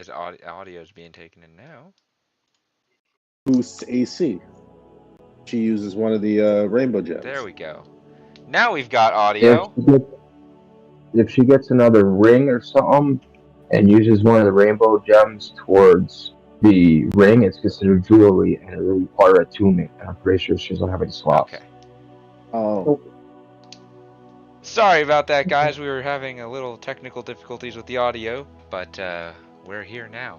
Audio is being taken in now. Boosts AC. She uses one of the rainbow There gems. we go. Now we've got If audio. she gets, if she gets another ring or something and uses one of the rainbow gems towards the ring, it's considered jewelry and it will require attunement. And I'm pretty sure she doesn't have any Okay. slots. Oh, Sorry about that, guys. We were having a little technical difficulties with the audio, but we're here now.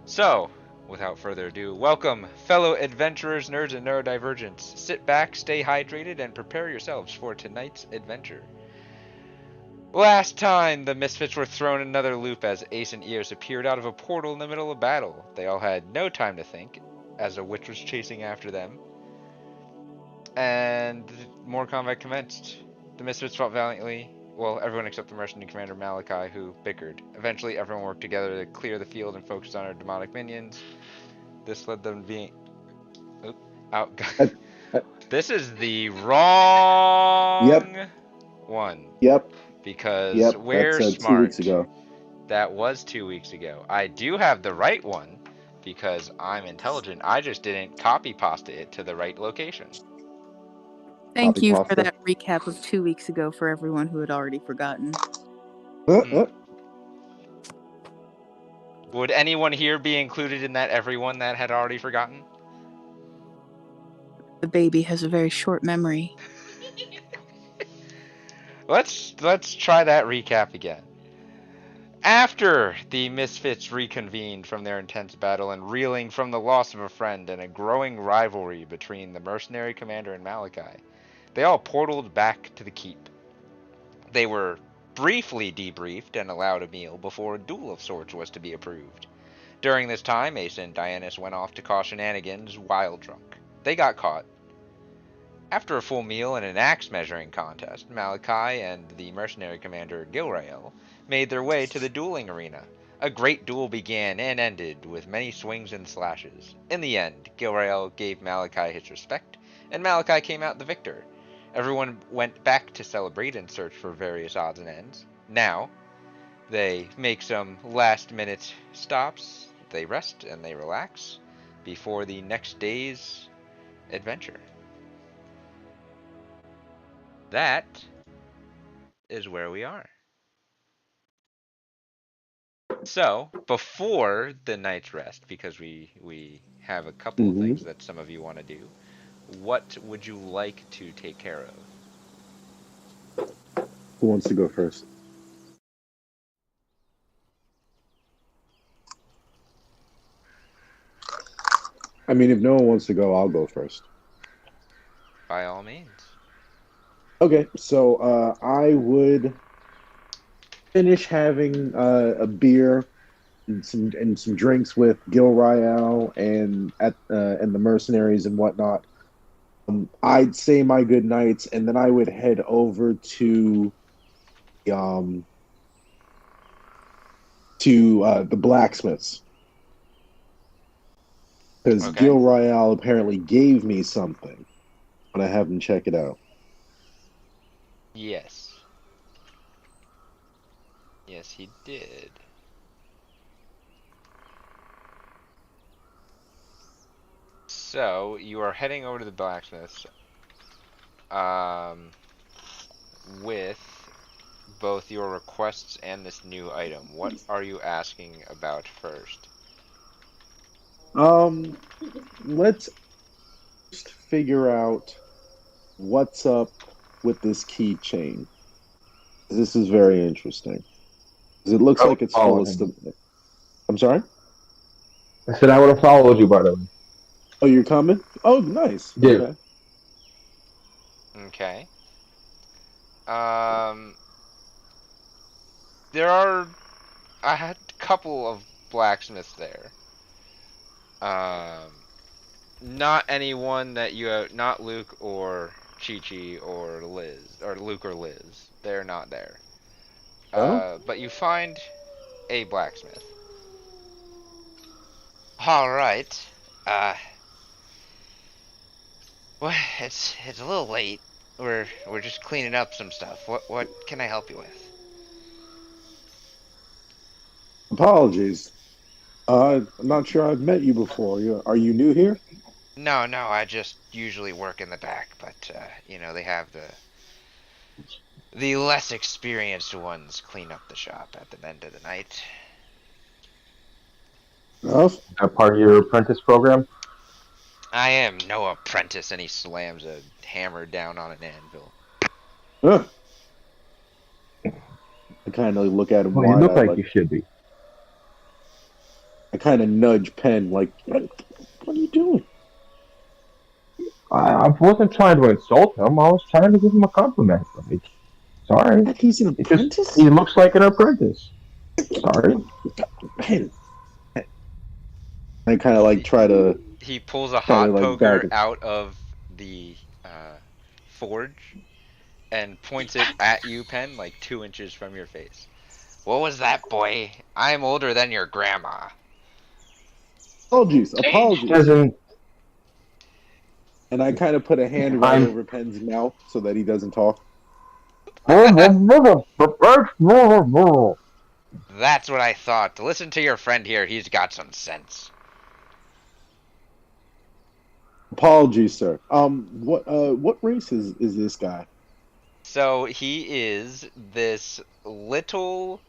So, without further ado, welcome, fellow adventurers, nerds, and neurodivergents. Sit back, stay hydrated, and prepare yourselves for tonight's adventure. Last time, the Misfits were thrown in another loop as Ace and Eos appeared out of a portal in the middle of battle. They all had no time to think, as a witch was chasing after them. And more combat commenced. The Misfits fought valiantly. Well, everyone except the mercenary commander Malachi, who bickered. Eventually, everyone worked together to clear the field and focus on our demonic minions. This led them to being... Oop, out. I, I, This is the yep, wrong one. yep, Because yep. we're That's 2 weeks smart. ago. That was 2 weeks ago. I do have the right one because I'm intelligent. I just didn't copy pasta it to the right location. Thank Copy you for pasta. that recap of 2 weeks ago for everyone who had already forgotten. Mm. Would anyone here be included in that everyone that had already forgotten? The baby has a very short memory. Let's try that recap again. After the Misfits reconvened from their intense battle and reeling from the loss of a friend and a growing rivalry between the mercenary commander and Malachi, they all portaled back to the keep. They were briefly debriefed and allowed a meal before a duel of sorts was to be approved. During this time, Ace and Dianus went off to cause shenanigans while drunk. They got caught. After a full meal and an axe measuring contest, Malachi and the mercenary commander Gilrael made their way to the dueling arena. A great duel began and ended with many swings and slashes. In the end, Gilrael gave Malachi his respect, and Malachi came out the victor. Everyone went back to celebrate and search for various odds and ends. Now, they make some last-minute stops, they rest and they relax before the next day's adventure. That is where we are. So, before the night's rest, because we have a couple of things that some of you want to do, what would you like to take care of? Who wants to go first? I mean, if no one wants to go, I'll go first. By all means. Okay, so I would finish having a beer and some drinks with Gil Royale and the mercenaries and whatnot. I'd say my good nights, and then I would head over um to the blacksmiths because Okay. Gil Royale apparently gave me something. I want to have him check it out. Yes. Yes, he did. So, you are heading over to the blacksmith's with both your requests and this new item. What are you asking about first? Let's just figure out what's up with this keychain. This is very interesting. 'Cause it looks I like would it's full follow of him. stuff. I'm sorry? I said I would have followed you, by the way. Oh, you're coming? Oh, nice. Yeah. Okay. Okay. Um, there are. I had a couple of blacksmiths there. Um, not anyone that you have. Not Luke or Chi-Chi or Liz. Or Luke or Liz. They're not there. Oh? But you find a blacksmith. Alright. Uh, well, it's a little late. We're just cleaning up some stuff. What can I help you with? Apologies. I'm not sure I've met you before. Are you new here? No, no, I just usually work in the back, but they have the less experienced ones clean up the shop at the end of the night. Enough. That part of your apprentice program? I am no apprentice, and he slams a hammer down on an anvil. Huh. I kind of look at him Well, you wide look eyed, like like you should be. I kind of nudge Penn, like, what are you doing? I wasn't trying to insult him. I was trying to give him a compliment. Like, sorry. That he's an It just apprentice? he looks like an apprentice. Sorry. Penn. I kind of like He pulls a try to hot like back poker it. out of the forge and points it at you, Pen, like 2 inches from your face. What was that, boy? I'm older than your grandma. Apologies, Age apologies. doesn't. And I kind of put a hand right I'm. over Penn's mouth so that he doesn't talk. That's what I thought. Listen to your friend here. He's got some sense. Apologies, sir. What race is this guy? So he is this little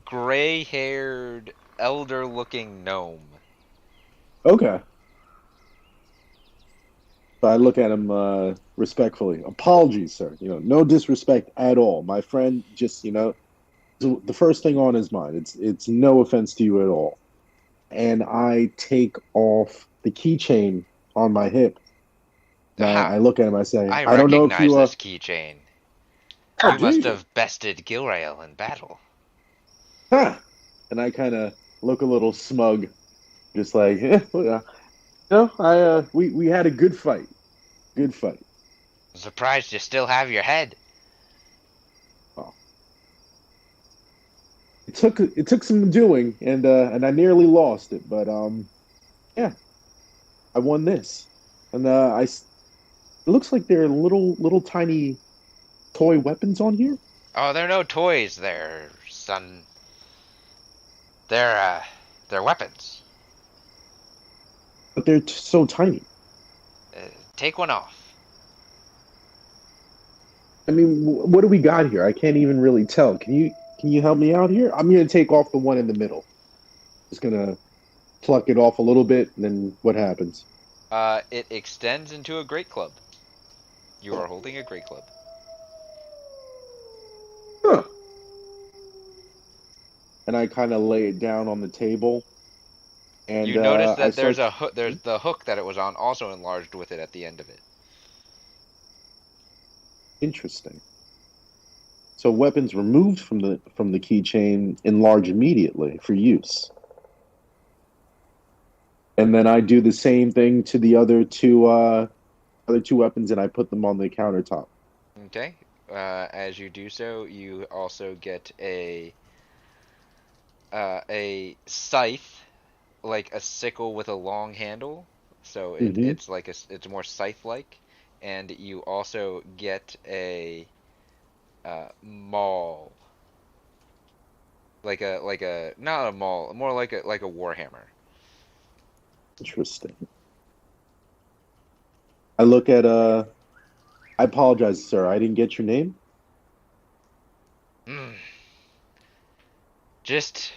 gray-haired, elder-looking gnome. Okay. So I look at him respectfully. Apologies, sir. No disrespect at all. My friend just, the first thing on his mind. It's no offense to you at all. And I take off the keychain on my hip. And Aha! I look at him. I say, I I don't know if recognize you. this keychain. Oh, You must Jesus. have bested Gilrael in battle. Huh. And I kind of look a little smug, just like, we had a good fight. Good fight. I'm surprised you still have your head. Oh. It took some doing, and I nearly lost it, but yeah, I won this, and it looks like there are little tiny toy weapons on here, Oh, they're no toys there, son. They're weapons. but they're so tiny. Take one off. I mean, what do we got here? I can't even really tell. Can you help me out here? I'm gonna take off the one in the middle. Just gonna pluck it off a little bit, and then what happens? It extends into a great club. You are holding a great club. Huh. And I kind of lay it down on the table, and You notice I that start. there's the hook that it was on also enlarged with it at the end of it. Interesting. So weapons removed from the keychain enlarge immediately for use. And then I do the same thing to the other two weapons, and I put them on the countertop. Okay. As you do so, you also get a scythe, like a sickle with a long handle. So Hmm. it's more scythe-like, and you also get a maul, like a not a maul, more like a warhammer. Interesting. I look at I apologize, sir. I didn't get your name. Mm. Just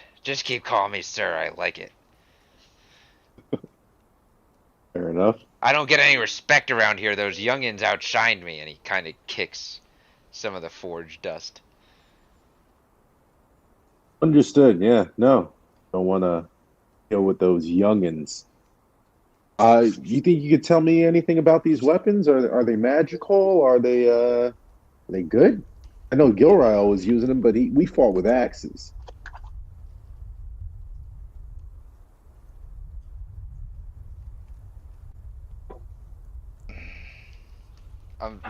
keep calling me sir. I like it. Fair enough. I don't get any respect around here. Those youngins outshined me, and he kind of kicks some of the forge dust. Understood. Yeah. No, don't want to deal with those youngins. You think you could tell me anything about these weapons? Are they magical? Are they good? I know Gilrael was using them, but we fought with axes.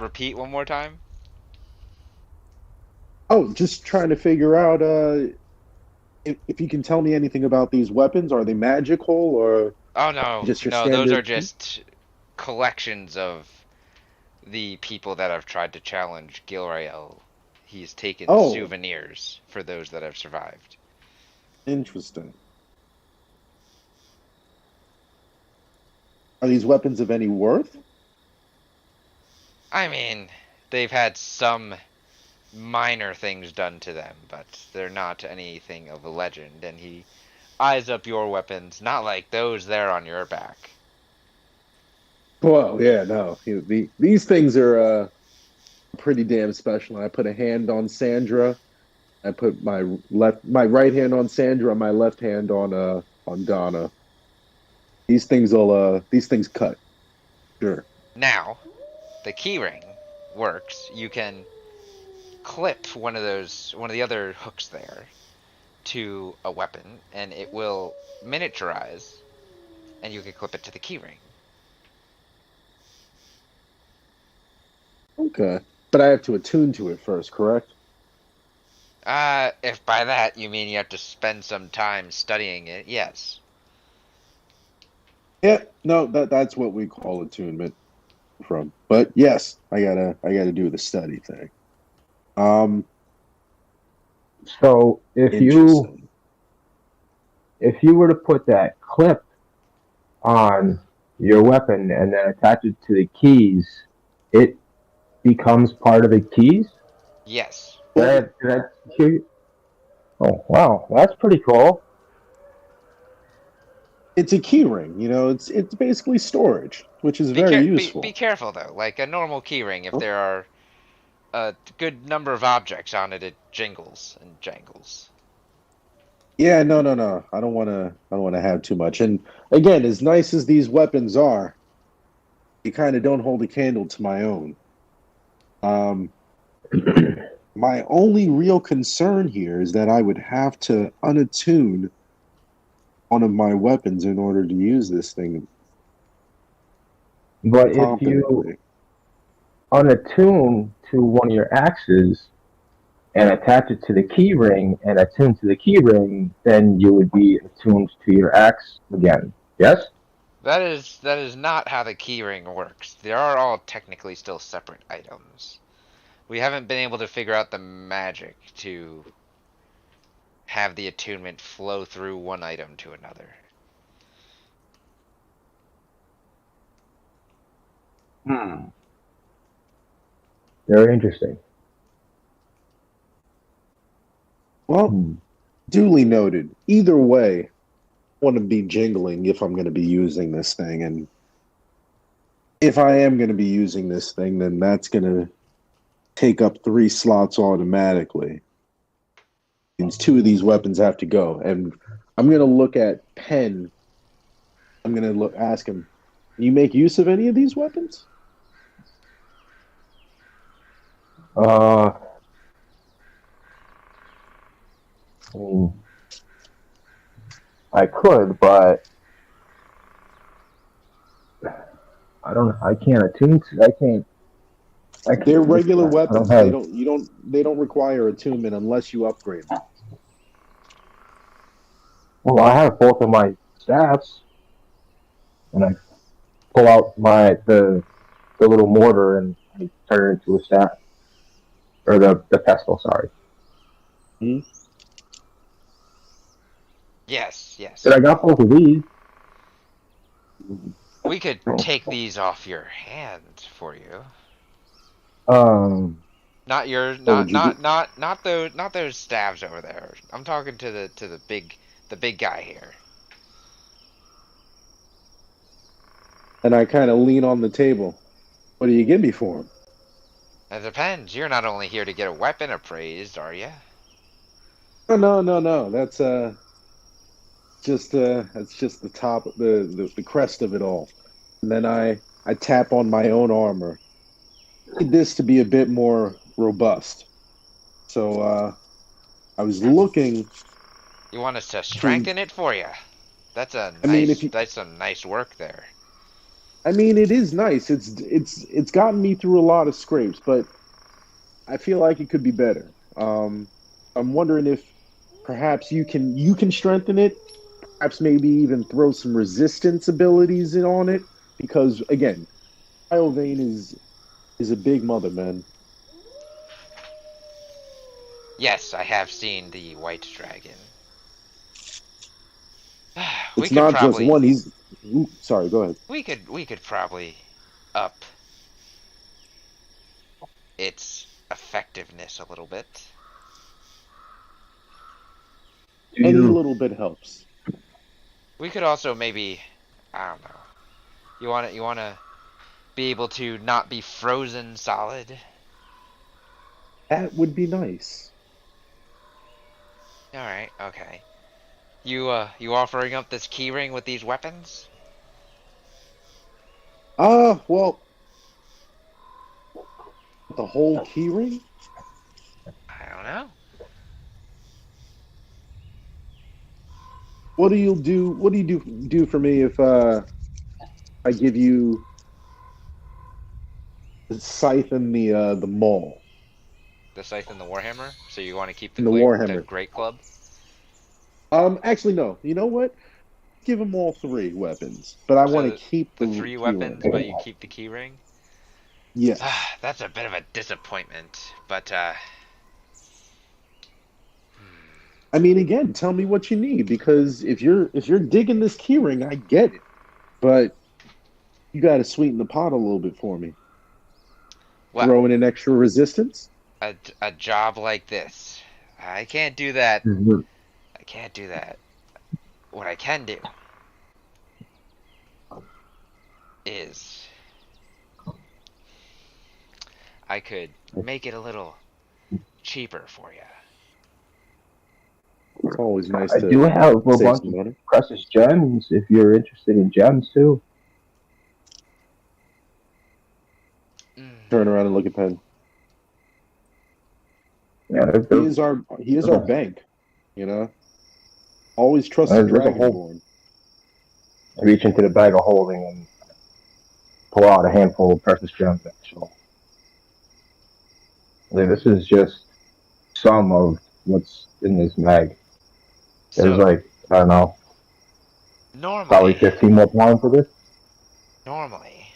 Repeat one more time. Oh, just trying to figure out if you can tell me anything about these weapons. Are they magical or Oh no, just your no, those are standard? just collections of the people that have tried to challenge Gilrael. He's taken Oh, souvenirs for those that have survived. interesting. Are these weapons of any worth? I mean, they've had some minor things done to them, but they're not anything of a legend. And he eyes up your weapons, not like those there on your back. Well, yeah, no. These things are pretty damn special. I put a hand on Sandra. I put my right hand on Sandra, my left hand on Donna. These things cut. Sure. Now, the keyring works. You can clip one of the other hooks there to a weapon, and it will miniaturize, and you can clip it to the keyring. Okay. But I have to attune to it first, correct? If by that you mean you have to spend some time studying it, yes. Yeah, no, that's what we call attunement from. But yes, I gotta do the study thing. Um, So interesting. if you were to put that clip on your weapon and then attach it to the keys, it becomes part of the keys. Yes. Well, That oh wow, that's pretty cool. it's a key ring, it's basically storage, which is very Be useful. careful though. Like a normal keyring, if there are a good number of objects on it, it jingles and jangles. Yeah, no, no, no. I don't wanna have too much. And again, as nice as these weapons are, you kind of don't hold a candle to my own. Um, my only real concern here is that I would have to unattune one of my weapons in order to use this thing But if you competently. unattune to one of your axes and attach it to the key ring and attune to the key ring, then you would be attuned to your axe again. Yes? That is not how the keyring works. They are all technically still separate items. We haven't been able to figure out the magic to have the attunement flow through one item to another. Hmm. Very interesting. Well, Hmm. duly noted. Either way, I want to be jingling if I'm going to be using this thing. And if I am going to be using this thing, then that's going to take up 3 slots automatically. Means two of these weapons have to go. And I'm going to look at Penn. I'm going to ask him, you make use of any of these weapons? Uh, I mean, I could, but I don't. I can't attune. I can't. I They're can't. regular I don't weapons. have. They don't require attunement unless you upgrade them. Well, I have both of my staffs, and I pull out the little mortar and I turn it into a staff, or the pestle. Sorry. Hmm? Yes, yes. But I got both of these. We could Oh. take these off your hand for you. Um. Not your What would you do? not those staves over there. I'm talking to the big guy here. And I kind of lean on the table. What do you give me for them? It depends. You're not only here to get a weapon appraised, are you? Oh, no, no, no. That's just the top, the crest of it all. And then I tap on my own armor. I need this to be a bit more robust. So I was looking You want us to to. strengthen it for you? I mean, if you, That's some nice work there. I mean, it is nice. It's gotten me through a lot of scrapes, but I feel like it could be better. I'm wondering if perhaps you can strengthen it. Perhaps maybe even throw some resistance abilities in on it because again, Vein is a big mother, man. Yes, I have seen the white dragon. We It's could not just probably one. Ooh, sorry, go ahead. We could probably up its effectiveness a little bit. Do Any you? little bit helps. We could also maybe, I don't know. You wanna be able to not be frozen solid. That would be nice. All right, okay. You offering up this keyring with these weapons? Well, the whole keyring? I don't know. What do you do? What do you do for me if I give you the scythe and the maul The scythe and the warhammer. So you want to keep and the the warhammer? great club? Actually, no. You know what? Give them all three weapons, but I want So to keep the the three keyring. weapons, but you keep the keyring. Yes. Ah, that's a bit of a disappointment. But I mean, again, tell me what you need because if you're digging this keyring, I get it, but you got to sweeten the pot a little bit for me. well, Throw in an extra resistance. a job like this, I can't do that. Mhm. I can't do that. What I can do is I could make it a little cheaper for you. It's always nice I to do have a save bunch some of money. precious gems if you're interested in gems too. Turn around and look at Penn. Yeah, He is our bank. You know, always trust the there's a whole Dragonborn. reach into the bag of holding and pull out a handful of precious gems. Actually, this is just some of what's in this mag. There's So like I don't know, probably normally, 15 more pounds for this. normally,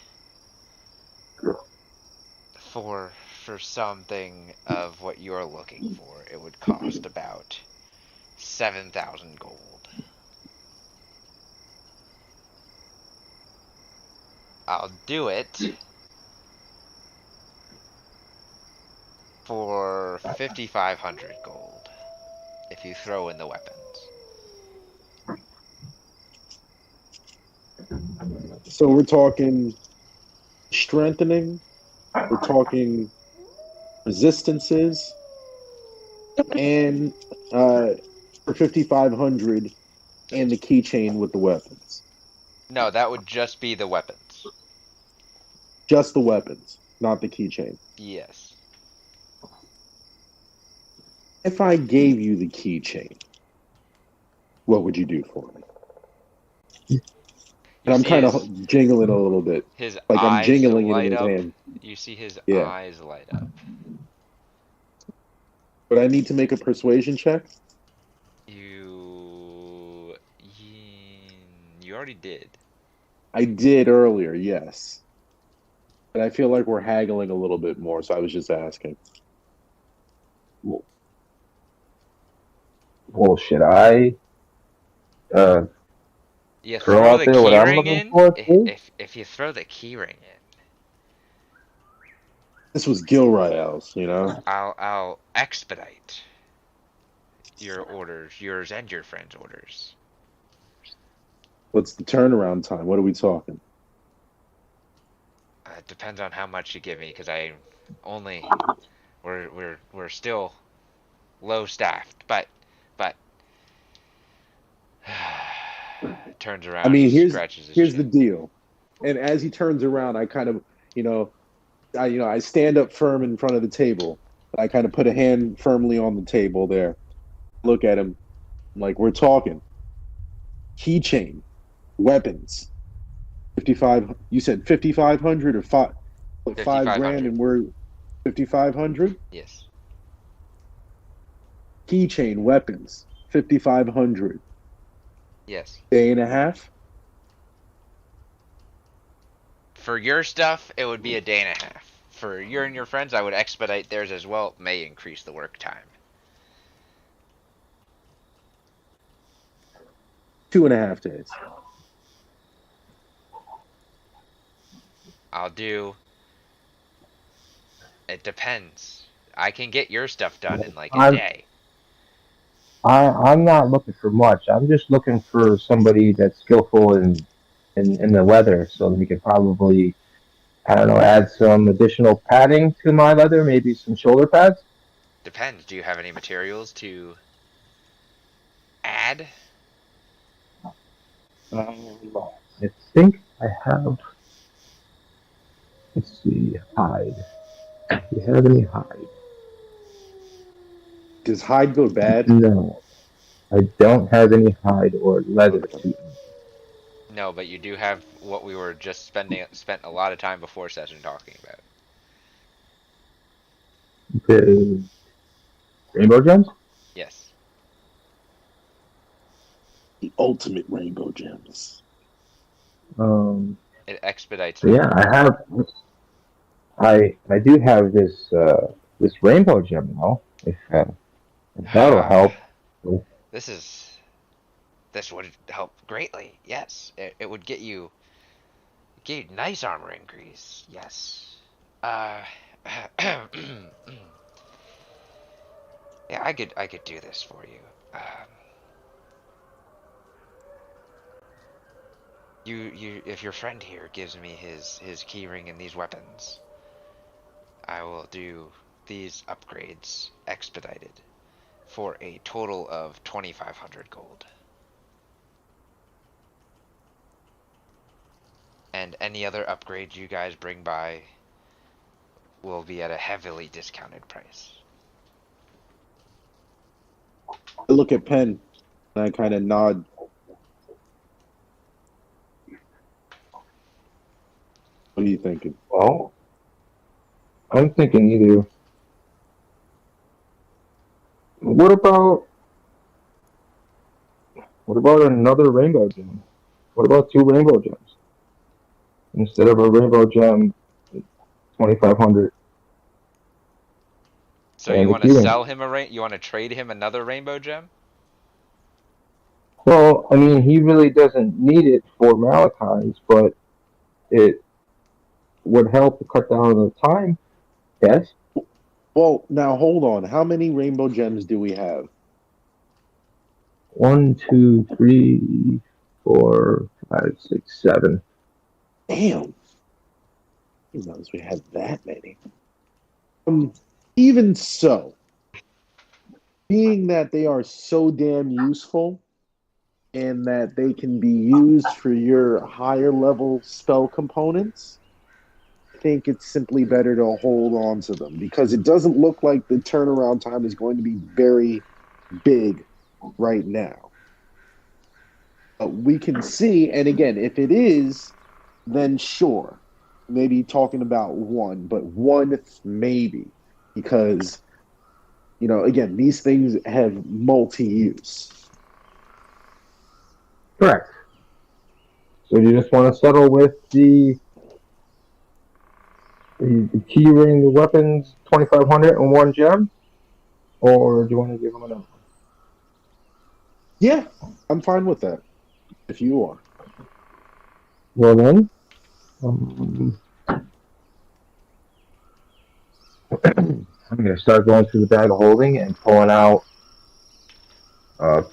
for something of what you're looking for, it would cost about 7,000 gold. I'll do it for 5,500 gold if you throw in the weapons. So we're talking strengthening. We're talking resistances, and for 5,500 and the keychain with the weapons. No, that would just be the weapons. Just the weapons, not the keychain. Yes. If I gave you the keychain, what would you do for me? You And I'm see kind of jingling a little bit, his like I'm eyes jingling it in light his up. hand. You see his Yeah, eyes light up. but I need to make a persuasion check. You you already did. I did earlier, yes, but I feel like we're haggling a little bit more, so I was just asking. Well, should I uh, You throw throw out the there what I'm keyring looking in. for If too? if you throw the keyring in, This was Gilrael's, you know. I'll expedite your orders, yours and your friend's orders. What's the turnaround time? What are we talking? It depends on how much you give me, because I only we're still low staffed, but turns I around, mean, scratches his here's the chin. deal. And as he turns around, I kind of, you know, I stand up firm in front of the table. I kind of put a hand firmly on the table there. Look at him. I'm like, we're talking keychain, weapons, 55. You said 5,500 or five, like 5 grand, 5,500. and we're 5,500. Yes. Keychain, weapons, 5,500. Yes. Day and a half. For your stuff, it would be a day and a half. For you and your friends, I would expedite theirs as well. It may increase the work time. 2.5 days. I'll do. It depends. I can get your stuff done in like a I'm day. I'm not looking for much. I'm just looking for somebody that's skillful in the leather, so we could probably, I don't know, add some additional padding to my leather, maybe some shoulder pads. Depends. Do you have any materials to add? I think I have. Let's see, hide. Do you have any hide? Does hide go bad? No, I don't have any hide or leather Okay. to. No, but you do have what we were just spent a lot of time before session talking about. The rainbow gems. Yes. The ultimate rainbow gems. Um, It expedites yeah, movement. I have. I do have this rainbow gem now. If that'll help. This is this would help greatly. Yes. It would get you nice armor increase. Yes. Uh Yeah, I could do this for you. If your friend here gives me his keyring and these weapons, I will do these upgrades expedited for a total of 2,500 gold. And any other upgrades you guys bring by will be at a heavily discounted price. I look at Penn and I kind of nod. What are you thinking? Well, I'm thinking either. What about another rainbow gem? What about two rainbow gems instead of a rainbow gem? 2,500 So you and the want to keyring. sell him you want to trade him another rainbow gem? Well, I mean, he really doesn't need it for Malachi's, but it would help to cut down on the time. Yes. Well, now hold on. How many rainbow gems do we have? 1, 2, 3, 4, 5, 6, 7. Damn. I didn't notice we had that many. Even so, being that they are so damn useful and that they can be used for your higher level spell components, I think it's simply better to hold on to them because it doesn't look like the turnaround time is going to be very big right now. But we can see, and again, if it is, then sure, maybe talking about one, but one maybe because again, these things have multi-use. Correct. So you just want to settle with the key ring, the weapons, 2,500 and one gem, or do you want to give him another one? Yeah, I'm fine with that. If you are. Well then, I'm gonna start going through the bag of holding and pulling out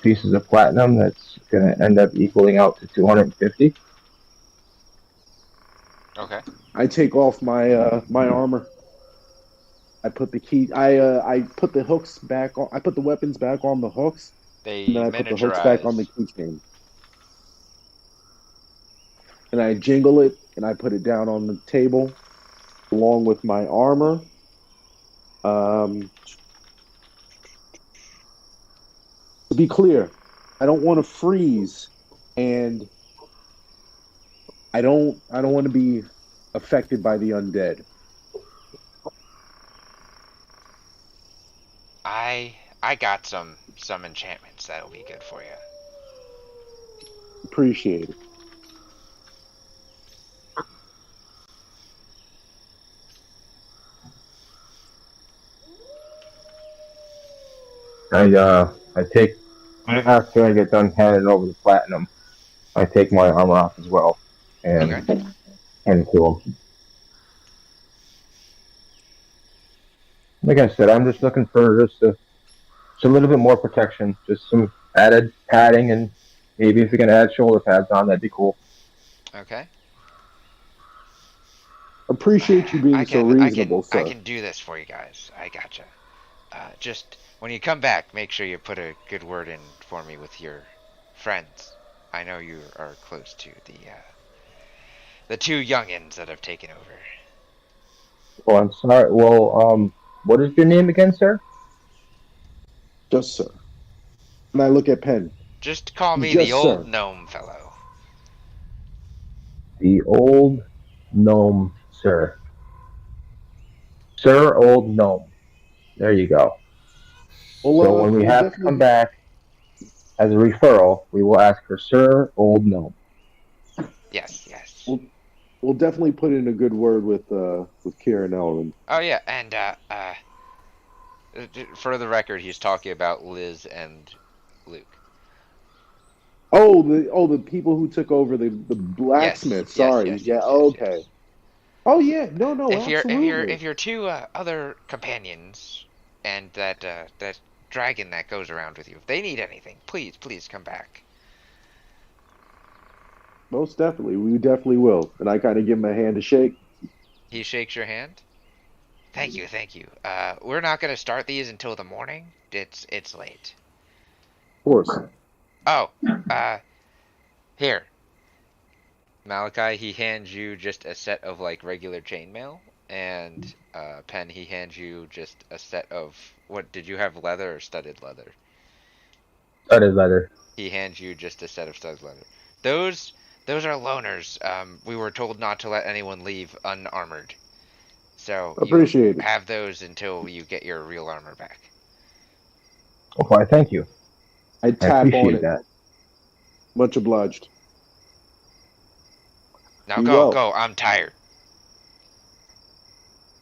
pieces of platinum that's gonna end up equaling out to 250. Okay. I take off my armor. I put the key. I put the hooks back on. I put the weapons back on the hooks, and They then I put the hooks back on the miniaturize. keychain. And I jingle it, and I put it down on the table along with my armor. Um, to be clear, I don't want to freeze, and I don't want to be affected by the undead. I got some enchantments that'll be good for you. Appreciate it. I take after I get done handing over the platinum, I take my armor off as well and Okay. hand it to him. Like I said, I'm just looking for just a little bit more protection, just some added padding, and maybe if we can add shoulder pads on, that'd be cool. Okay. Appreciate you being so reasonable, I sir. can do this for you guys. I gotcha. Just when you come back, make sure you put a good word in for me with your friends. I know you are close to the two youngins that have taken over. Oh, I'm sorry. Well, what is your name again, sir? Just sir. And I look at Penn. Just call me the Just old sir. gnome fellow. The old gnome, sir. Sir, old gnome. There you go. So when we We'll have to come definitely back as a referral, we will ask for Sir Old Gnome. Yes, yes. we'll, we'll definitely put in a good word with Kieran Elvin. Oh yeah, and for the record, he's talking about Liz and Luke. Oh the people who took over the Yes, blacksmith. yes, Sorry. yes, Yeah. yes, yes, Okay. yes. Oh yeah. No. Absolutely. If your two other companions and that dragon that goes around with you, if they need anything, please come back. Most definitely. We definitely will. And I kind of give him a hand to shake. He shakes your hand. Thank you, thank you. We're not gonna start these until the morning. It's late. Of course. Oh, uh, here, Malachi. He hands you just a set of like regular chainmail, and Pen. He hands you just a set of what? Did you have leather or studded leather? Studded leather. He hands you just a set of studded leather. Those those are loners. We were told not to let anyone leave unarmored. So you Appreciate it. have those until you get your real armor back. Oh, why, thank you. I I tap on appreciate it. that. Much obliged. Now Be go, well. go. I'm tired.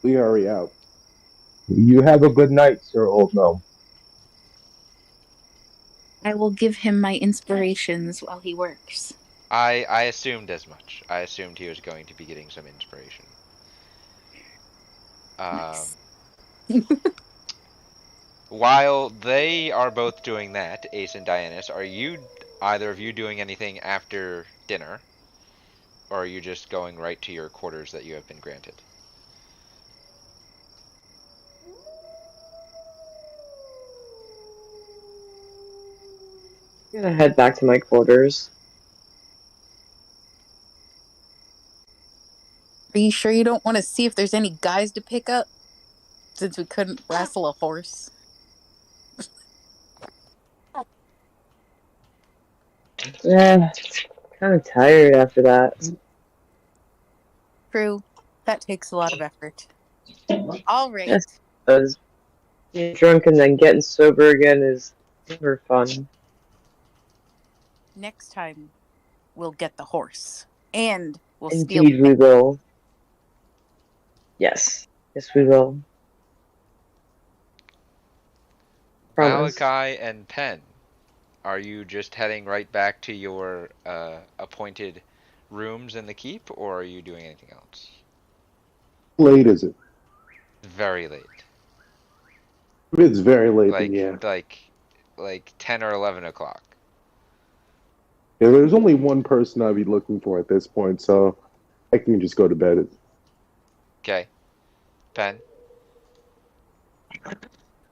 We hurry out. You have a good night, Sir Old Gnome. I will give him my inspirations while he works. I assumed as much. I assumed he was going to be getting some inspiration. Um, Nice. while they are both doing that, Ace and Dianus, are you either of you doing anything after dinner, or are you just going right to your quarters that you have been granted? I'm gonna head back to my quarters. Are you sure you don't want to see if there's any guys to pick up? Since we couldn't wrestle a horse. Yeah, kind of tired after that. True. That takes a lot of effort. All right. Yes, because getting drunk and then getting sober again is never fun. Next time, we'll get the horse. And we'll steal. Indeed, we will. Yes, yes, we will. Promise. Malachi and Pen, are you just heading right back to your appointed rooms in the keep, or are you doing anything else? Late is it? Very late. If it's very late, then Like yeah. like like 10 or 11 o'clock. Yeah, there's only one person I'd be looking for at this point, so I can just go to bed. Okay. Pen.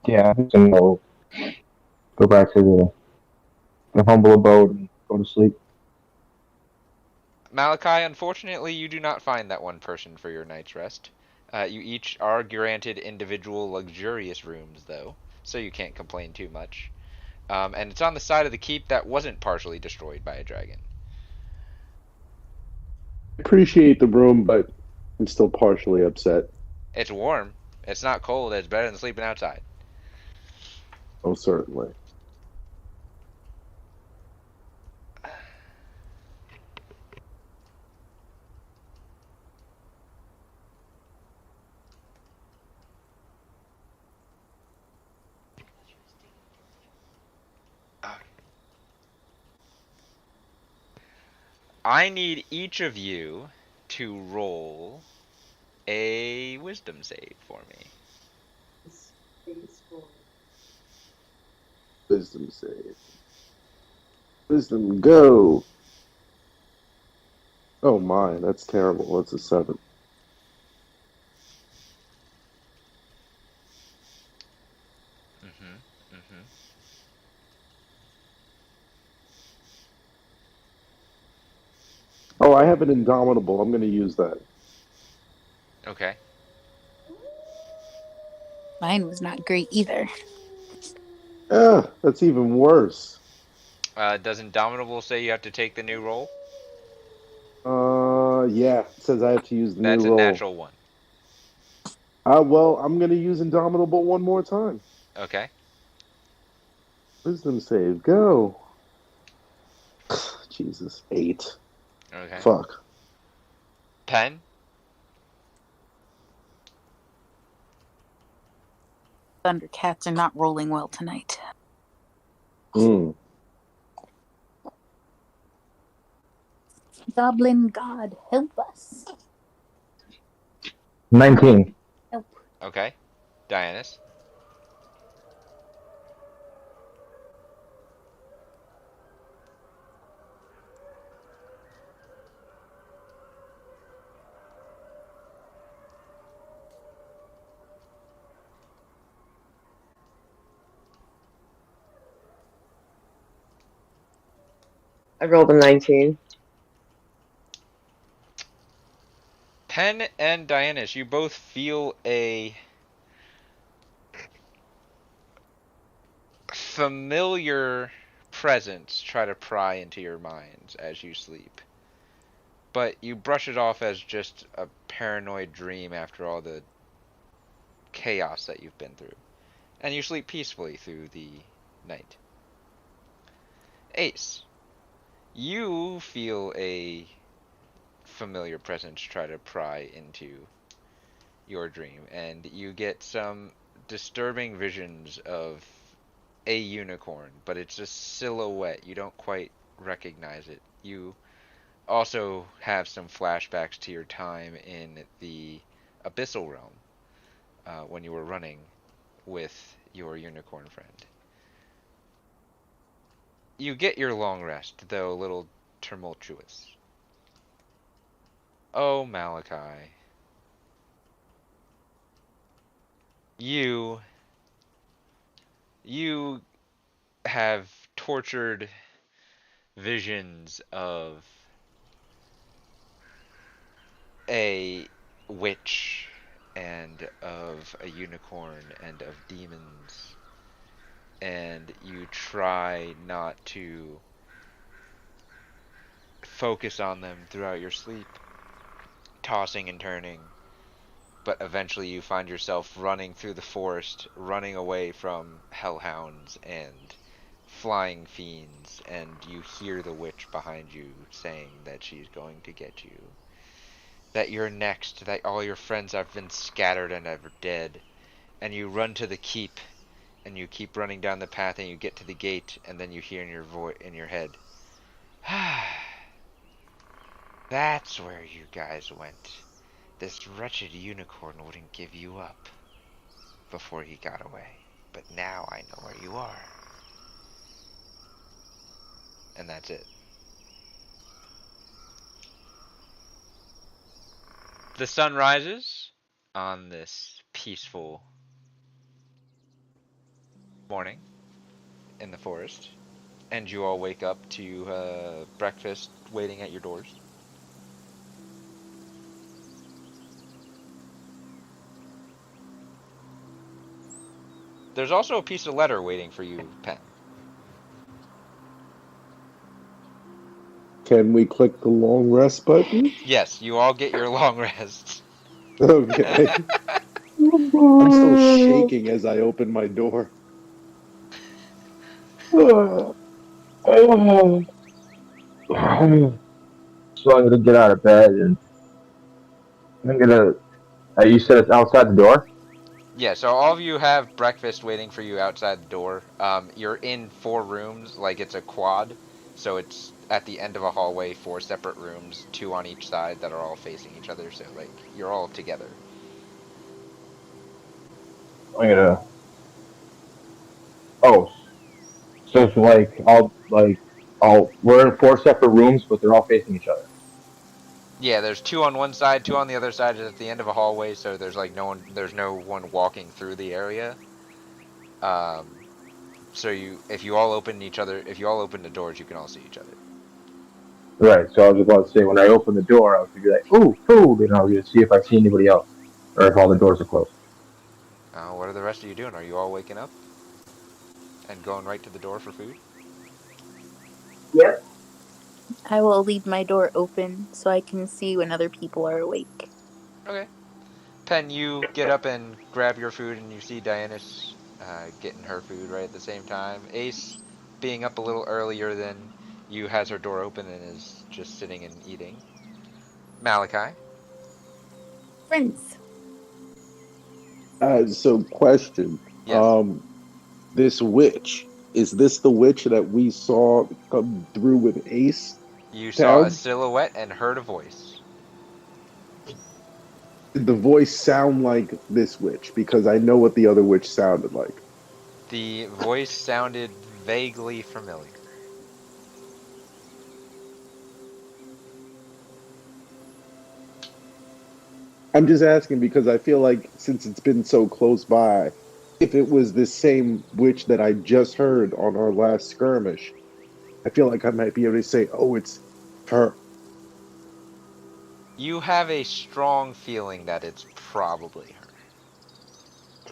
Yeah, I'm just gonna go back to the humble abode and go to sleep. Malachi, unfortunately, you do not find that one person for your night's rest. You each are granted individual luxurious rooms, though, so you can't complain too much. And it's on the side of the keep that wasn't partially destroyed by a dragon. Appreciate the room, but I'm still partially upset. It's warm. It's not cold. It's better than sleeping outside. Oh, certainly. I need each of you to roll a wisdom save for me. Wisdom save. Wisdom go. Oh my, that's terrible. That's a 7. Mm-hmm. Mm-hmm. Oh, I have an indomitable. I'm going to use that. Okay. Mine was not great either. That's even worse. Does Indomitable say you have to take the new roll? Yeah, it says I have to use the new That's a roll. natural one. Well, I'm going to use indomitable one more time. Okay. Wisdom save go. Jesus, 8. Okay. Fuck. Pen? Thundercats are not rolling well tonight. Mm. Goblin God, help us. 19. Help. Okay. Dianus? I rolled a 19. Pen and Dianus, you both feel a familiar presence try to pry into your minds as you sleep. But you brush it off as just a paranoid dream after all the chaos that you've been through. And you sleep peacefully through the night. Ace, you feel a familiar presence try to pry into your dream, and you get some disturbing visions of a unicorn, but it's a silhouette. You don't quite recognize it. You also have some flashbacks to your time in the Abyssal Realm when you were running with your unicorn friend. You get your long rest, though a little tumultuous. Oh, Malachi. You you have tortured visions of a witch and of a unicorn and of demons, and you try not to focus on them throughout your sleep, tossing and turning, but eventually you find yourself running through the forest, running away from hellhounds and flying fiends, and you hear the witch behind you saying that she's going to get you. That you're next, that all your friends have been scattered and are dead, and you run to the keep, and you keep running down the path, and you get to the gate, and then you hear in your in your head, "That's where you guys went. This wretched unicorn wouldn't give you up before he got away, but now I know where you are." And that's it. The sun rises on this peaceful morning in the forest, and you all wake up to breakfast waiting at your doors. There's also a piece of letter waiting for you, Pen. Can we click the long rest button? Yes, you all get your long rests. Okay. I'm still shaking as I open my door. So I'm gonna get out of bed and I'm gonna. You said it's outside the door. Yeah, so all of you have breakfast waiting for you outside the door. You're in 4 rooms, like it's a quad, so it's at the end of a hallway, 4 separate rooms, 2 on each side that are all facing each other. So like you're all together. I'm gonna So it's we're in 4 separate rooms, but they're all facing each other. Yeah, there's 2 on one side, 2 on the other side. It's at the end of a hallway, so there's like there's no one walking through the area. So if you all open the doors, you can all see each other. Right. So I was about to say, when I open the door, I was gonna be like, "Ooh, food!" And I was gonna see if I see anybody else, or if all the doors are closed. What are the rest of you doing? Are you all waking up and going right to the door for food? Yep. I will leave my door open so I can see when other people are awake. Okay. Pen, you get up and grab your food, and you see Diana's getting her food right at the same time. Ace, being up a little earlier than you, has her door open and is just sitting and eating. Malachi. Friends. So question. Yes. This witch, is this the witch that we saw come through with Ace You saw a Town? silhouette and heard a voice. Did the voice sound like this witch? Because I know what the other witch sounded like. The voice sounded vaguely familiar. I'm just asking because I feel like since it's been so close by, if it was this same witch that I just heard on our last skirmish, I feel like I might be able to say, "Oh, it's her." You have a strong feeling that it's probably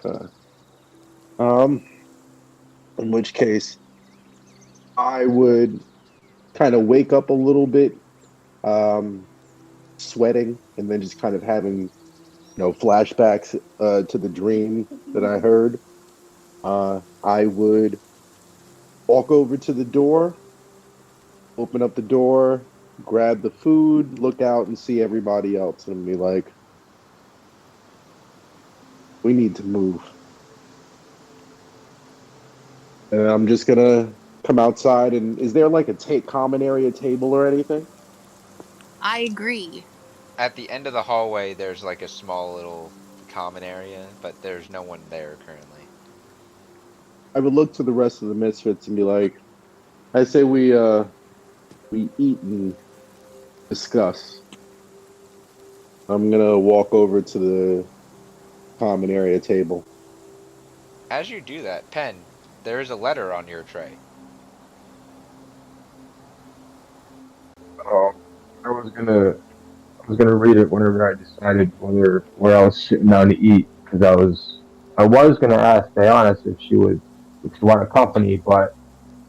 her. Um, in which case, I would kind of wake up a little bit, um, sweating, and then just kind of having, flashbacks to the dream that I heard. I would walk over to the door, open up the door, grab the food, look out and see everybody else, and be like, "We need to move." And I'm just gonna come outside. And is there like a common area table or anything? I agree. At the end of the hallway, there's like a small little common area, but there's no one there currently. I would look to the rest of the misfits and be like, "I say we eat and discuss." I'm gonna walk over to the common area table. As you do that, Pen, there is a letter on your tray. Um, I was gonna read it whenever I decided where I was sitting down to eat, because I was gonna ask Diana if she wanted company, but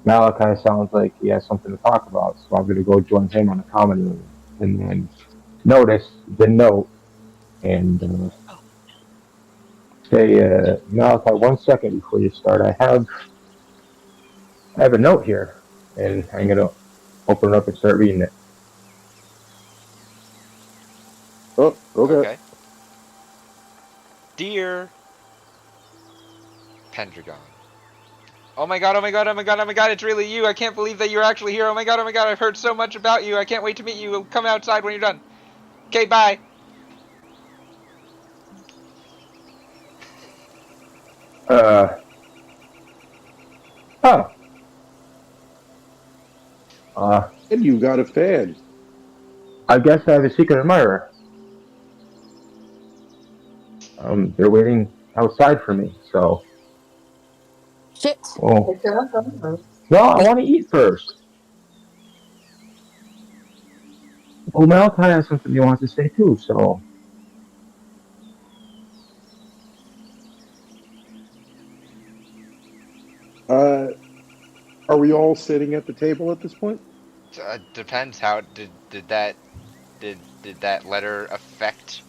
Malachi sounds like he has something to talk about, so I'm gonna go join him on the common room, and then notice the note and say, Malachi, 1 second before you start, I have a note here, and I'm gonna open it up and start reading it. Oh, okay. Okay. Dear Pendragon. Oh my god, oh my god, oh my god, oh my god, it's really you. I can't believe that you're actually here. Oh my god, I've heard so much about you. I can't wait to meet you. Come outside when you're done. Okay, bye. Uh, oh. And you got a fan. I guess I have a secret admirer. They're waiting outside for me, so. Shit. Oh. No, I want to eat first. Well, Malachi has something he wants to say too, so. Are we all sitting at the table at this point? Depends how did that letter affect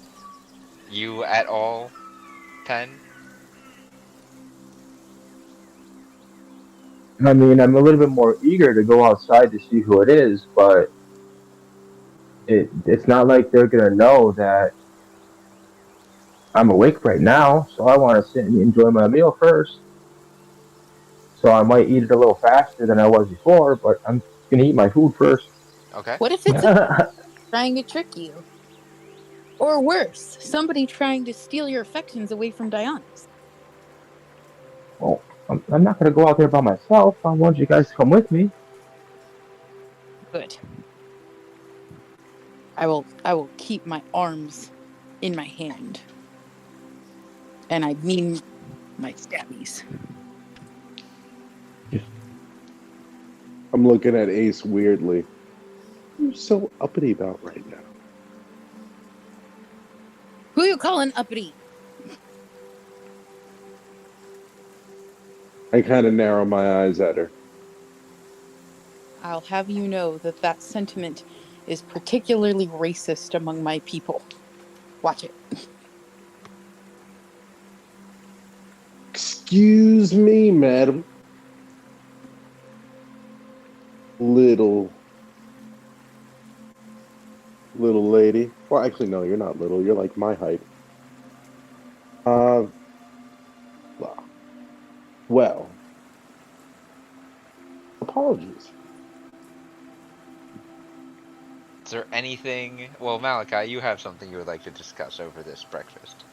you at all, Pen? I mean, I'm a little bit more eager to go outside to see who it is, but it's not like they're gonna know that I'm awake right now, so I want to sit and enjoy my meal first. So I might eat it a little faster than I was before, but I'm gonna eat my food first. Okay. What if it's trying to trick you? Or worse, somebody trying to steal your affections away from Diana's? Well, I'm not gonna go out there by myself. I want you guys to come with me. Good. I will keep my arms in my hand. And I mean my stabbies. I'm looking at Ace weirdly. What are you so uppity about right now? Who you calling uppity? I kind of narrow my eyes at her. I'll have you know that that sentiment is particularly racist among my people. Watch it. Excuse me, madam. Little lady. Well, actually, no, you're not little. You're like my height. Uh, well, apologies. Is there anything? Well, Malachi, you have something you would like to discuss over this breakfast.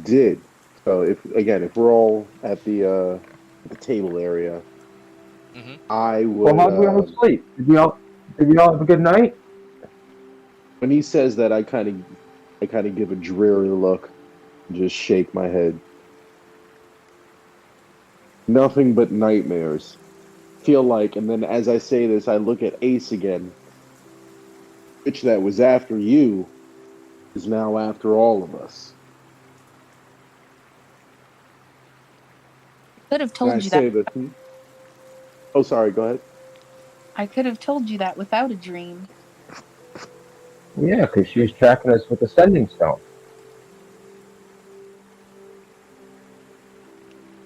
Did. So if we're all at the table area, Mm-hmm. I Well, would how did we all sleep? Did we all have a good night? when he says that I kind of give a dreary look and just shake my head. Nothing but nightmares. Feel like, and then as I say this, I look at Ace again. Which that was after you is now after all of us. Could have And I told you that. say that. Oh, sorry. Go ahead. I could have told you that without a dream. Yeah, because she was tracking us with a sending stone.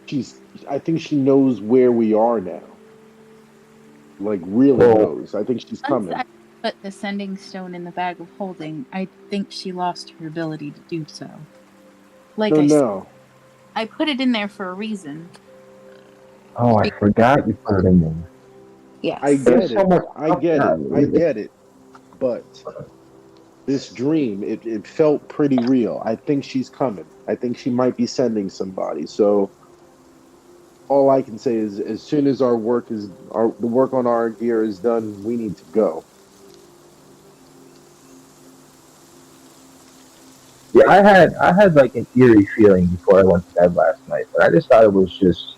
She's. I think she knows where we are now. Like really Well, knows. I think she's Once coming. I put the sending stone in the bag of holding, I think she lost her ability to do so. Like No, I said, no. I put it in there for a reason. oh, I forgot you put it in there. I Yes. get There's so it. much I stuff get it. now. I get it. But this dream, it felt pretty real. I think she's coming. I think she might be sending somebody. So all I can say is, as soon as the work on our gear is done, we need to go. Yeah, I had like an eerie feeling before I went to bed last night, but I just thought it was just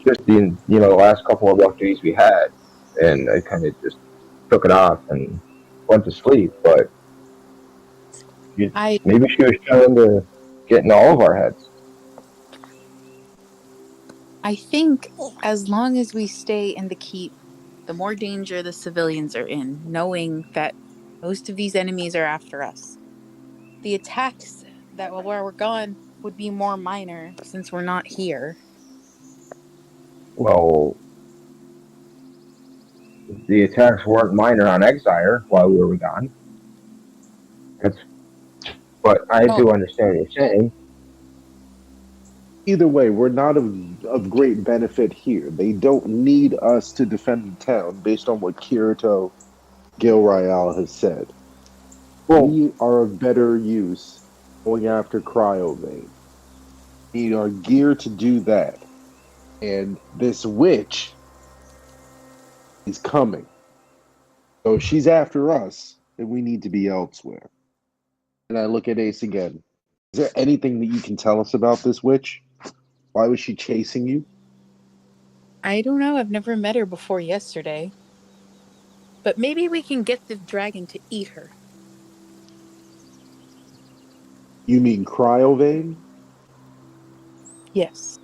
the last couple of rough days we had, and I kind of just took it off and went to sleep. But I maybe she was trying to get in all of our heads. I think as long as we stay in the keep, the more danger the civilians are in, knowing that most of these enemies are after us. The attacks that while we're gone would be more minor since we're not here. Well, the attacks weren't minor on Exire while we were gone. That's, but I Oh, do understand what you're saying. Either way, we're not of great benefit here. They don't need us to defend the town based on what Kirito Gil Royale has said. Well, We are of better use going after Cryovane. We need our gear to do that. And this witch is coming. So if she's after us, then we need to be elsewhere. And I look at Ace again. Is there anything that you can tell us about this witch? Why was she chasing you? I don't know. I've never met her before yesterday. But maybe we can get the dragon to eat her. You mean Cryovane? Yes.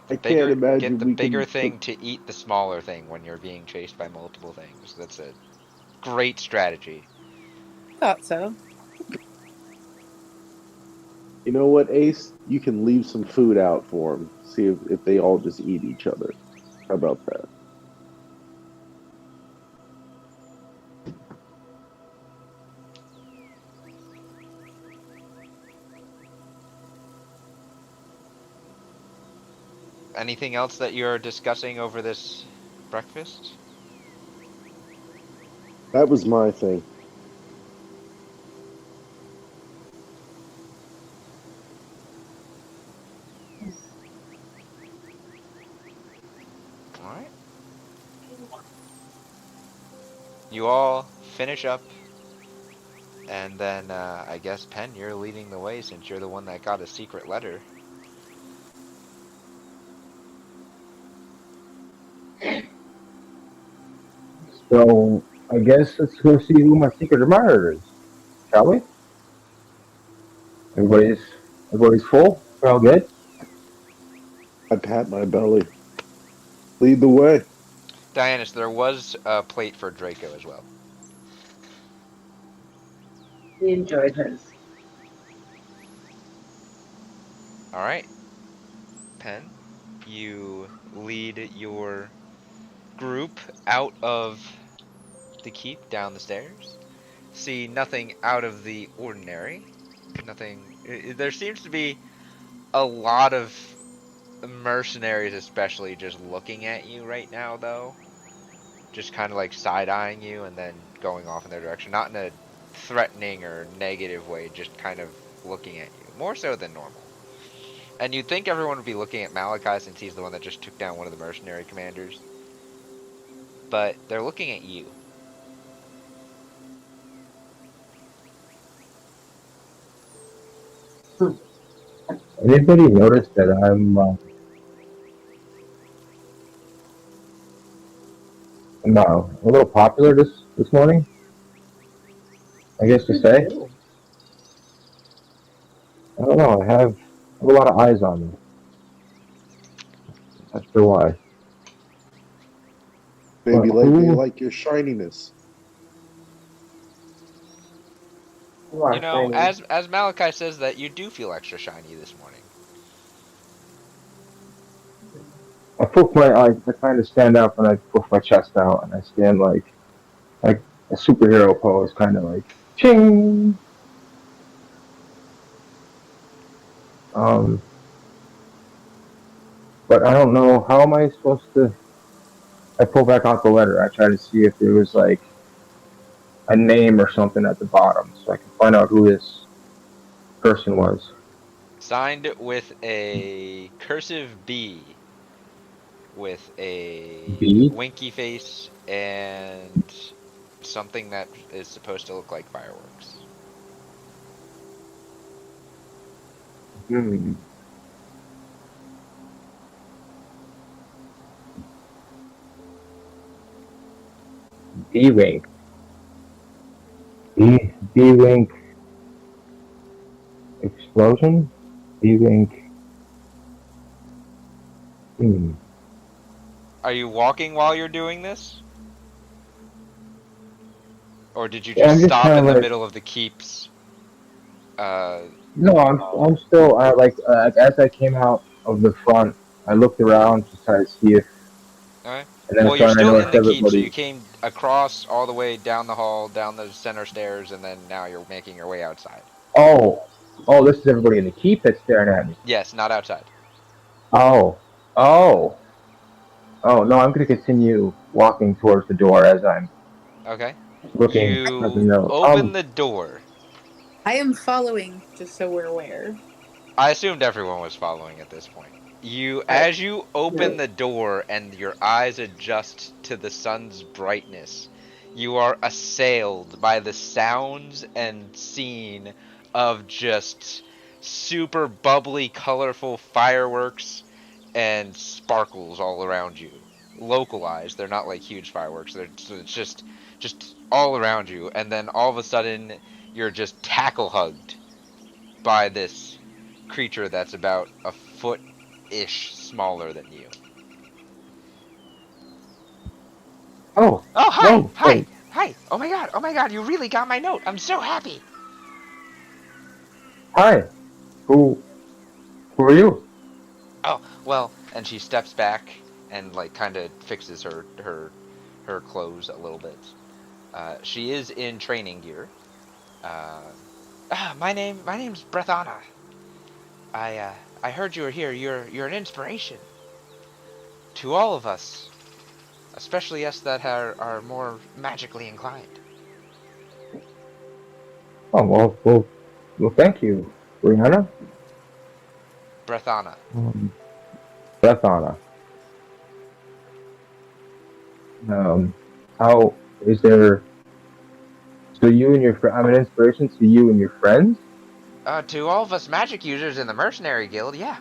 I can't Get imagine the we bigger can. thing to eat the smaller thing when you're being chased by multiple things. That's a great strategy. Thought so. You know what, Ace? You can leave some food out for them. See if they all just eat each other. How about that? Anything else that you're discussing over this breakfast? That was my thing. All right. You all finish up, and then I guess Pen, you're leading the way since you're the one that got a secret letter. So I guess let's go see who my secret admirer is, shall we? Everybody's everybody's full. We're all good. I pat my belly. Lead the way. Dianus, there was a plate for Draco as well. He enjoyed his. All right, Pen, you lead your group out of the keep down the stairs. See nothing out of the ordinary. Nothing. There seems to be a lot of mercenaries, especially, just looking at you right now, though. Just kind of like side-eyeing you and then going off in their direction. Not in a threatening or negative way, just kind of looking at you. More so than normal. And you'd think everyone would be looking at Malachi since he's the one that just took down one of the mercenary commanders. But they're looking at you. Anybody notice that I'm a little popular this morning? I guess to say. I don't know. I have a lot of eyes on me. Not sure why. Maybe But like they who? like your shininess. You know, as Malachi says that you do feel extra shiny this morning. I poke my eyes. I kind of stand up and I puff my chest out and I stand like a superhero pose, kind of like ching. Um, but I don't know how am I supposed to. I pull back out the letter. I try to see if there was like a name or something at the bottom, so I can find out who this person was. Signed with a cursive B. With a B. winky face and something that is supposed to look like fireworks. Hmm. B wink. B wink. Explosion. B wink. Hmm. Are you walking while you're doing this? Or did you Yeah, just I'm just stop kind in of the like. middle of the keeps? No, I'm still as I came out of the front, I looked around to try to see if, Alright. and then I Well, you're started to still notice in the keep, so you everybody. came across all the way down the hall, down the center stairs, and then now you're making your way outside. Oh, oh, this is everybody in the keep that's staring at me. Yes, not outside. Oh, oh, oh. No, I'm gonna continue walking towards the door as I'm Okay. looking at the You note. open the door. I am following, just so we're aware. I assumed everyone was following at this point. Right. As you open the door and your eyes adjust to the sun's brightness, you are assailed by the sounds and scene of just super bubbly, colorful fireworks and sparkles all around you. Localized, they're not like huge fireworks. It's just all around you, and then all of a sudden you're just tackle hugged by this creature that's about a foot-ish smaller than you. Oh, Oh, hi! whoa, Hi! wait, Hi! Oh my god! Oh my god! You really got my note! I'm so happy! hi. Who, who are you? Oh, well, and she steps back and, like, kind of fixes her clothes a little bit. She is in training gear. Uh, my name's Brethana. I heard you were here. You're an inspiration to all of us. Especially us that are more magically inclined. Oh, well, thank you, Brianna. Brethana. Bethana. How is there? So you and your friend, I'm an inspiration to you and your friends. To all of us magic users in the Mercenary Guild, yeah.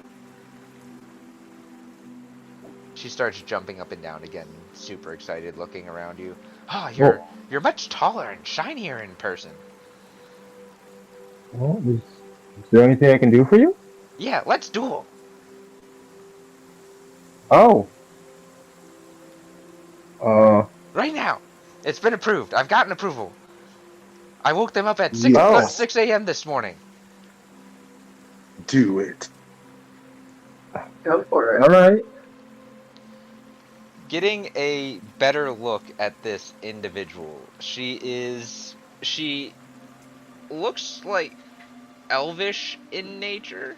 She starts jumping up and down again, super excited, looking around you. Ah, oh, Well, you're much taller and shinier in person. is there anything I can do for you? Yeah, let's duel. Oh, uh, Right now. It's been approved. I've gotten approval. I woke them up at 6 oh, yes, 6 a.m. this morning. do it. Go for all it. right. Getting a better look at this individual. She looks like elvish in nature.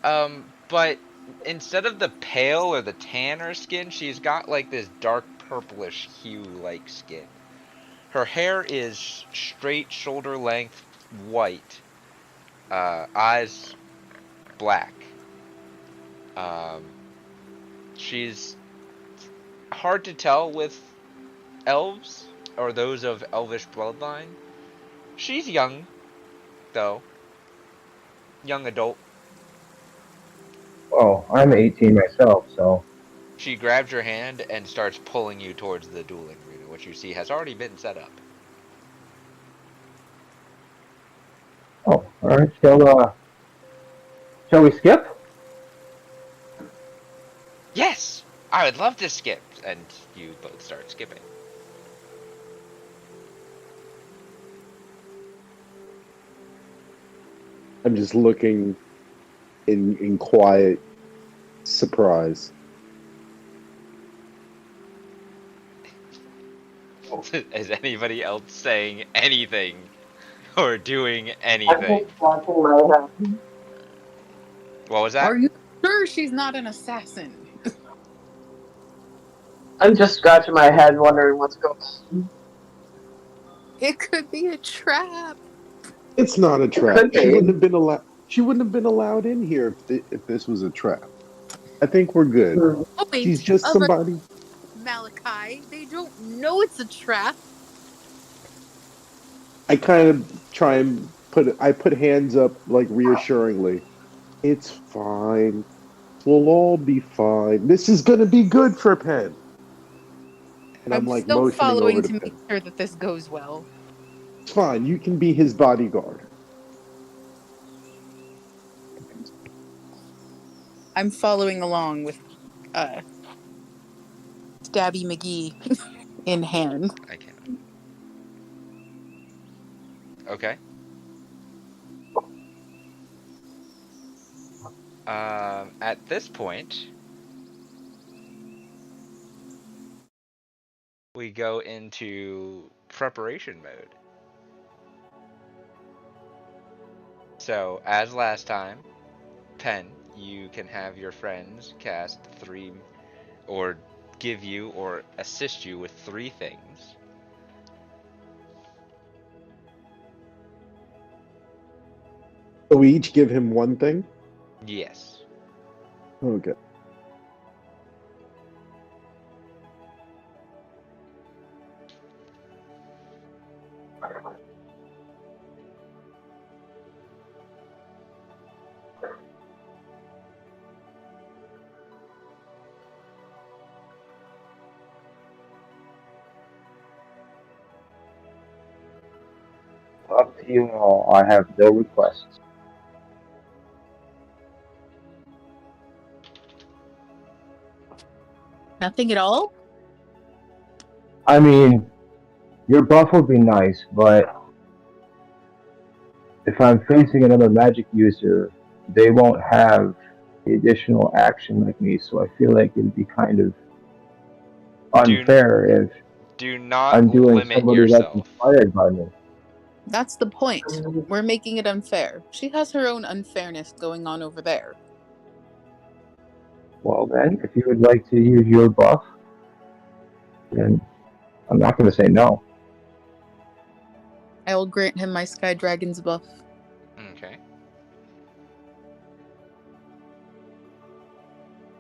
But instead of the pale or the tan her skin, she's got like this dark purplish hue like skin. Her hair is straight shoulder length white. Eyes black. Um, she's hard to tell with elves or those of elvish bloodline. She's young, though. Young adult. Oh, I'm 18 myself, so. She grabs your hand and starts pulling you towards the dueling arena, which you see has already been set up. Oh, all right. Shall we skip? Yes! I would love to skip! And you both start skipping. I'm just looking in quiet surprise. Is anybody else saying anything or doing I'm anything? just scratching my head. What was that? Are you sure she's not an assassin? I'm just scratching my head, wondering what's going on. It could be a trap. It's not a It trap. could be. She wouldn't have been allowed in here if this was a trap. I think we're good. She's Point just of a somebody. Malachi. They don't know it's a trap. I kind of try and put hands up like reassuringly. It's fine. We'll all be fine. This is gonna be good for Penn. And I'm I'm like still motioning over following to to make Penn. sure that this goes well. It's fine. You can be his bodyguard. I'm following along with uh Stabby McGee in hand. I can't. Okay. At this point, we go into preparation mode. So, as last time, Pen, you can have your friends cast 3 or give you or assist you with 3 things. So we each give him one thing. Yes. Okay. Up to you all. I have no requests. Nothing at all? I mean, your buff would be nice, but if I'm facing another magic user, they won't have the additional action like me, so I feel like it'd be kind of Do unfair if do not I'm doing limit somebody that's yourself. inspired by me. That's the point. We're making it unfair. She has her own unfairness going on over there. Well, then, if you would like to use your buff, then I'm not going to say no. I will grant him my Sky Dragon's buff. Okay.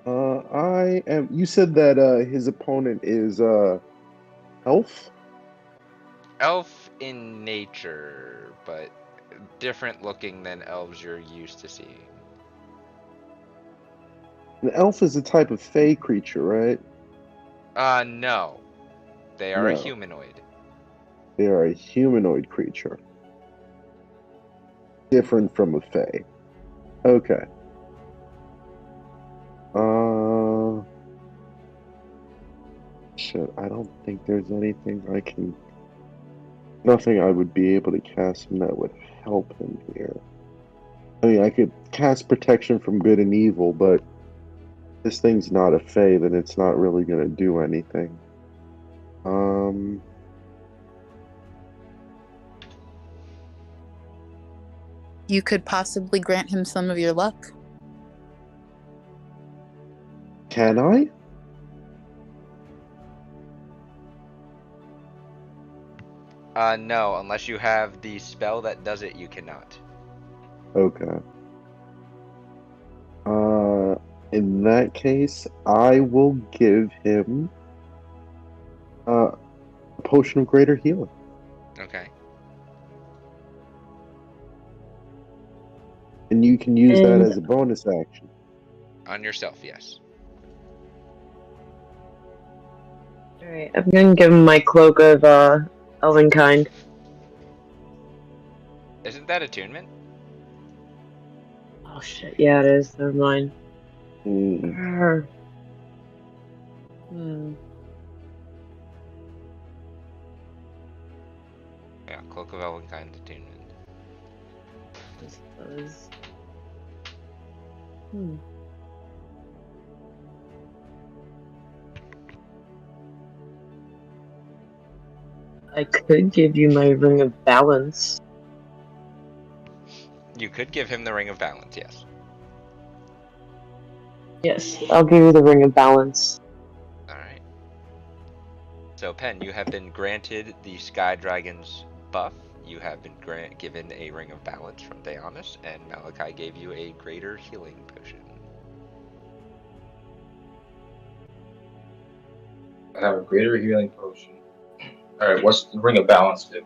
I am. You said that his opponent is elf. Elf in nature, but different looking than elves you're used to seeing. An elf is a type of fey creature, right? No. They are a No, humanoid. they are a humanoid creature, different from a fey. Okay. Uh, shit. I don't think there's anything I can. Nothing I would be able to cast him that would help him here. I mean, I could cast protection from good and evil, but this thing's not a fey, then it's not really going to do anything. Um, You could possibly grant him some of your luck. can I? No, unless you have the spell that does it, you cannot. Okay. In that case, I will give him a potion of greater healing, Okay. and you can use that And as a bonus action. On yourself, yes. alright, I'm gonna give him my cloak of Elvenkind. Isn't that attunement? Oh shit, yeah it is. Never mind. Mm. Arr. Hmm. Yeah, Cloak of Elvenkind attunement. This does. Hmm. I could give you my ring of balance. You could give him the Ring of Balance, yes. Yes, I'll give you the ring of balance. Alright. So, Pen, you have been granted the Sky Dragon's buff. You have been given a Ring of Balance from Deonis, and Malachi gave you a greater healing potion. I have a greater healing potion. Alright, what's the ring of balance do?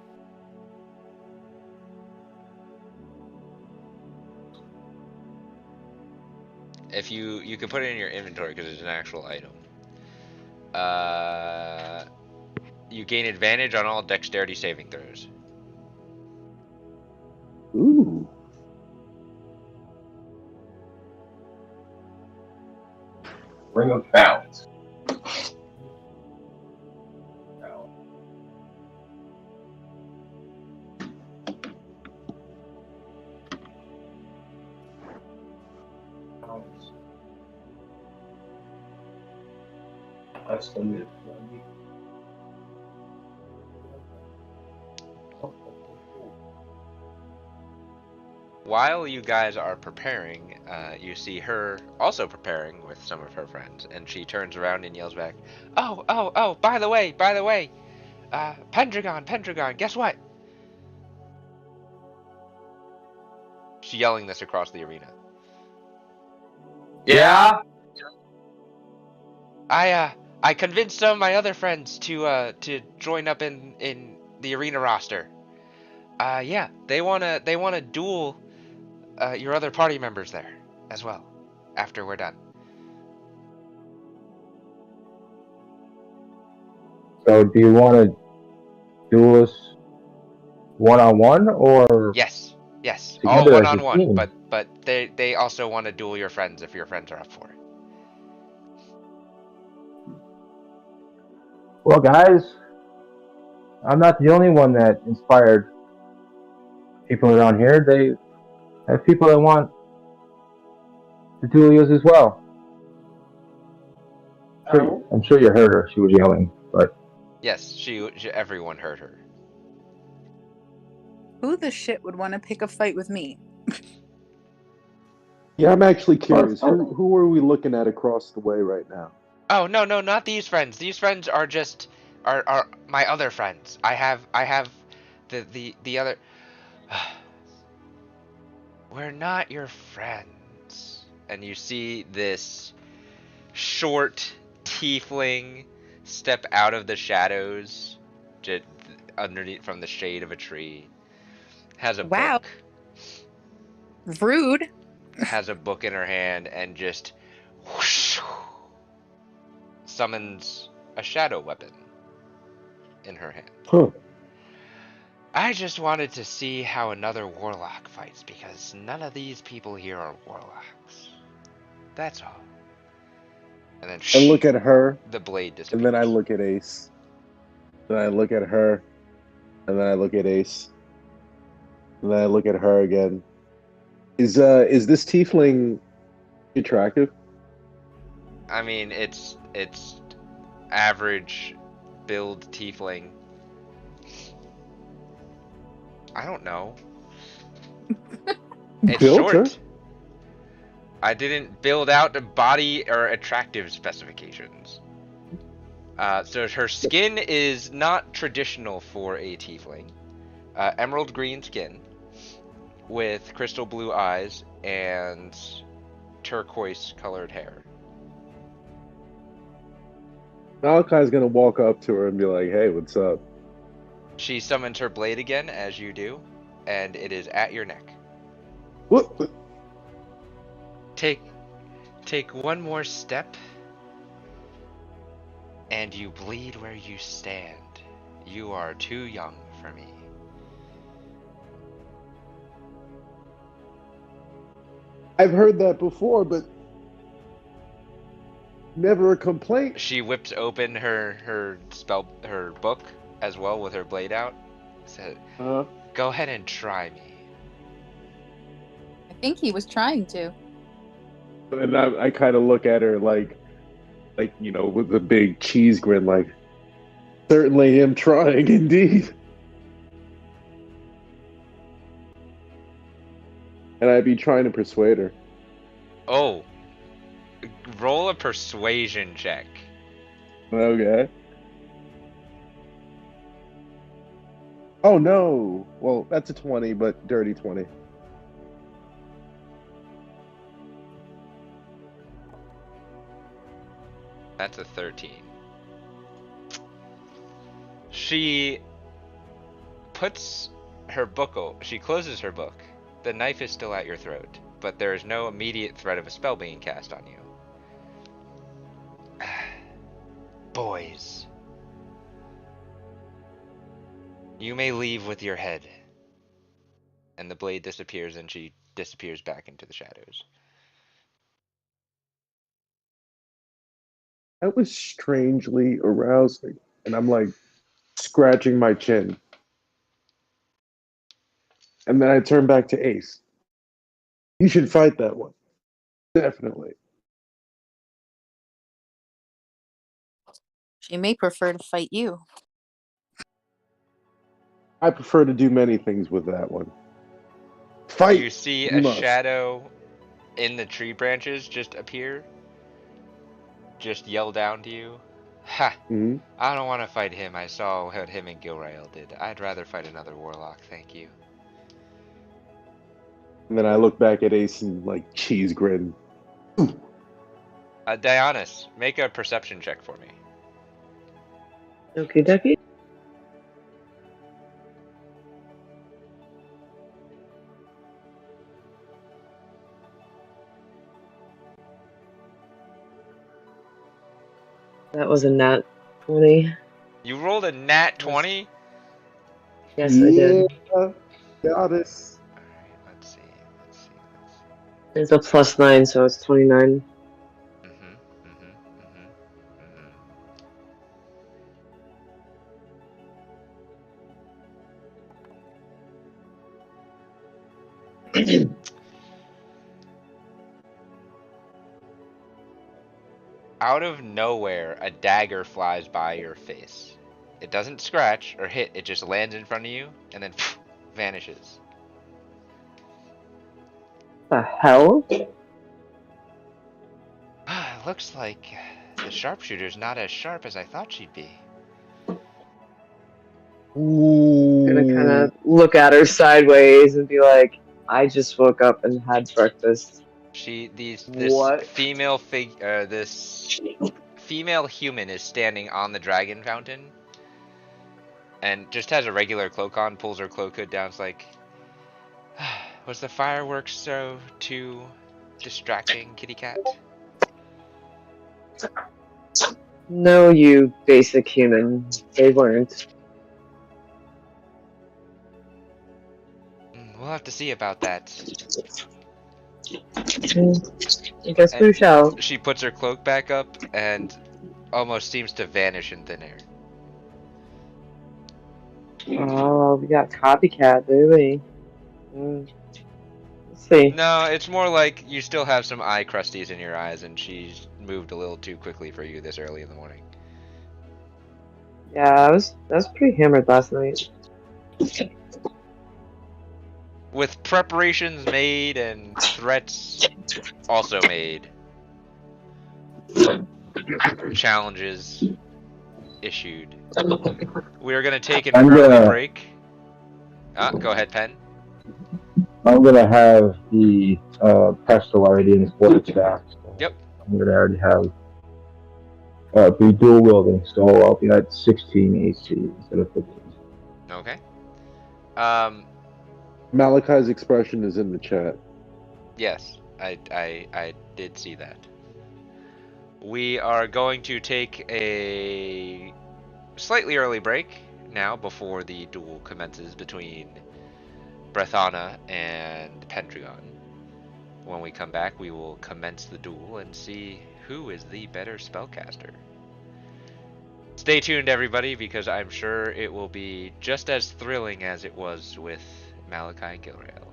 If you can put it in your inventory because it's an actual item. You gain advantage on all dexterity saving throws. Ooh. Ring of balance. That's limited. While you guys are preparing, you see her also preparing with some of her friends, and she turns around and yells back, "Oh, oh, oh! By the way, Pendragon, guess what?" She's yelling this across the arena. Yeah? I convinced some of my other friends to join up in the arena roster. Yeah, they wanna duel your other party members there as well after we're done. So do you want to do us one-on-one or Yes, yes, all together one as a on one. team? But they also want to duel your friends if your friends are up for it. Well, guys, I'm not the only one that inspired people around here. They have people that want to duel you as well. I'm sure you heard her. She was yelling, but Yes, everyone heard her. Who the shit would want to pick a fight with me? Yeah, I'm actually curious. Who are we looking at across the way right now? Oh no, not these friends. These friends are just are my other friends. I have the other. We're not your friends. And you see this short tiefling step out of the shadows, just underneath from the shade of a tree. Has a Wow. book. Rude. Has a book in her hand and just whoosh, summons a shadow weapon in her hand. Huh. I just wanted to see how another warlock fights because none of these people here are warlocks. That's all. And then I look at her, the blade disappears. and then I look at Ace. Then I look at her, and then I look at Ace. And then I look at her again. Is this tiefling attractive? I mean, it's average build tiefling. I don't know. It's Built short. her? I didn't build out the body or attractive specifications. So her skin is not traditional for a tiefling. Emerald green skin with crystal blue eyes and turquoise colored hair. Malachi's gonna walk up to her and be like, "Hey, what's up?" She summons her blade again, as you do, and it is at your neck. What? Take one more step, and you bleed where you stand. You are too young for me. I've heard that before, but never a complaint. She whips open her book as well with her blade out. Said, "Go ahead and try me." I think he was trying to. And I kind of look at her like with a big cheese grin, like, certainly him trying, indeed. And I'd be trying to persuade her. Oh, roll a persuasion check. Okay. Oh no! Well, that's a 20, but dirty 20. That's a 13. She puts her book. She closes her book. The knife is still at your throat, but there is no immediate threat of a spell being cast on you. Boys, you may leave with your head. And the blade disappears, and she disappears back into the shadows. That was strangely arousing. And I'm like scratching my chin. And then I turn back to Ace. You should fight that one. Definitely. She may prefer to fight you. I prefer to do many things with that one. Fight! You see You a must. shadow in the tree branches just appear. Just yell down to you. Ha! Mm-hmm. I don't want to fight him. I saw what him and Gilrael did. I'd rather fight another warlock, thank you. And then I look back at Ace and like cheese grin. Dionysus, make a perception check for me. Okie dokie. That was a nat 20. You rolled a nat 20? Yes, I did. Goddess. Alright, let's see. It's a +9, so it's 29. Out of nowhere, a dagger flies by your face. It doesn't scratch or hit, it just lands in front of you and then vanishes. The hell? Looks like the sharpshooter's not as sharp as I thought she'd be. Ooh. I'm gonna kind of look at her sideways and be like, I just woke up and had breakfast. This What? this female human is standing on the dragon fountain, and just has a regular cloak on. Pulls her cloak hood down. It's like, was the fireworks so too distracting, kitty cat? No, you basic human. They weren't. We'll have to see about that. I guess we shall. She puts her cloak back up and almost seems to vanish in thin air. Oh, we got copycat, do we? Let's see. No, it's more like you still have some eye crusties in your eyes, and she's moved a little too quickly for you this early in the morning. Yeah, I was pretty hammered last night. With preparations made and threats also made. Challenges issued. We are going to take an early break. Go ahead, Penn. I'm gonna have the pestle already in the quarter stack. So Yep. I'm gonna already have be dual wielding, so I'll be at 16 AC instead of 15. Okay. Malachi's expression is in the chat. Yes, I did see that. We are going to take a slightly early break now before the duel commences between Brethana and Pendragon. When we come back, we will commence the duel and see who is the better spellcaster. Stay tuned, everybody, because I'm sure it will be just as thrilling as it was with Malachi Gilrael.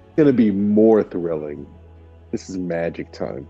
It's going to be more thrilling. This is magic time.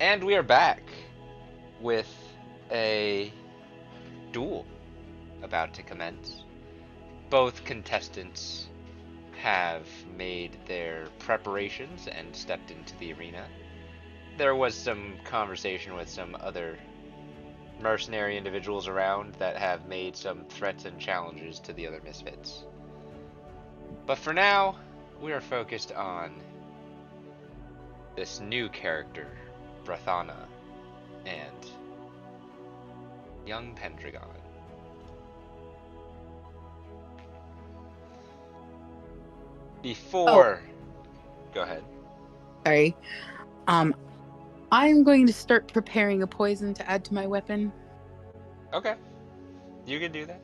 And we are back with a duel about to commence. Both contestants have made their preparations and stepped into the arena. There was some conversation with some other mercenary individuals around that have made some threats and challenges to the other Misfits. But for now, we are focused on this new character, Brathana, and young Pendragon. Before... Go ahead. Sorry. I'm going to start preparing a poison to add to my weapon. Okay. You can do that.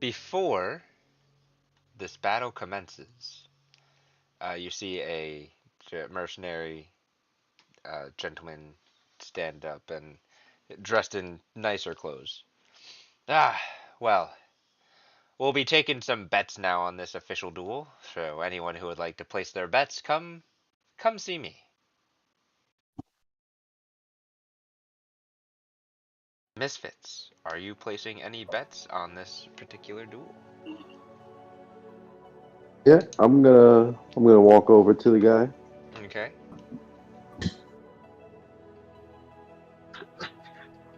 Before this battle commences, you see a mercenary gentleman stand up and dressed in nicer clothes. Well, we'll be taking some bets now on this official duel, so anyone who would like to place their bets, come see me. Misfits, are you placing any bets on this particular duel? Yeah, I'm gonna walk over to the guy. Okay.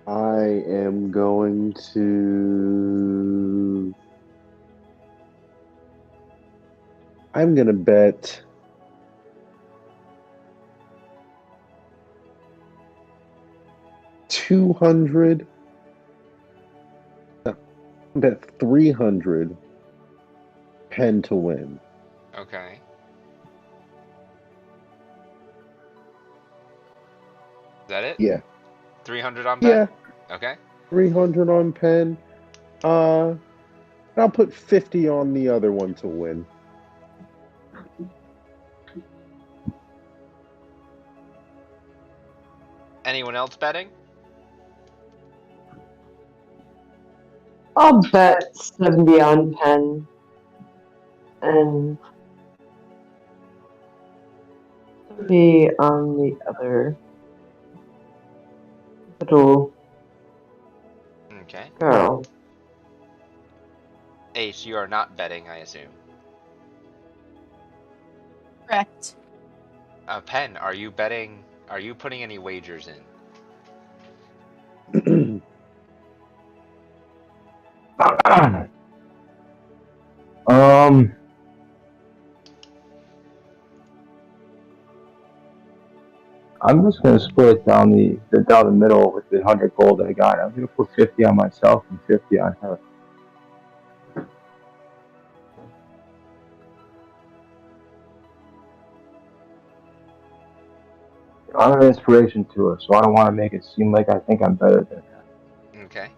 I am going to. I'm gonna bet $200. I bet 300 Pen to win. Okay. Is that it? Yeah. 300 on Yeah. bet? Okay. 300 on Pen. I'll put 50 on the other one to win. Anyone else betting? I'll bet 70 on Pen. And 30 on the other little Okay. girl. Ace, you are not betting, I assume. Correct. Pen, are you betting? Are you putting any wagers in? I'm just gonna split it down down the middle with the 100 gold I got. I'm gonna put 50 on myself and 50 on her. I'm an inspiration to her, so I don't want to make it seem like I think I'm better than her. Okay.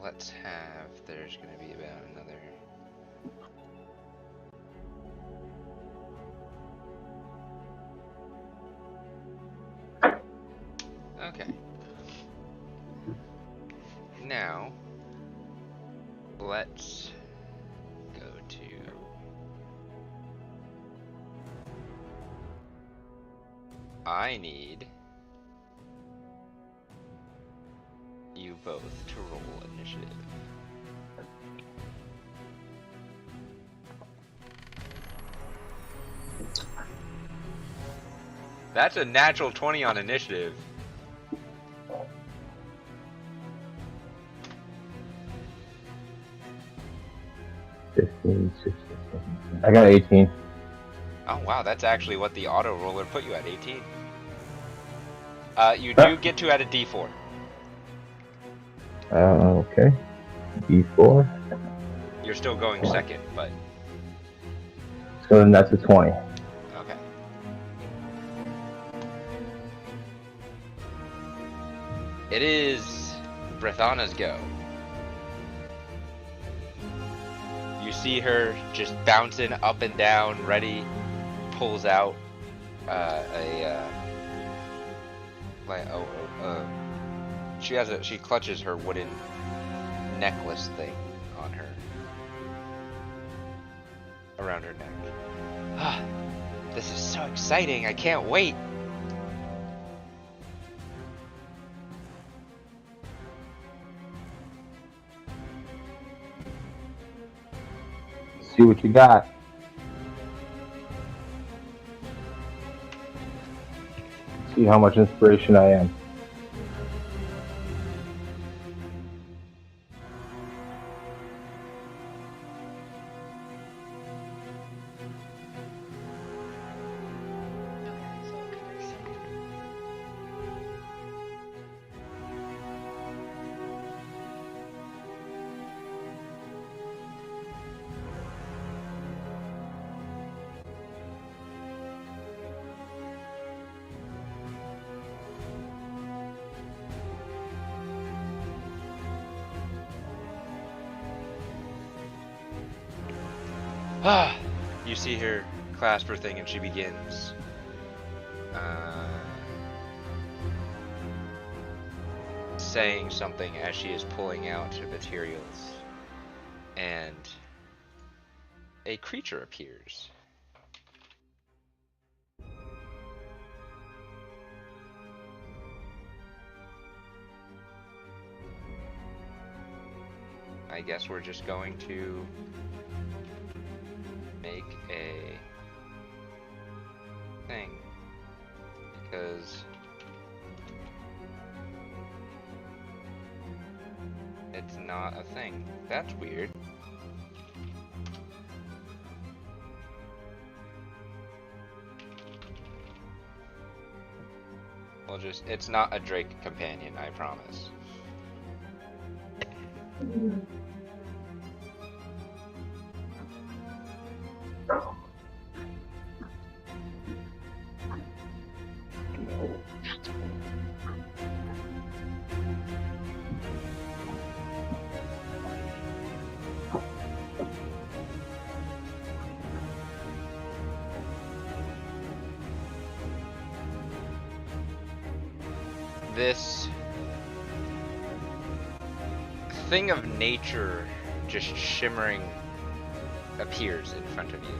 Let's have. There's gonna be about another. Okay. Now, let's go to. I need you both to roll initiative. That's a natural 20 on initiative. I got 18. Oh wow, that's actually what the auto roller put you at, 18. You do get to add a D4. Okay. D4. You're still going second, but So then that's a 20. okay. It is Brethana's go. You see her just bouncing up and down, ready, pulls out she clutches her wooden necklace thing on her, around her neck. Ah, this is so exciting, I can't wait. See what you got. See how much inspiration I am. You see her clasp her thing and she begins saying something as she is pulling out materials, and a creature appears. I guess we're just going to make a thing, because it's not a thing. That's weird. We'll just, it's not a Drake companion, I promise. This thing of nature just shimmering appears in front of you.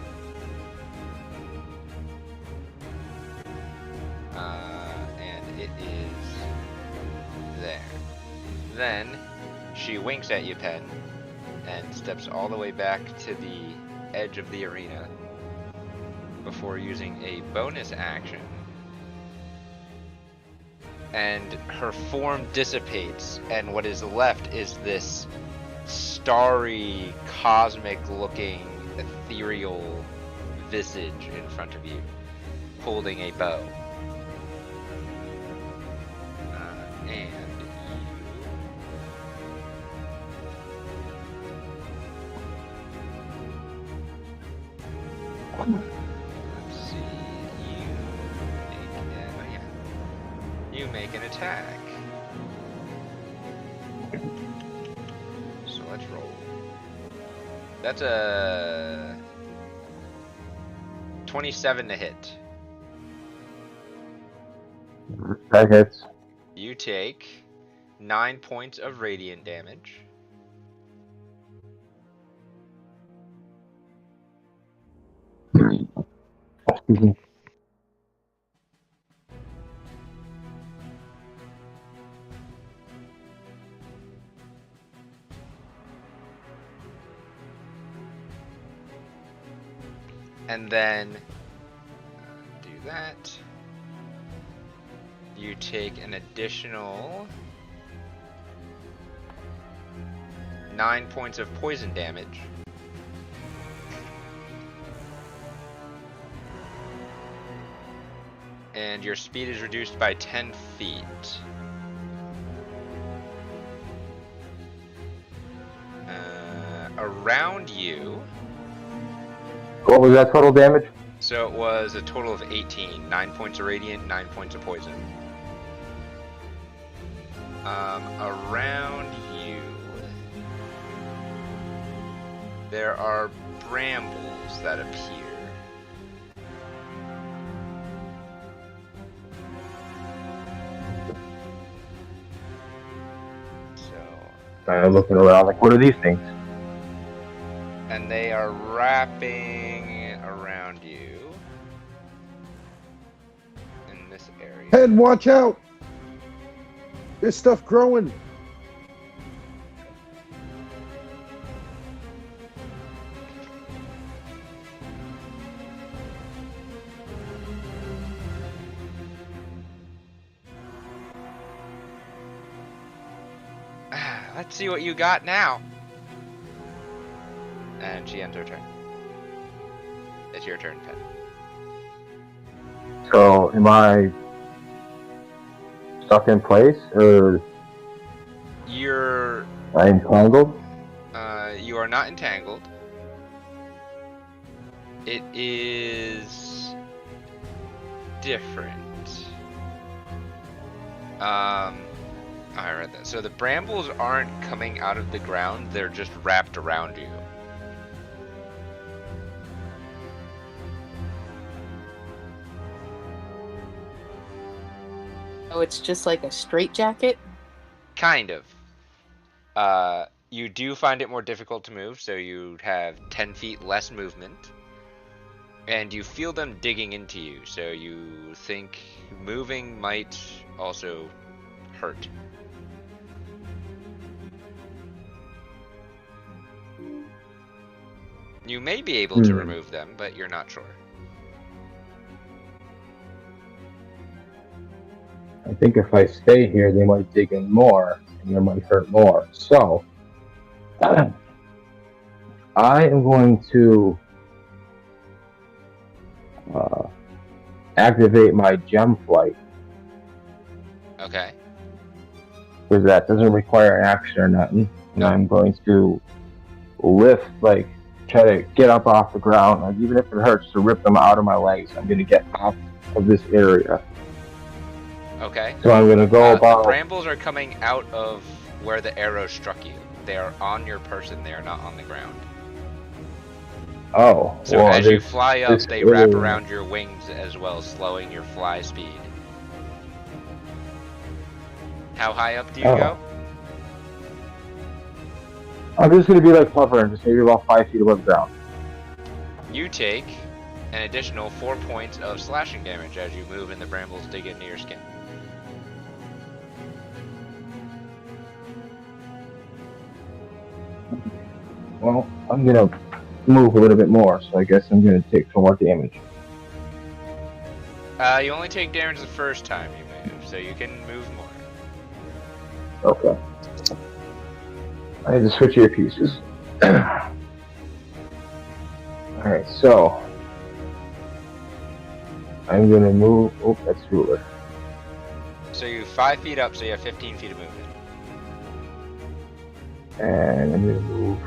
And it is there. Then she winks at you, Pen, and steps all the way back to the edge of the arena before using a bonus action. And her form dissipates, and what is left is this starry, cosmic-looking, ethereal visage in front of you, holding a bow. And let's see, you make an attack. So let's roll. That's a 27 to hit. That hits. You take 9 points of radiant damage. Excuse me. And then do that. You take an additional 9 points of poison damage. And your speed is reduced by 10 feet. Around you. What was that total damage? So it was a total of 18. 9 points of radiant, 9 points of poison. Around you, there are brambles that appear. I'm looking around like, what are these things? And they are wrapping around you in this area. Pen, watch out! There's stuff growing. Let's see what you got now. And she ends her turn. It's your turn, Pen. So, am I stuck in place, or You're... am I entangled? You are not entangled. It is... different. I read that. So the brambles aren't coming out of the ground, they're just wrapped around you. Oh, it's just like a straitjacket? Kind of. You do find it more difficult to move, so you have 10 feet less movement. And you feel them digging into you, so you think moving might also hurt. You may be able to remove them, but you're not sure. I think if I stay here, they might dig in more, and they might hurt more. So, I am going to activate my gem flight, Okay. because that doesn't require an action or nothing. And I'm going to lift, like, try to get up off the ground, like, even if it hurts to rip them out of my legs. I'm going to get off of this area. Okay. So I'm going to go about... The brambles are coming out of where the arrow struck you. They are on your person, they are not on the ground. Oh. So well, as you fly up, they really... wrap around your wings as well, slowing your fly speed. How high up do you go? I'm just going to be like hovering, just maybe about 5 feet above the ground. You take an additional 4 points of slashing damage as you move and the brambles dig into your skin. Well, I'm going to move a little bit more, so I guess I'm going to take some more damage. You only take damage the first time you move, so you can move more. Okay. I need to switch earpieces. Alright, so I'm going to move... Oh, that's ruler. So you're 5 feet up, so you have 15 feet of movement. And I'm going to move...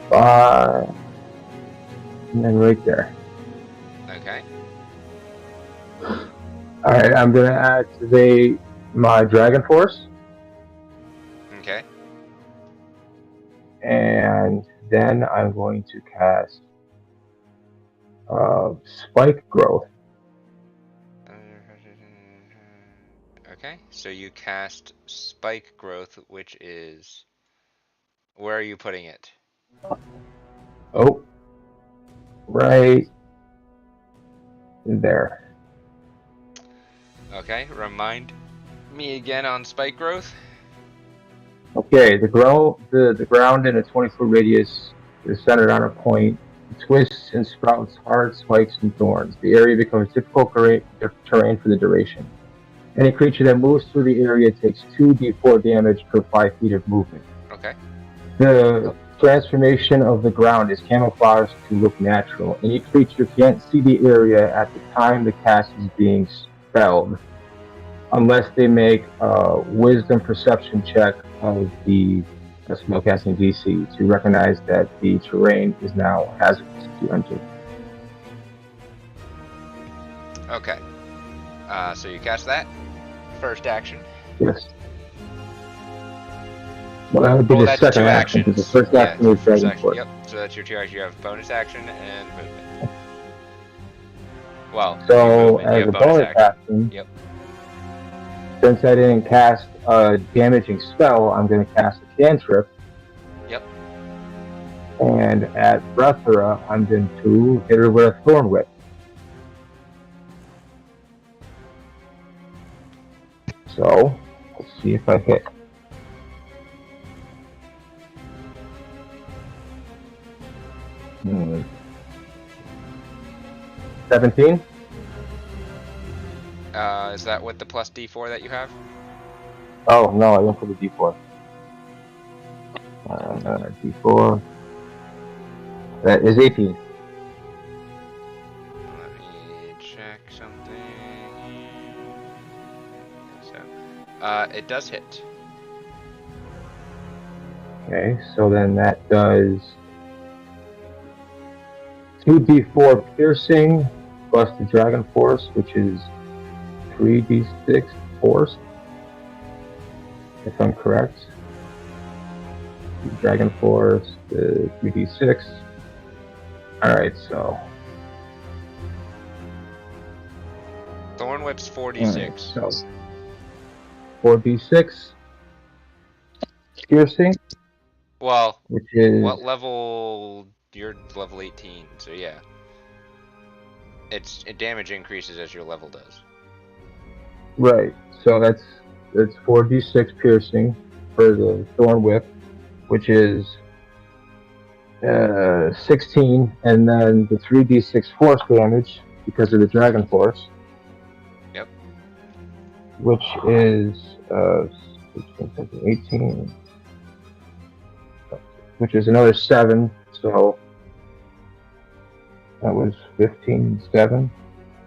Five... And then right there. Okay. Alright, I'm going to activate my Dragon Force. Okay. And then I'm going to cast Spike Growth. Okay, so you cast Spike Growth, which is... Where are you putting it? Oh. Right there. Okay, remind me again on Spike Growth. Okay, the ground in a 20-foot radius is centered on a point. It twists and sprouts hard spikes and thorns. The area becomes difficult terrain for the duration. Any creature that moves through the area takes 2d4 damage per 5 feet of movement. Okay. The transformation of the ground is camouflaged to look natural. Any creature can't see the area at the time the cast is being spelled, unless they make a wisdom perception check of the spellcasting DC to recognize that the terrain is now hazardous to enter. Okay. So you cast that. First action. Yes. Well, that would be the that's second two action, actions. because the first action is first Dragon action. Force. Yep. So that's your two actions. You have bonus action and movement. Well, So, you as have a bonus action, Yep. since I didn't cast a damaging spell, I'm going to cast a cantrip. Yep. And at Brethra, I'm going to hit her with a Thorn Whip. So, let's see if I hit. Hmm. 17? Is that with the plus D4 that you have? Oh no, I went for the D4. D4. That is 18. Let me check something. So, it does hit. Okay, so then that does 2d4 piercing plus the dragon force, which is 3d6 force, if I'm correct. The dragon force, the 3d6. Alright, so. Thorn Whip's 4d6. So 4d6 piercing, Well, which is. what level? You're level 18, so yeah. Damage increases as your level does. Right, so that's 4d6 piercing for the Thorn Whip, which is 16, and then the 3d6 force damage because of the dragon force. Yep. Which is 18, which is another 7, so that was 15, 7,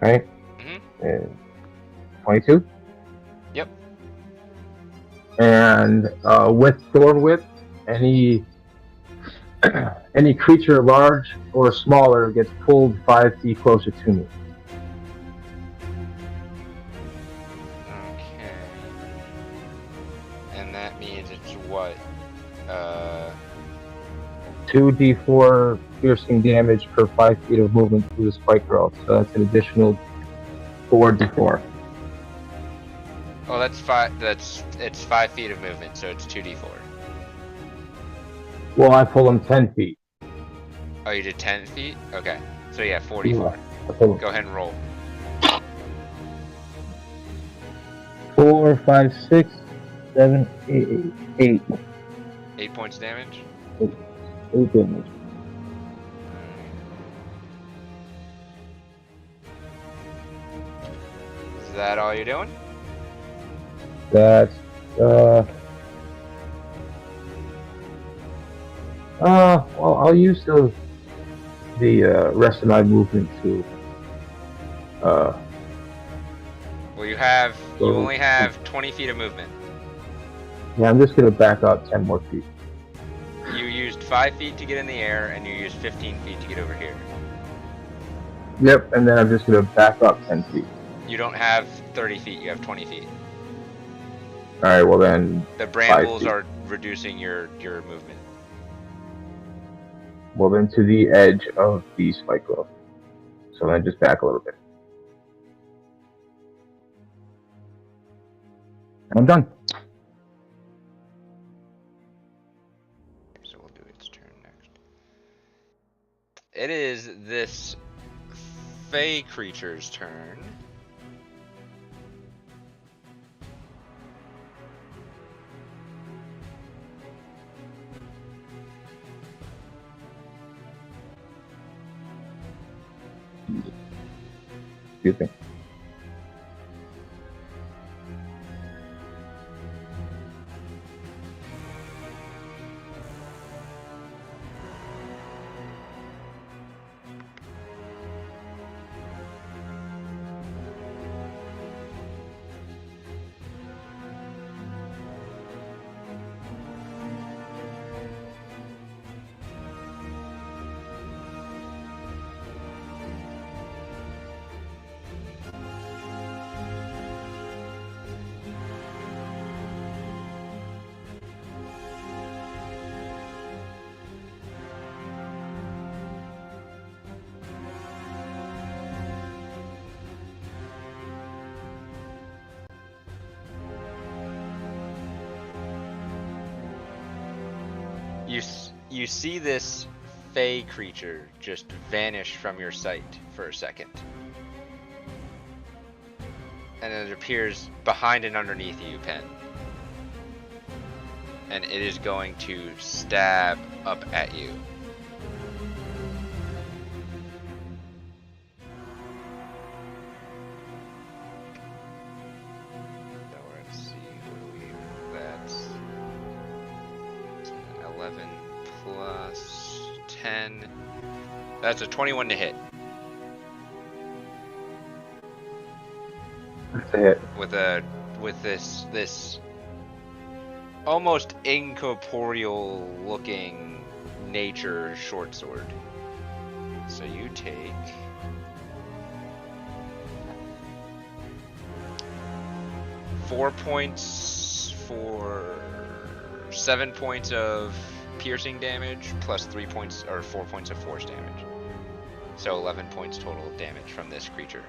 right? Mm-hmm. 22? Yep. And with Thorn Whip, any creature large or smaller gets pulled 5 feet closer to me. Okay. And that means it's what? 2d4 piercing damage per 5 feet of movement through the spike growth, so that's an additional 4d4. Oh, that's 5. It's 5 feet of movement, so it's 2d4. Well, I pull him 10 feet. Oh, you did 10 feet? Okay. So yeah, 44. Yeah, go ahead and roll. 4, 5, 6, 7, 8. 8 points damage? 8 damage. Is that all you're doing? That's well, I'll use the rest of my movement to Well, you only have 20 feet of movement. Yeah, I'm just gonna back up 10 more feet. You used 5 feet to get in the air, and you used 15 feet to get over here. Yep, and then I'm just gonna back up 10 feet. You don't have 30 feet, you have 20 feet. Alright, well then... The brambles are reducing your movement. Well then to the edge of the spike growth. So then just back a little bit. I'm done. So we'll do its turn next. It is this Fey creature's turn. Excuse me. You see this Fey creature just vanish from your sight for a second. And then it appears behind and underneath you, Pen. And it is going to stab up at you. 11 plus 10. That's a 21 to hit. That's a hit. With this almost incorporeal looking nature short sword. So you take 4 points for 7 points of piercing damage plus 3 points or 4 points of force damage. So 11 points total of damage from this creature.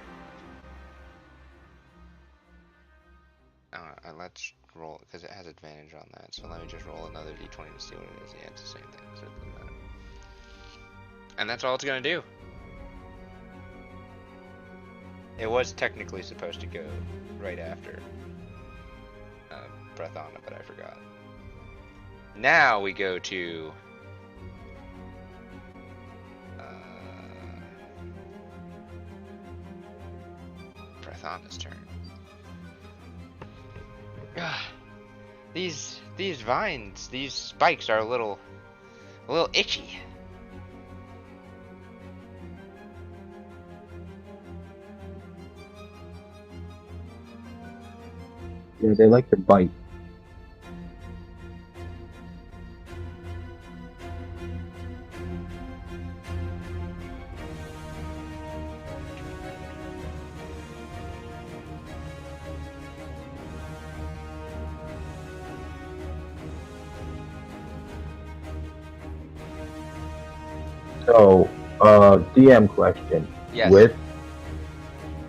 And let's roll because it has advantage on that. So let me just roll another d20 to see what it is. Yeah, it's the same thing. So it doesn't matter. And that's all it's gonna do. It was technically supposed to go right after Breath on it, but I forgot. Now we go to Breath on this turn. These vines, these spikes are a little itchy. Yeah, they like to bite. So, DM question. Yes. With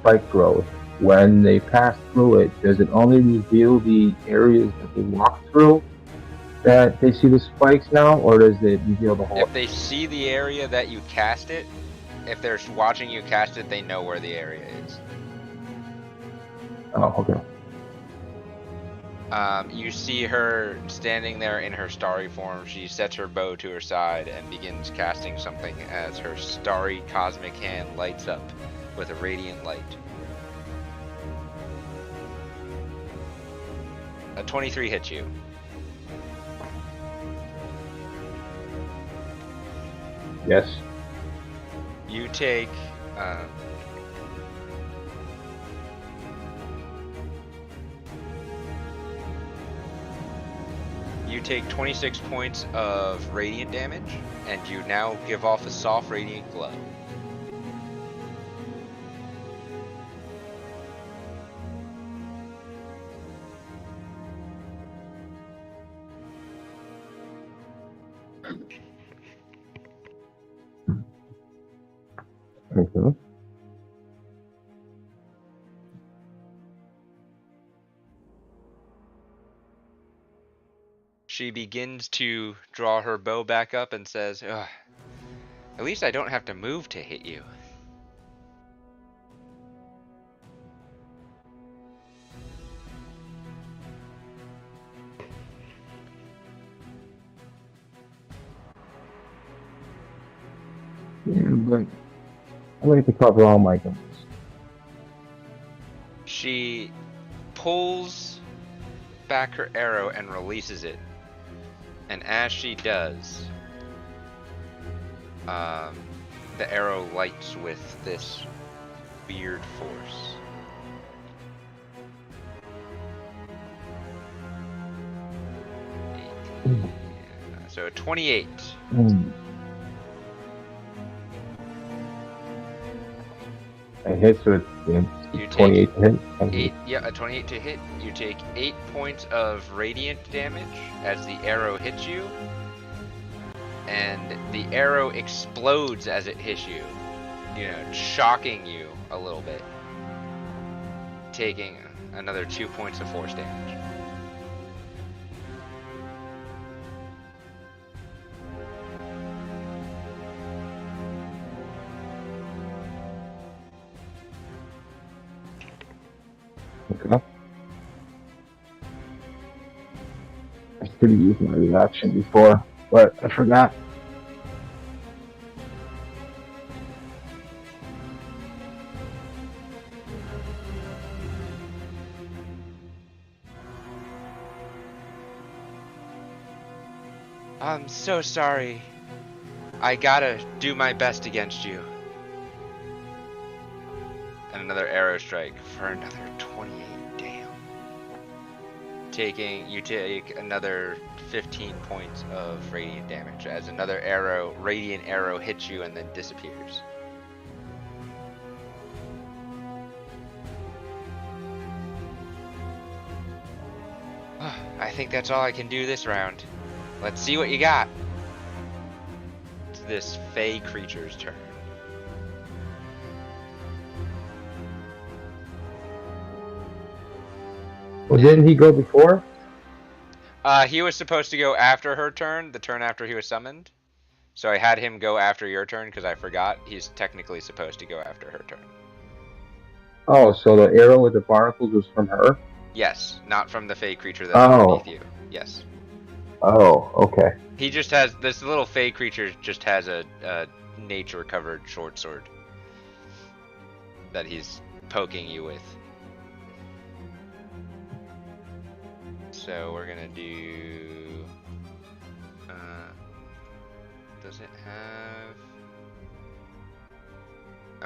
spike growth, when they pass through it, does it only reveal the areas that they walk through that they see the spikes now, or does it reveal the whole? If they see the area that you cast it, if they're watching you cast it, they know where the area is. Oh, okay. You see her standing there in her starry form. She sets her bow to her side and begins casting something as her starry cosmic hand lights up with a radiant light. A 23 hits you. Yes. You take you take 26 points of radiant damage, and you now give off a soft radiant glow. Okay. She begins to draw her bow back up and says, "Ugh, at least I don't have to move to hit you." Yeah, but I like to cover all my guns. She pulls back her arrow and releases it. And as she does, the arrow lights with this weird force. So 28. It hits with You 28 to hit. A 28 to hit. You take 8 points of radiant damage as the arrow hits you, and the arrow explodes as it hits you, shocking you a little bit, taking another 2 points of force damage. Okay. I should have used my reaction before, but I forgot. I'm so sorry. I gotta do my best against you. And another arrow strike for another 28. Damn. You take another 15 points of radiant damage as another radiant arrow hits you and then disappears. I think that's all I can do this round. Let's see what you got. It's this fey creature's turn. Well, didn't he go before? He was supposed to go after her turn, the turn after he was summoned. So I had him go after your turn because I forgot. He's technically supposed to go after her turn. Oh, so the arrow with the barnacles was from her? Yes, not from the fey creature that's underneath you. Yes. Oh, okay. He just has, this little fey creature just has a nature-covered short sword that he's poking you with. So we're gonna do, does it have,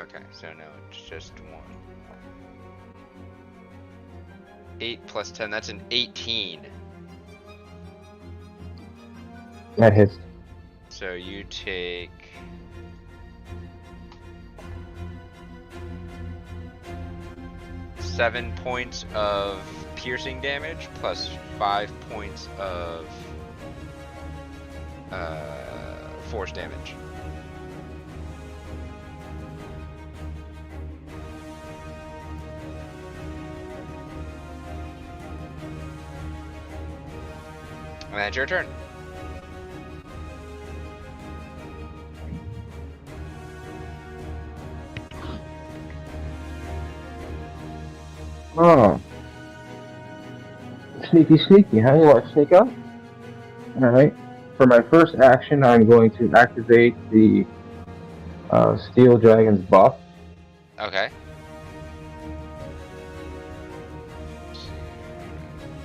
okay, so no, it's just one. 8 plus 10, that's an 18. That hits. So you take 7 points of piercing damage plus 5 points of force damage. And that's your turn. Oh. Sneaky, sneaky, huh? You want to sneak up? Alright. For my first action, I'm going to activate the Steel Dragon's buff. Okay.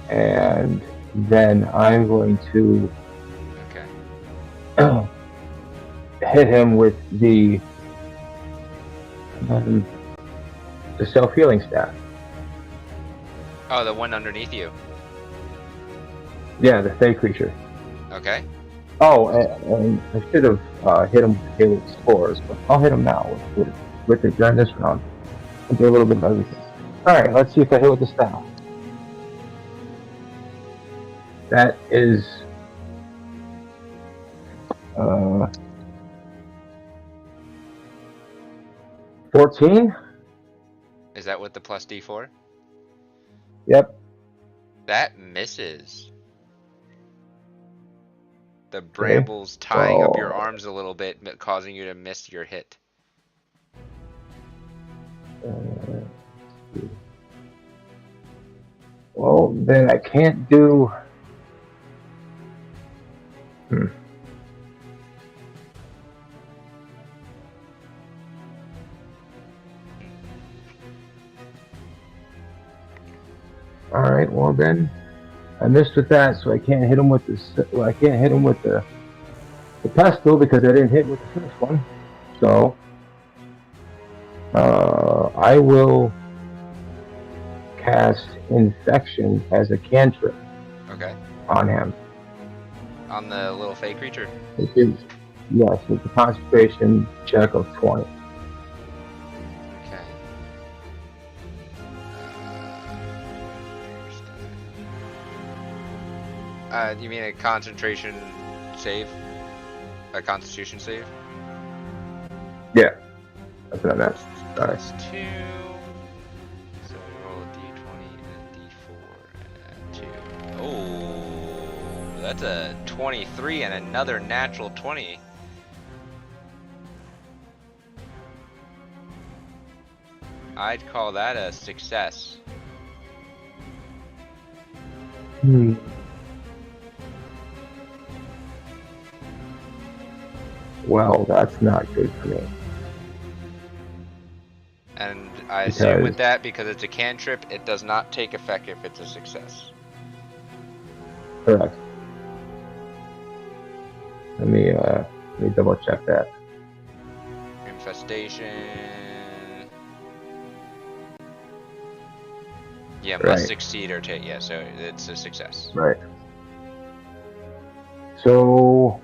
And then I'm going to hit him with the self-healing staff. Oh, the one underneath you. Yeah, the fey creature. Okay. Oh, and I should have hit him with Halo Spores, but I'll hit him now with it during this round. I'll do a little bit of everything. Alright, let's see if I hit with the staff. That is 14? Is that with the plus D4? Yep. That misses. The brambles tying up your arms a little bit, causing you to miss your hit. Well, then I can't do... Alright, well then, I missed with that, so I can't hit him with the... Well, I can't hit him with the pestle because I didn't hit with the first one. So, I will cast Infection as a cantrip. Okay. On him. On the little fey creature? Yes, with a concentration check of 20. You mean a concentration save? A constitution save? Yeah. That's what I meant. Sorry. Plus 2. So we roll a d20 and a d4 and a 2. Oh, that's a 23 and another natural 20. I'd call that a success. Well, that's not good for me. And I assume with that, because it's a cantrip, it does not take effect if it's a success. Correct. Let me double check that. Infestation. Yeah, must Right. succeed or take. Yeah, so it's a success. Right. So,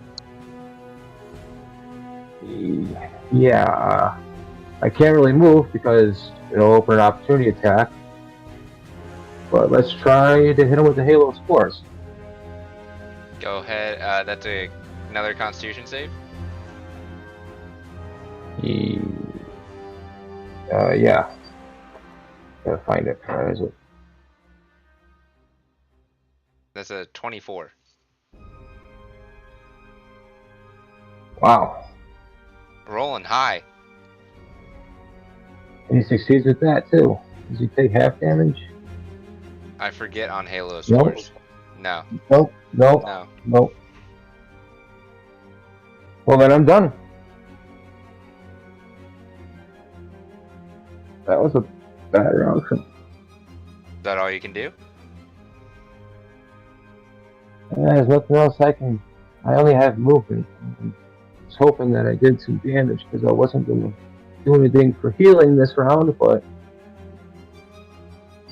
yeah, I can't really move because it'll open an opportunity attack. But let's try to hit him with the Halo Spores. Go ahead. That's another Constitution save. Yeah. Gotta find it. Where is it? That's a 24. Wow. Rolling high. And he succeeds with that too. Does he take half damage? I forget on Halo Nope. Spores. No. Nope. Nope. No. Nope. Well, then I'm done. That was a bad round. Is that all you can do? There's nothing else I can. I only have movement. I was hoping that I did some damage because I wasn't going to do anything for healing this round, but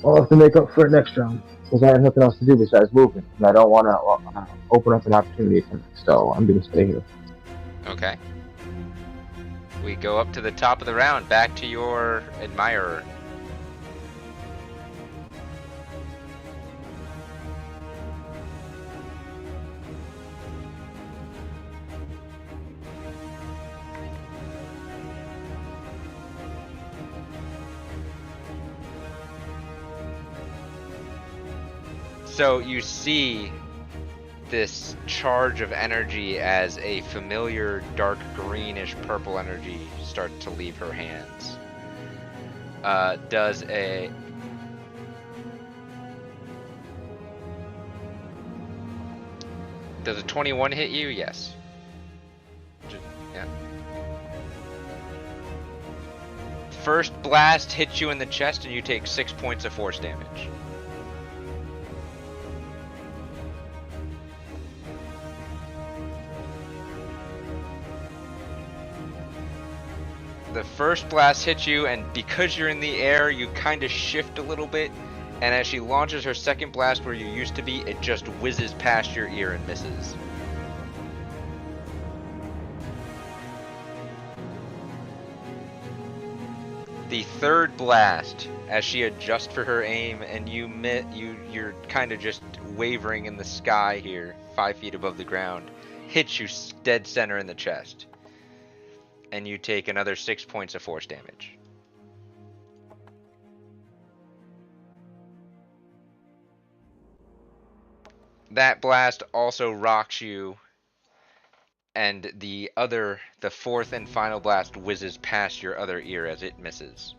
I'll have to make up for it next round because I have nothing else to do besides movement, and I don't want to open up an opportunity for it. So I'm going to stay here. Okay. We go up to the top of the round. Back to your admirer. So you see this charge of energy as a familiar dark greenish purple energy start to leave her hands. Does a Does a 21 hit you? Yes. Yeah. First blast hits you in the chest and you take 6 points of force damage. The first blast hits you, and because you're in the air, you kind of shift a little bit, and as she launches her second blast where you used to be, it just whizzes past your ear and misses. The third blast, as she adjusts for her aim, and you're kind of just wavering in the sky here, 5 feet above the ground, hits you dead center in the chest. And you take another 6 points of force damage. That blast also rocks you, and the fourth and final blast whizzes past your other ear as it misses.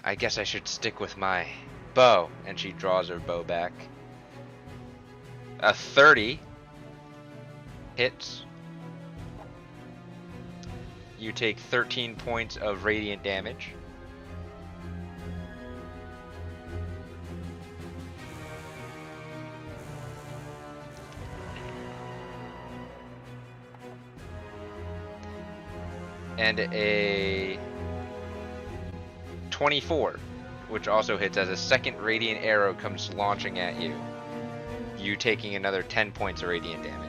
I guess I should stick with my bow, and she draws her bow back. A 30 hits. You take 13 points of radiant damage. And a 24, which also hits as a second radiant arrow comes launching at you. You taking another 10 points of radiant damage.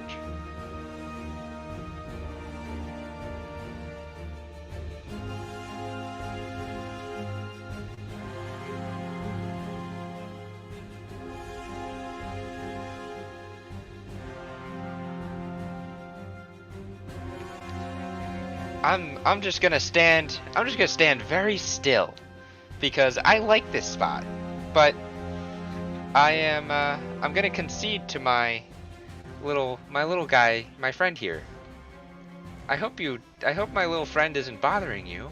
I'm just gonna stand very still because I like this spot, but I'm gonna concede to my little guy, my friend here. I hope my little friend isn't bothering you.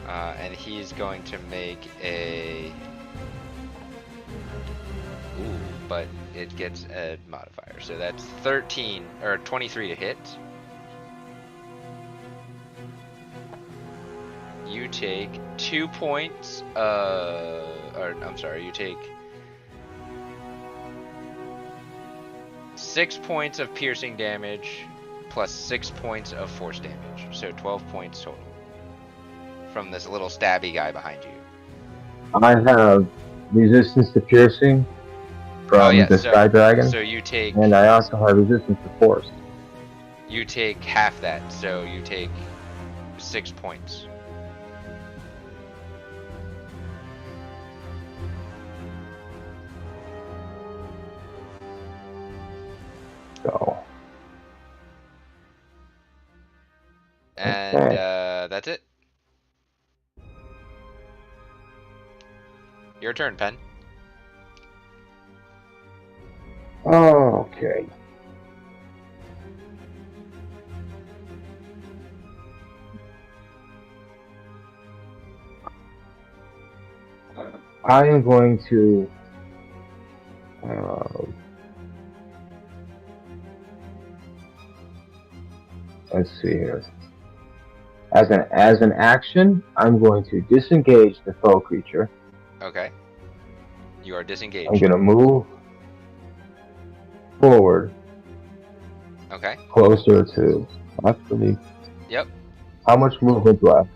And he's going to make a but it gets a modifier, so that's 13 or 23 to hit. you take 2 points. You take 6 points of piercing damage plus 6 points of force damage. So 12 points total from this little stabby guy behind you. I have resistance to piercing from the Sky Dragon. So you take. And I also have resistance to force. You take half that, so you take 6 points. So. And Okay. That's it. Your turn, Pen. Okay. I am going to let's see here. As an action, I'm going to disengage the foe creature. Okay. You are disengaged. I'm going to move forward. Okay. Closer to actually. Yep. How much movement do I have?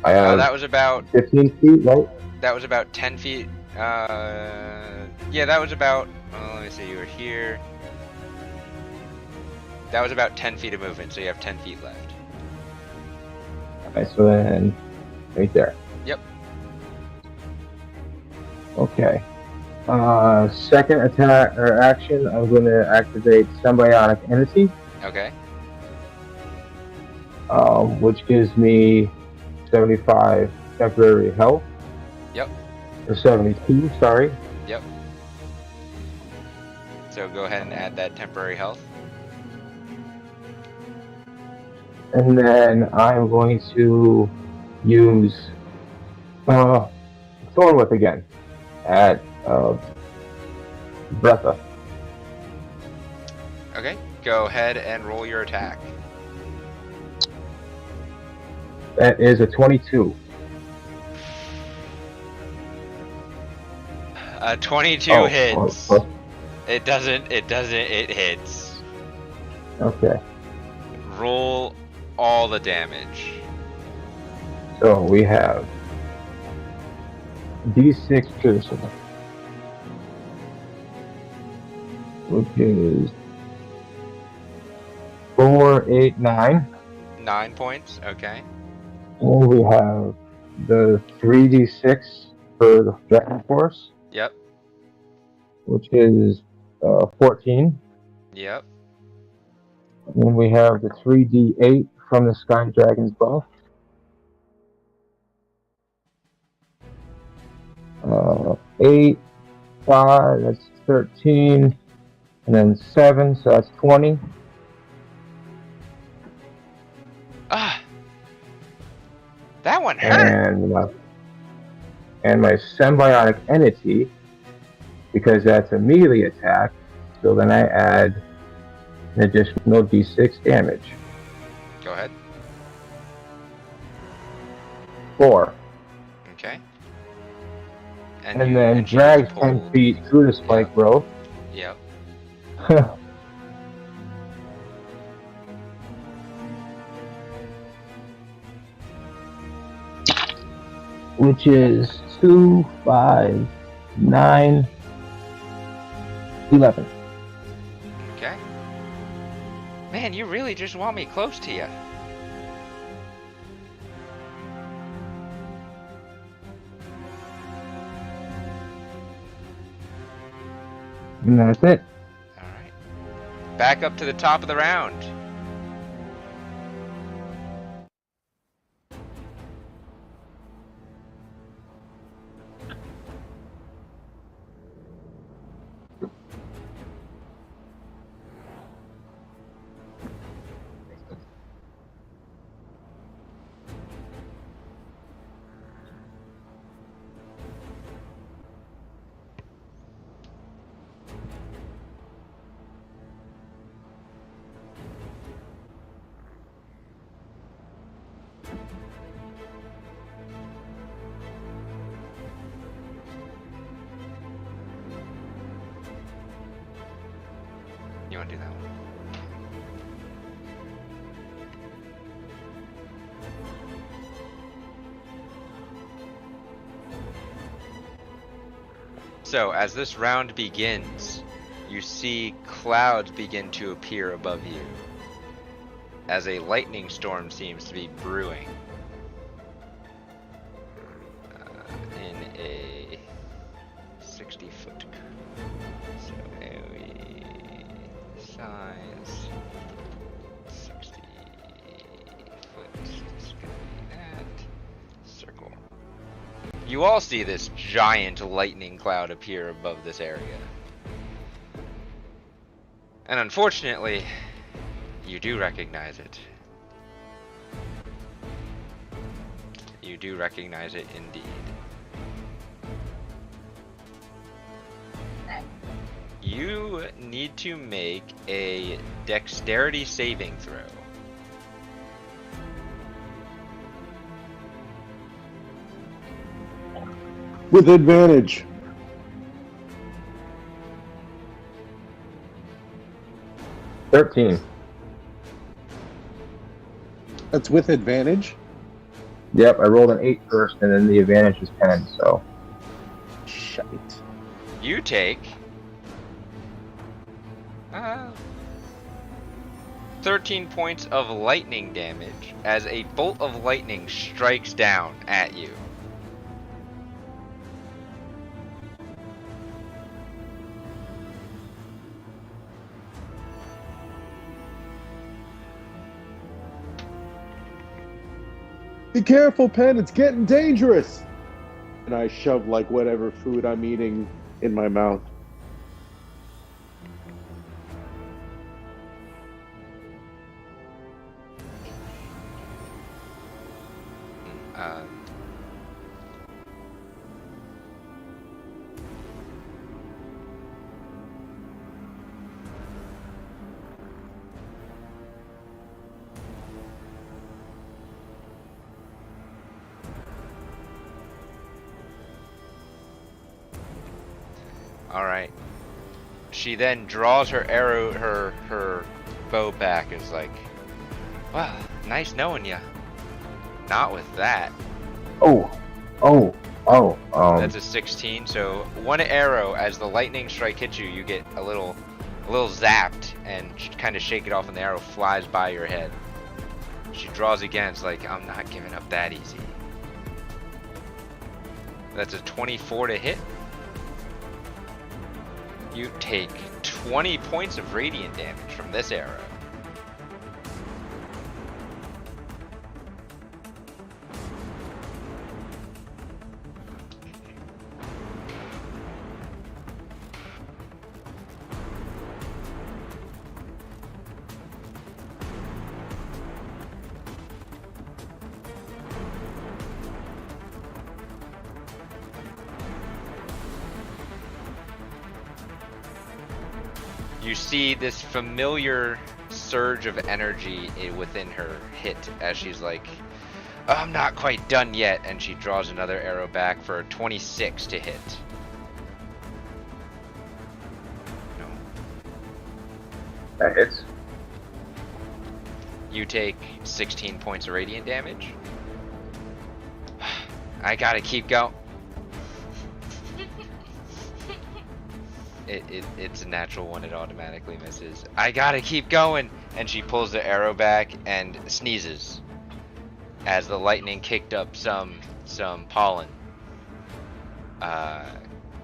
I have that was about 15 feet, right? That was about 10 feet. Yeah, that was about. Let me see. You were here. That was about 10 feet of movement, so you have 10 feet left. Okay, so then right there. Yep. Okay. Second attack or action, I'm going to activate Symbiotic Entity. Okay. Which gives me 75 temporary health. Yep. Or 72, sorry. Yep. So go ahead and add that temporary health. And then I'm going to use Thorn Whip again at Breatha. Okay, go ahead and roll your attack. That is a 22. 22 hits. It doesn't, it hits. Okay. Roll all the damage. So we have D6 piercing, which is 4, 8, 9. 9 points, okay. And we have the 3d6 for the Dragon Force. Yep. Which is 14. Yep. And then we have the 3d8 from the Sky Dragon's buff. 8, 5, that's 13. And then 7, so that's 20. Ah. That one hurt. And my Symbiotic Entity, because that's a melee attack, so then I add an additional d6 damage. Go ahead. 4. Okay. And then drag 10 feet through the spike growth. Yep. Which is 2, 5, 9, 11. Okay. Man, you really just want me close to you. And that's it. Alright. Back up to the top of the round. You want to do that one? So, as this round begins, you see clouds begin to appear above you, as a lightning storm seems to be brewing in a 60-foot so AoE size 60 foot is gonna be that circle. You all see this giant lightning cloud appear above this area, and unfortunately you do recognize it. You do recognize it indeed. You need to make a dexterity saving throw. With advantage. $13. That's with advantage? Yep, I rolled an 8 first, and then the advantage is 10, so. Shite. You take 13 points of lightning damage as a bolt of lightning strikes down at you. Be careful, Pen, it's getting dangerous! And I shove like whatever food I'm eating in my mouth. Alright. She then draws her arrow, her bow back, and is like, well, nice knowing ya. Not with that. That's a 16, so one arrow, as the lightning strike hits you, you get a little zapped, and kind of shake it off, and the arrow flies by your head. She draws again, it's like, I'm not giving up that easy. That's a 24 to hit. You take 20 points of radiant damage from this arrow. You see this familiar surge of energy within her hit as she's like, I'm not quite done yet, and she draws another arrow back for a 26 to hit. No. That hits. You take 16 points of radiant damage. I gotta keep going. It's a natural one, it automatically misses. I gotta keep going! And she pulls the arrow back and sneezes as the lightning kicked up some pollen,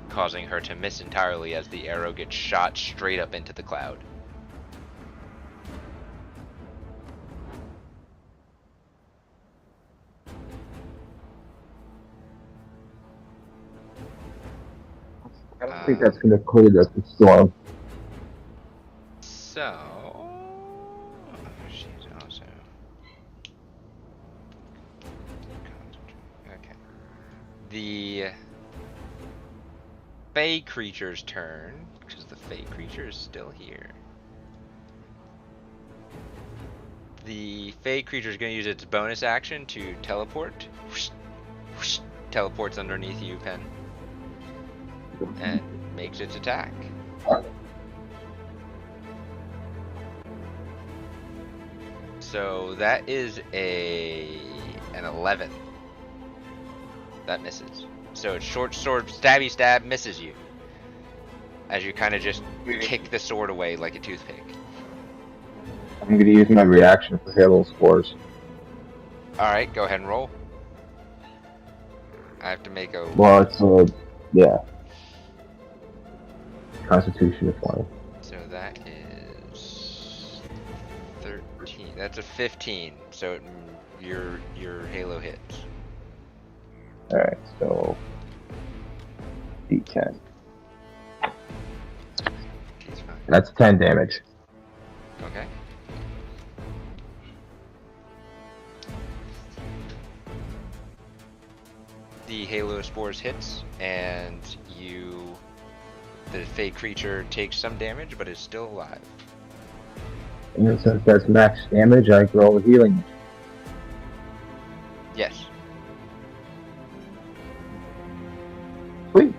causing her to miss entirely as the arrow gets shot straight up into the cloud. I don't think that's going to clear the storm. So, she's also okay. The Fey creature's turn, because the Fey creature is still here. The Fey creature is going to use its bonus action to teleport. Whoosh, whoosh, teleports underneath you, Pen, and makes its attack. So that is an 11. That misses. So it's short sword, stabby stab, misses you. As you kind of just kick the sword away like a toothpick. I'm going to use my reaction for Halo Spores. Alright, go ahead and roll. I have to make a... Well, it's yeah. Constitution of 20. So that is 13. That's a 15. So your Halo hits. Alright, so D10. He's fine. That's 10 damage. Okay. The Halo Spores hits, and the fake creature takes some damage, but is still alive. And since that's max damage, I roll a healing. Yes. Sweet.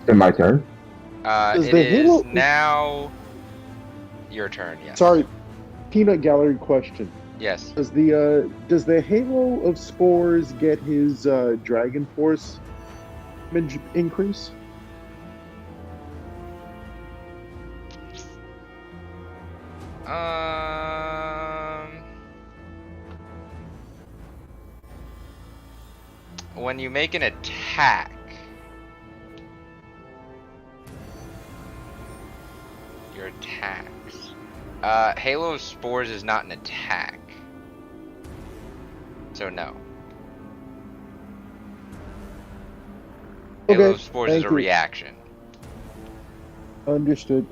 Is it my turn? Does It the is Halo- now your turn, yes. Sorry, peanut gallery question. Yes. Does the Halo of Spores get his Dragon Force increase? When you make an attack, your attacks. Halo of Spores is not an attack. So no. Halo Okay, of Spores is thank a you. reaction. Understood.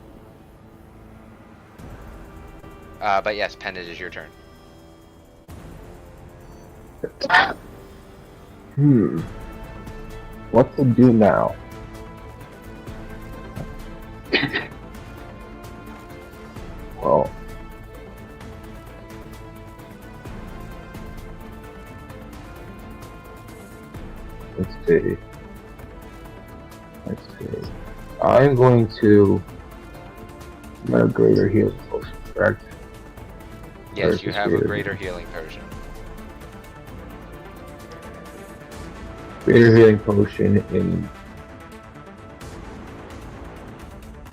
But yes, Pen, it is your turn. What to do now? Well, let's see. I'm going to my greater healing potion, correct? Yes, you Versus have a greater greater healing potion. Greater healing potion in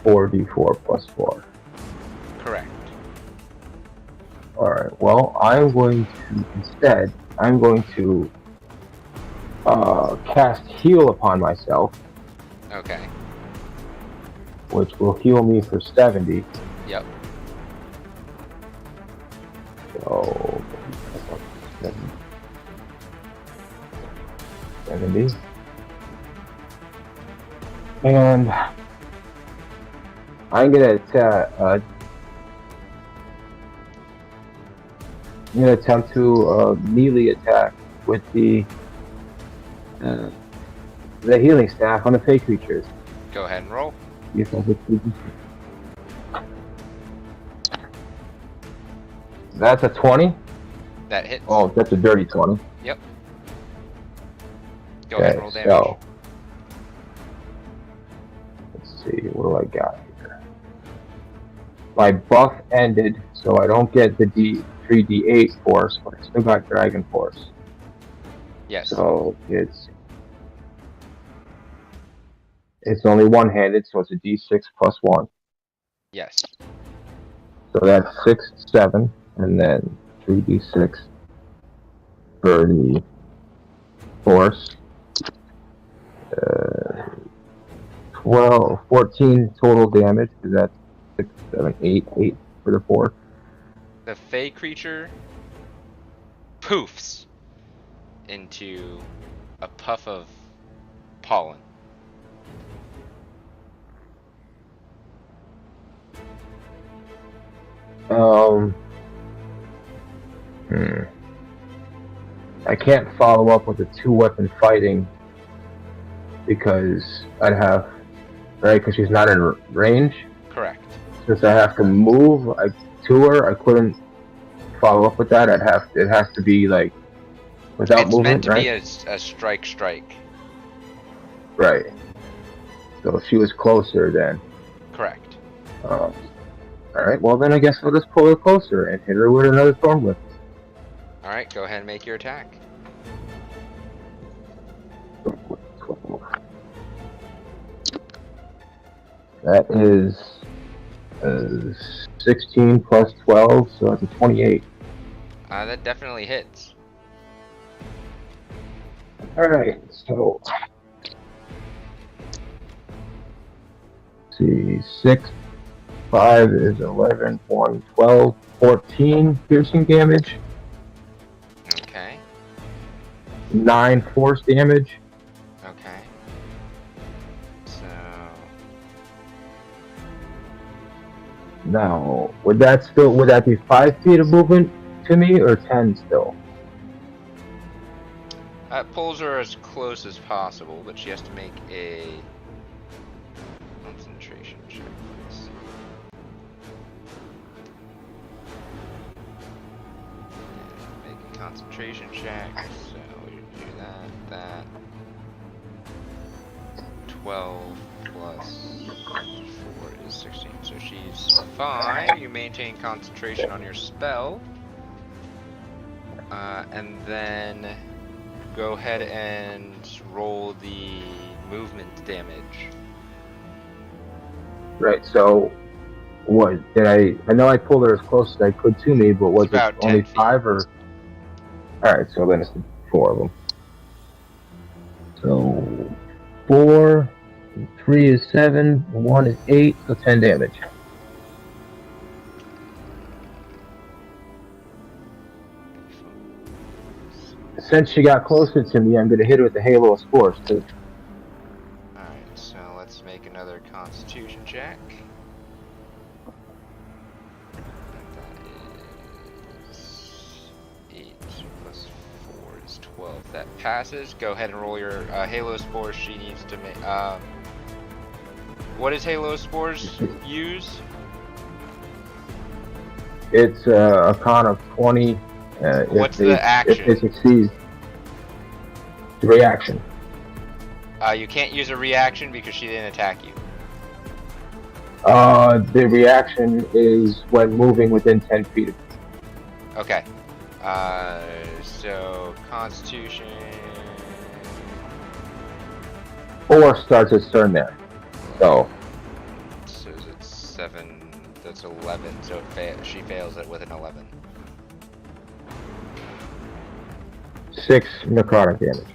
4d4 plus 4. Correct. Alright, well, I'm going to cast Heal upon myself, Okay. which will heal me for 70. Yep. So, 70. And I'm gonna attempt to melee attack with the healing staff on the fake creatures. Go ahead and roll. Yes, I'll hit you. That's a 20. That hits. Oh, that's a dirty 20. Yep. Go ahead and roll damage. So, let's see, what do I got here? My buff ended, so I don't get the 3d8 force, but I still got Dragon Force. Yes. So it's only one-handed, so it's a d6 plus 1. Yes. So that's 6, 7, and then 3d6 for the force. 14 total damage, because that's 6, 7, 8 for the force. The fey creature poofs into a puff of pollen. I can't follow up with a 2-weapon fighting because I'd have right? Because she's not in range. Correct. Since I have to move to her, I couldn't follow up with that. It has to be like without It's meant movement, to right? be a strike. Right. So if she was closer, then. Correct. All right. Well, then I guess I'll just pull her closer and hit her with another storm whip. All right, go ahead and make your attack. That is 16 plus 12, so that's a 28. That definitely hits. Alright, so. Let's see, 6, 5 is 11, 1, 12, 14 piercing damage. Okay. 9 force damage. Okay. So. Now, would that be 5 feet of movement to me, or 10 still? That pulls her as close as possible, but she has to make a concentration check. Let's see. Make a concentration check. So we do that. 12 plus 4 is 16. So she's fine. You maintain concentration on your spell. And then go ahead and roll the movement damage. Right, so what did I know I pulled her as close as I could to me, but was It's about it only 10 feet. 5 or? Alright, so then it's 4 of them. So 4, 3 is 7, 1 is 8, so 10 damage. Since she got closer to me, I'm going to hit her with the Halo of Spores too. Alright, so let's make another constitution check. That is 8 plus 4 is 12. That passes. Go ahead and roll your Halo Spores. She needs to make. What does Halo Spores use? It's a con of 20. What's the action? If it succeeds, the reaction. You can't use a reaction because she didn't attack you. The reaction is when moving within 10 feet of me. Okay. So Constitution. Or starts its turn there. So Is it 7? That's 11. So she fails it with an 11. 6 necrotic damage.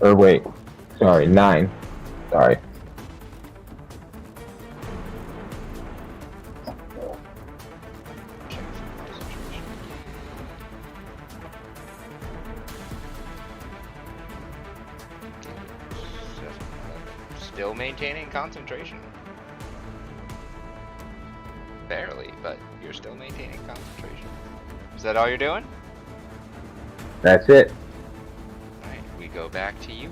Or wait, sorry, 9. Sorry. Check for concentration. Still maintaining concentration. Barely, but you're still maintaining concentration. Is that all you're doing? That's it. Alright, we go back to you.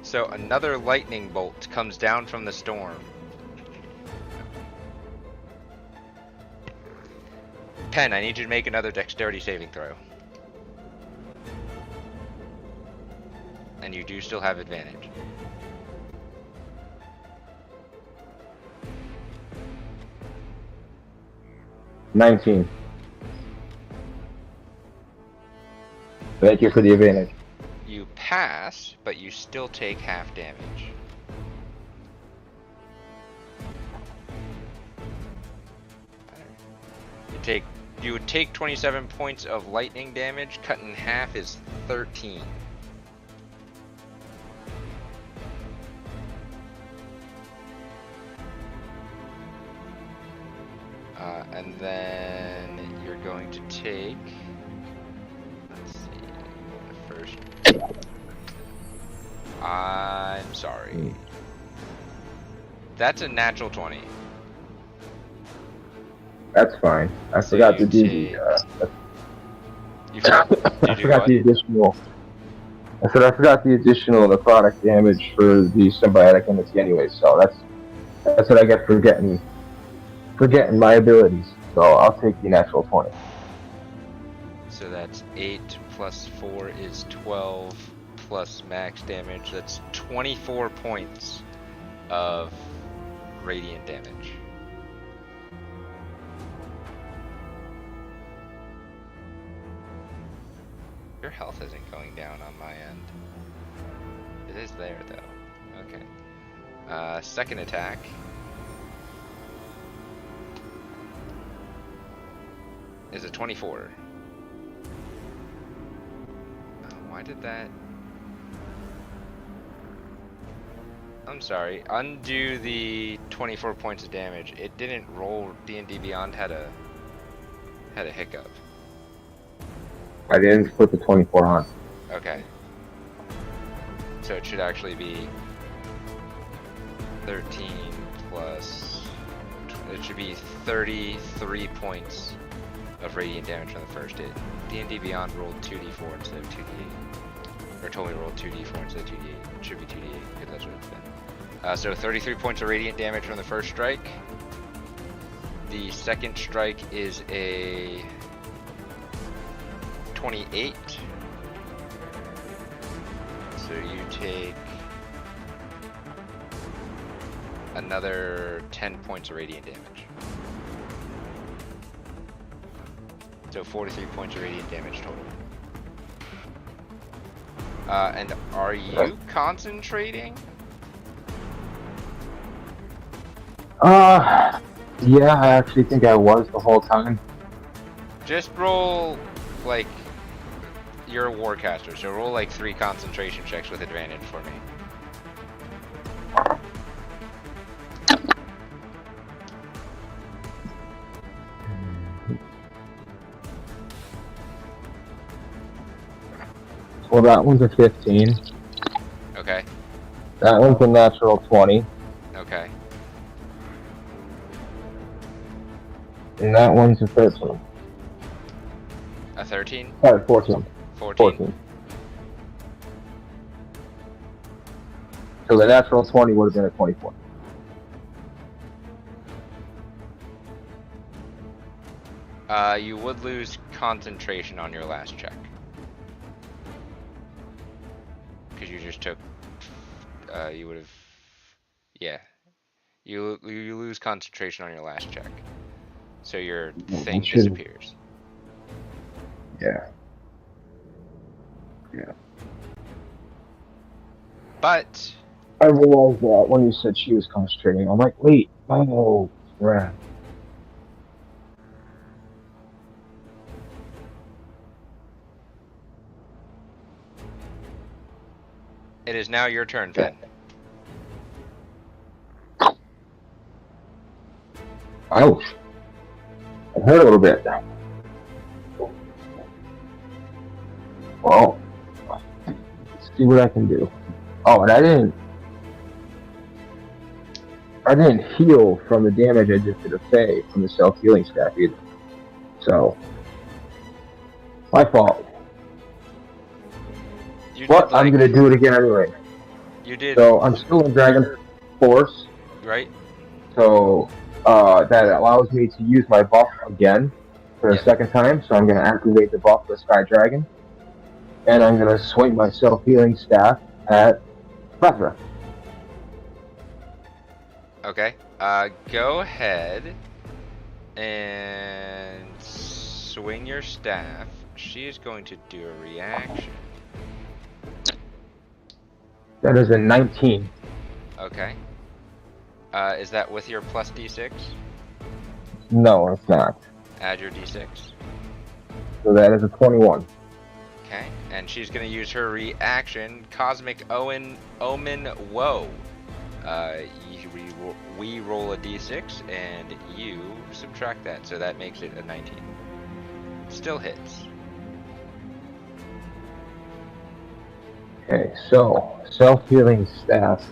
So another lightning bolt comes down from the storm. Pen, I need you to make another dexterity saving throw. And you do still have advantage. $19. Thank you for the advantage. You pass, but you still take half damage. You would take 27 points of lightning damage. Cut in half is 13. And then you're going to take. Let's see. The first. I'm sorry. That's a natural 20. That's fine. I So forgot you to do take- the. You forgot, I did you forgot what? the additional. I said I forgot the additional necrotic damage for the symbiotic entity anyway. So that's what I get for forgetting my abilities. So I'll take the natural 20. So that's 8 plus 4 is 12 plus max damage. That's 24 points of radiant damage. Your health isn't going down on my end. It is there though. Okay. Second attack. Is a 24. Why did that? I'm sorry. Undo the 24 points of damage. It didn't roll. D&D Beyond had a hiccup. I didn't put the 24 on. Okay. So it should actually be 13 plus. It should be 33 points of radiant damage from the first hit. D&D Beyond rolled 2d4 instead of 2d8. Or totally rolled 2d4 instead of 2d8. It should be 2d8 because that's what it's been. So 33 points of radiant damage from the first strike. The second strike is a 28. So you take another 10 points of radiant damage. So 43 points of radiant damage total. And are you concentrating? Yeah, I actually think I was the whole time. Just roll, like, you're a warcaster, so roll like 3 concentration checks with advantage for me. Well, that one's a 15. Okay, That one's a natural 20. okay. And that one's a 13. A 13? Sorry, 14. 14? 14. So the natural 20 would have been a 24. You would lose concentration on your last check. Because you just took, you would have, yeah. You lose concentration on your last check. So your thing disappears. Yeah. Yeah. But I realized that when you said she was concentrating. I'm like, wait, oh, crap. it is now your turn, Finn. Ouch. It hurt a little bit. Well, let's see what I can do. Oh, and I didn't heal from the damage I just did to Faye from the self-healing staff either. So, my fault. You But did, I'm like, gonna do it again anyway. You did, So I'm still in Dragon Force. right? So that allows me to use my buff again for the Yep. second time. So I'm going to activate the buff with Sky Dragon. And I'm going to swing my self-healing staff at Plethora. Okay. Go ahead and swing your staff. She is going to do a reaction. That is a 19. Okay. Is that with your plus d6? No, it's not. Add your d6. So that is a 21. Okay. And she's going to use her reaction, Cosmic Omen Woe. We roll a d6 and you subtract that, so that makes it a 19. Still hits. Okay, so self-healing staff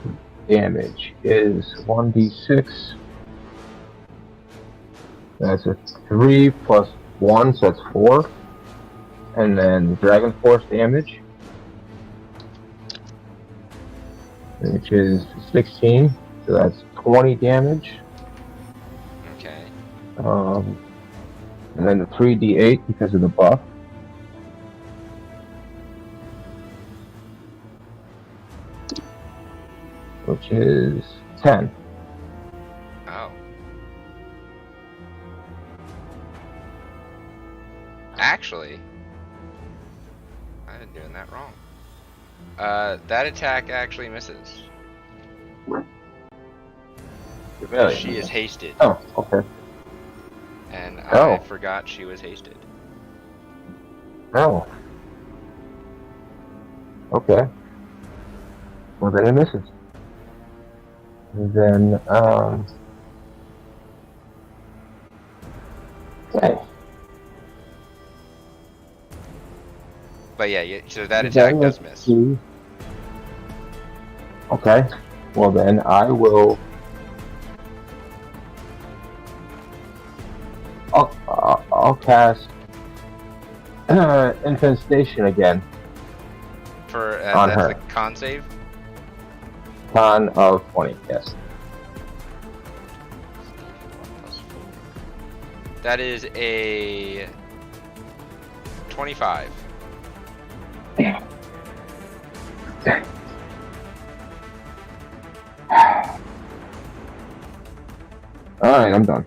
damage is 1d6. That's a 3 plus 1, so that's 4. And then Dragon Force damage, which is 16, so that's 20 damage. Okay. And then the 3d8 because of the buff. Which is 10. Oh. Actually, I've been doing that wrong. That attack actually misses. Really? She is hasted. Oh, okay. And Oh. I forgot she was hasted. Oh. Okay. Well, then it misses. And then, okay. But yeah, so that attack does miss. Okay. Well, then I will. I'll cast Infestation again. For On that's her. the con save. Con of 20. Yes. That is a 25. All right, I'm done.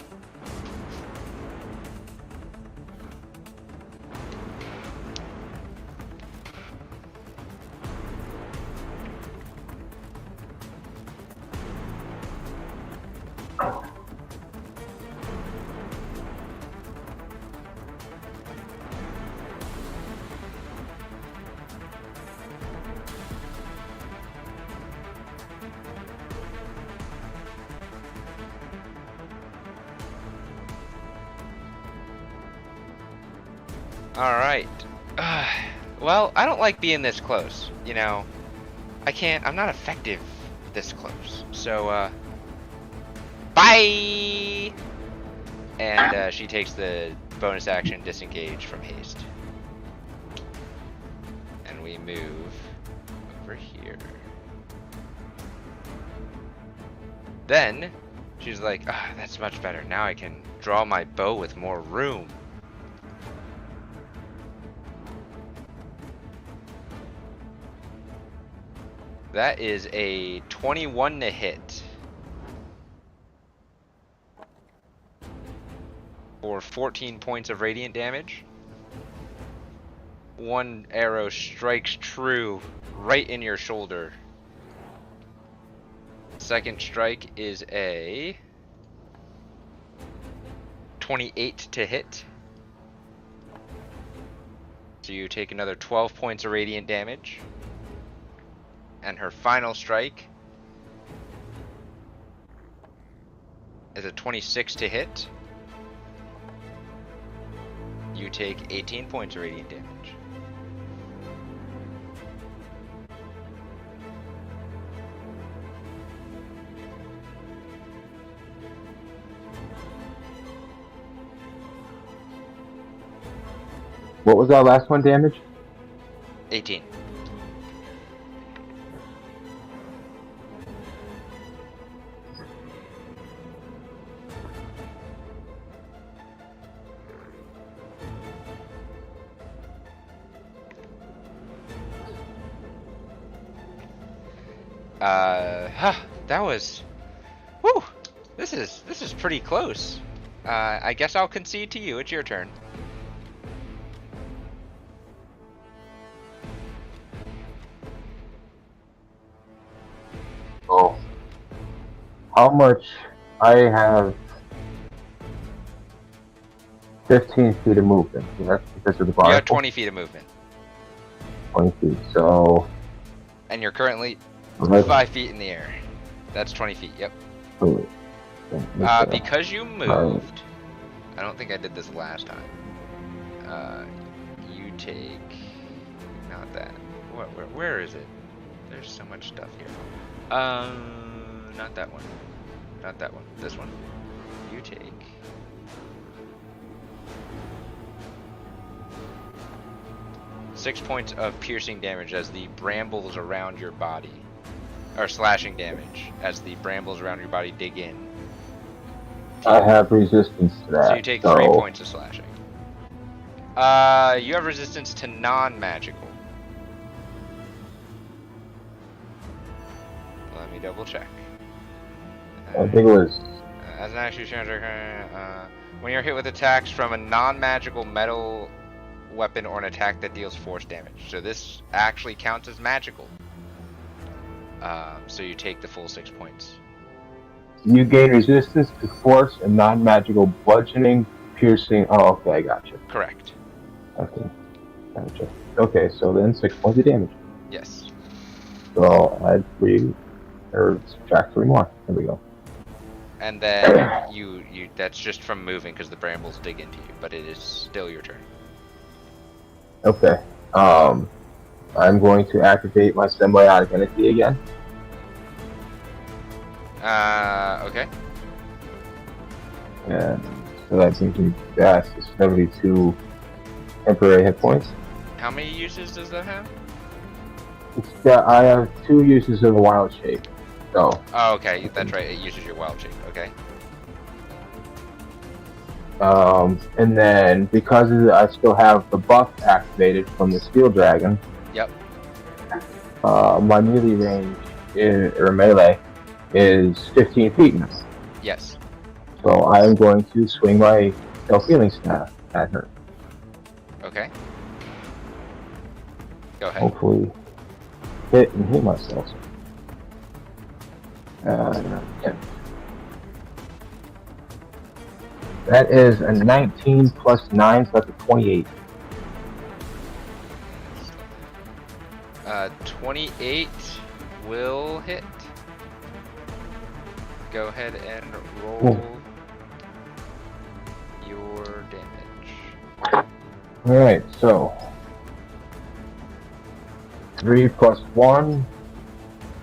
Alright. Well, I don't like being this close, you know. I'm not effective this close. So, bye! And she takes the bonus action disengage from haste. And we move over here. Then, she's like, that's much better. Now I can draw my bow with more room. That is a 21 to hit. For 14 points of radiant damage. One arrow strikes true right in your shoulder. Second strike is a 28 to hit. So you take another 12 points of radiant damage. And her final strike is a 26 to hit. You take 18 points of radiant damage. What was that last one damage? 18. That was, whew, this is pretty close. I guess I'll concede to you. It's your turn. So, how much? I have 15 feet of movement. So that's because of the bar. You have 20 feet of movement. 20 feet. So. And you're currently Right. 5 feet in the air. That's 20 feet. Yep. Because you moved. I don't think I did this last time. You take. Not that. Where is it? There's so much stuff here. Not that one. Not that one. This one. You take. Six points of piercing damage as the brambles around your body. Or slashing damage as the brambles around your body dig in. I have resistance to that. So you take 3 points of slashing. You have resistance to non-magical. Let me double check. I think it was. As an action, when you're hit with attacks from a non-magical metal weapon or an attack that deals force damage. So this actually counts as magical. So you take the full 6 points. You gain resistance to force and non-magical bludgeoning, piercing. Oh, okay, I gotcha. Correct. Okay, gotcha. Okay, so then 6 points of damage. Yes. So I'll add 3, or subtract 3 more. There we go. And then you that's just from moving because the brambles dig into you, but it is still your turn. Okay. I'm going to activate my symbiotic entity again. Okay. And so that seems to be that's 72 temporary hit points. How many uses does that have? I have 2 uses of the wild shape. So. Oh, okay, that's right. It uses your wild shape. Okay. And then because I still have the buff activated from the Steel Dragon. Yep. My melee range or melee is 15 feet now. Yes. So I am going to swing my self-healing staff at her. Okay. Go ahead. Hopefully hit and heal myself. Yeah. That is a 19 plus 9, so that's a 28. 28 will hit. Go ahead and roll your damage. Alright, so 3 plus 1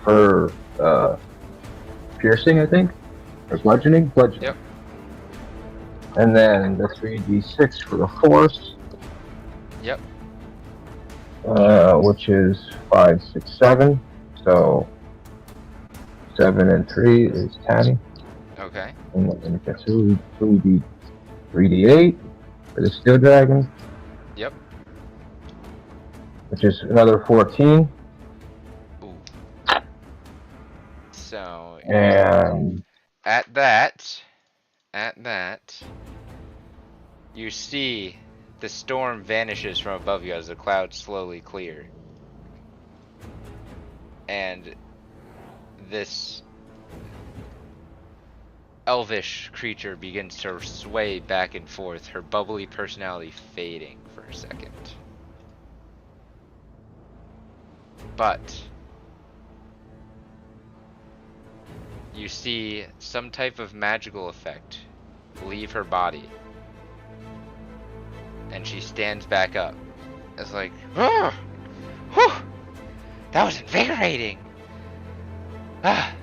for piercing, I think? Or bludgeoning? Bludgeoning. Yep. And then the 3d6 for the force. Yep. Which is 5, 6, 7. So 7 and 3 is 10. Okay. And then that's 3d8 for the Steel Dragon. Yep. Which is another 14. Ooh. So And at that, you see the storm vanishes from above you as the clouds slowly clear. And this elvish creature begins to sway back and forth, her bubbly personality fading for a second. But you see some type of magical effect leave her body. And she stands back up. It's like, oh, whew, that was invigorating. Ah,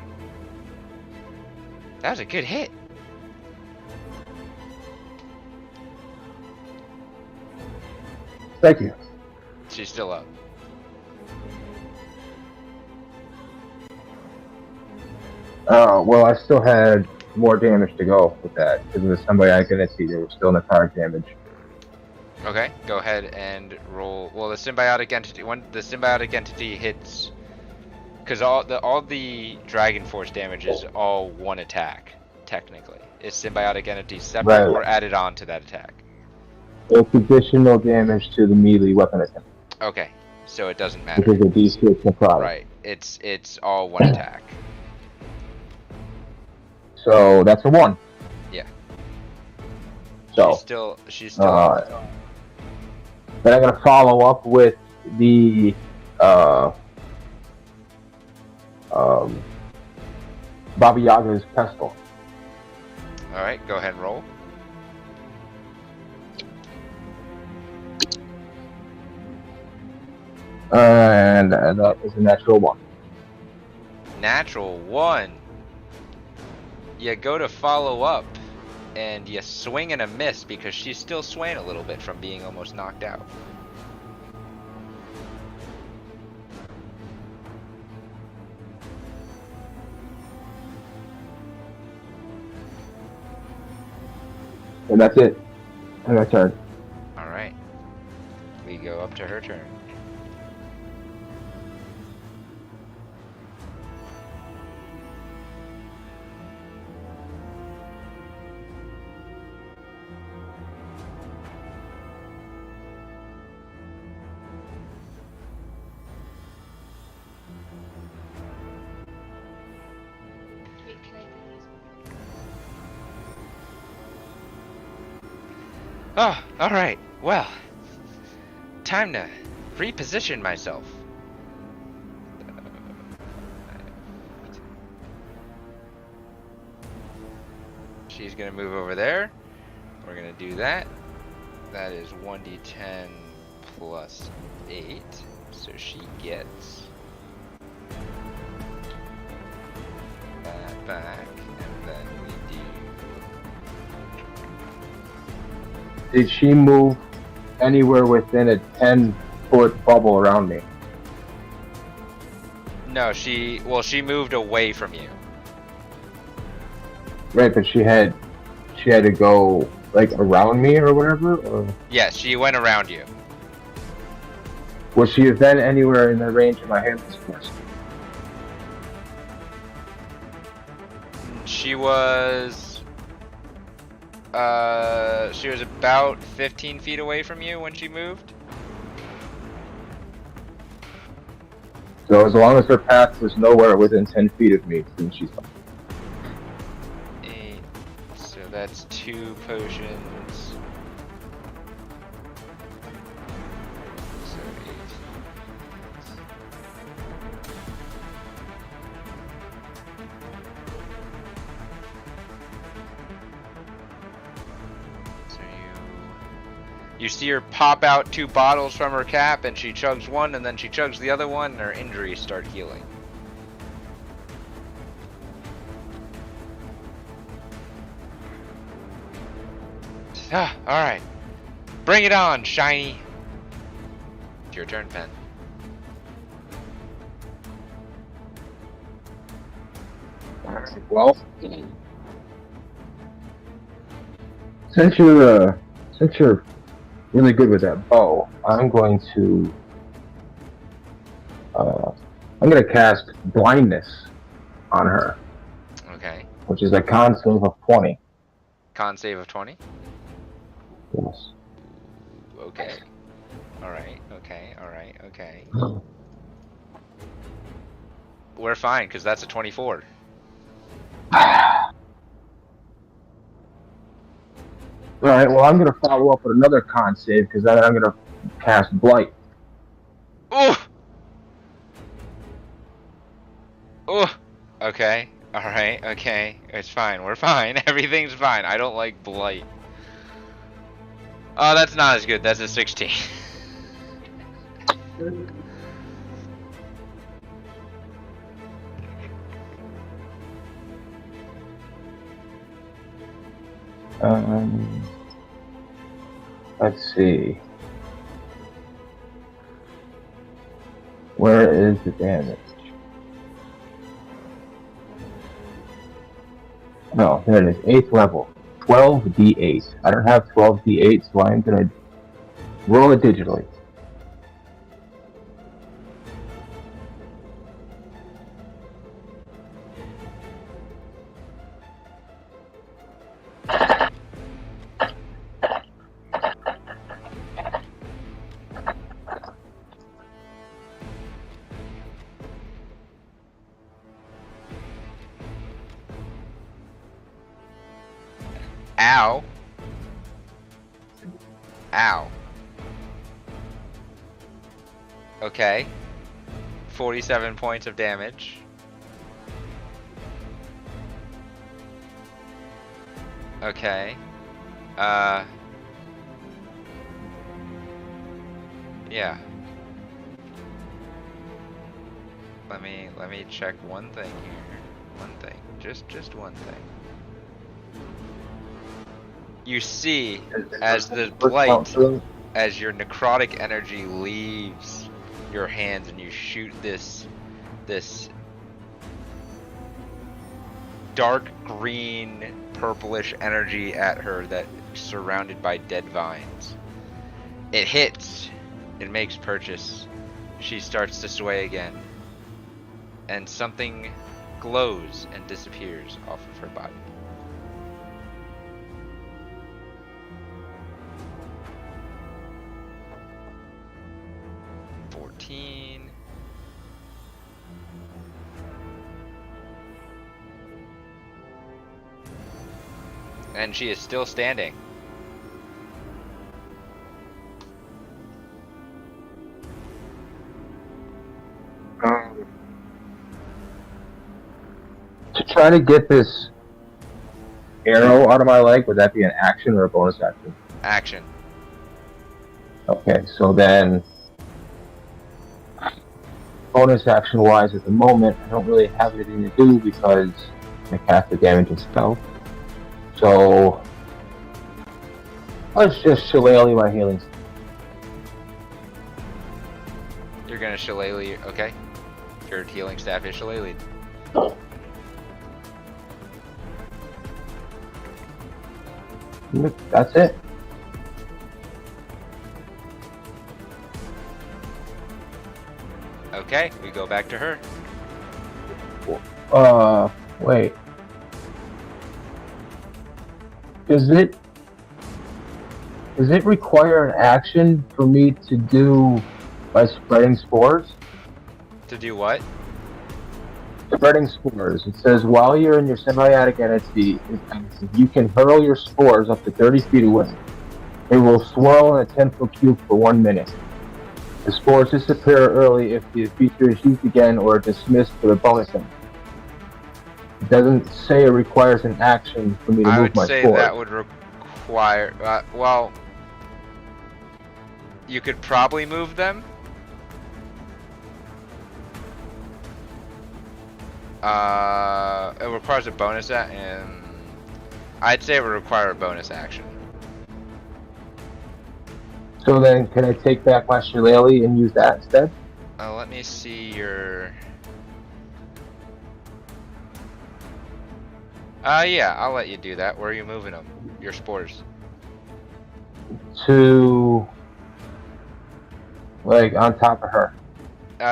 that was a good hit. thank you. She's still up. Well, I still had more damage to go with that because of the symbiotic entity. There was still necrotic damage. Okay, go ahead and roll. Well, the symbiotic entity, when the symbiotic entity hits Because all the Dragon Force damage is all one attack, technically. It's symbiotic entities separate Right. or added on to that attack. It's additional damage to the melee weapon attack. Okay, so it doesn't matter. Because of D6 necrotic. Right, it's all one attack. So that's a 1. Yeah. So she's still up. then I'm gonna follow up with the Baba Yaga's pestle. Alright, go ahead and roll. And that is a natural 1. Natural 1. You go to follow up, and you swing and a miss because she's still swaying a little bit from being almost knocked out. And that's it. And my turn. Alright. We go up to her turn. Oh, alright. Well, time to reposition myself. She's gonna move over there. We're gonna do that. That is 1d10 plus 8. So she gets that back. And then we do. Did she move anywhere within a 10-foot bubble around me? No, she moved away from you. Right, but she had to go like around me or whatever. Or Yes, she went around you. was she then anywhere in the range of my handless force? She was about 15 feet away from you when she moved. So as long as her path was nowhere within 10 feet of me, then she's fine. 8. So that's 2 potions. So 8. So you see her pop out 2 bottles from her cap, and she chugs one, and then she chugs the other one, and her injuries start healing. Ah, alright. Bring it on, Shiny. It's your turn, Pen. Well, since you're really good with that bow, I'm going to cast blindness on her, Okay. which is a con save of 20. Con save of 20? Yes. Okay. Alright, okay. We're fine, because that's a 24. Alright, well, I'm going to follow up with another con save, because then I'm going to cast Blight. Ooh! Ooh! Okay. Alright, okay. It's fine. We're fine. Everything's fine. I don't like Blight. Oh, that's not as good. That's a 16. Let's see. Where is the damage? No, there it is. 8th level. 12d8. I don't have 12d8, so I'm going to roll it digitally. Ow. Ow. Okay. 47 points of damage. Okay. Yeah. Let me check one thing here. One thing. Just one thing. You see, as the blight, as your necrotic energy leaves your hands and you shoot this dark green purplish energy at her that is surrounded by dead vines. It hits. It makes purchase. She starts to sway again. And something glows and disappears off of her body. And she is still standing. To try to get this arrow out of my leg, would that be an action or a bonus action? Action. Okay, so then bonus action wise at the moment, I don't really have anything to do because I cast the damage and spell. So let's just shillelagh my healing. You're gonna shillelagh, okay. Your healing staff is shillelaghed. That's it. Okay, we go back to her. Wait. Does it require an action for me to do by spreading spores? To do what? Spreading spores. It says while you're in your symbiotic entity, you can hurl your spores up to 30 feet away. They will swirl in a 10-foot cube for 1 minute. The spores disappear early if the feature is used again or dismissed for the bonus action. It doesn't say it requires an action for me to move my spores. I would say that would require... well... You could probably move them. It requires a bonus and I'd say it would require a bonus action. So then, can I take back my shillelagh and use that instead? Let me see your... yeah, I'll let you do that. Where are you moving them? Your spores? To... like, on top of her.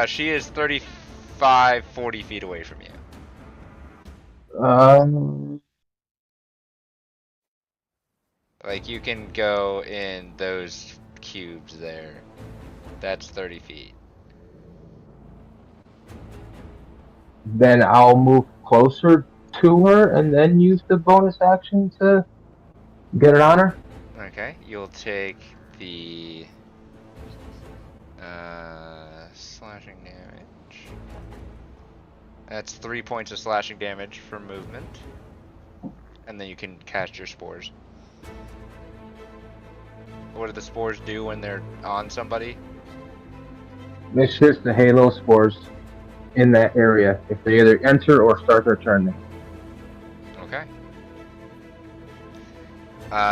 She is 35, 40 feet away from you. Like, you can go in those cubes there. That's 30 feet. Then I'll move closer to her and then use the bonus action to get it on her. Okay, you'll take the slashing damage. That's 3 points of slashing damage for movement. And then you can cast your spores. What do the spores do when they're on somebody? It shoots the halo spores in that area if they either enter or start their turn there. Okay.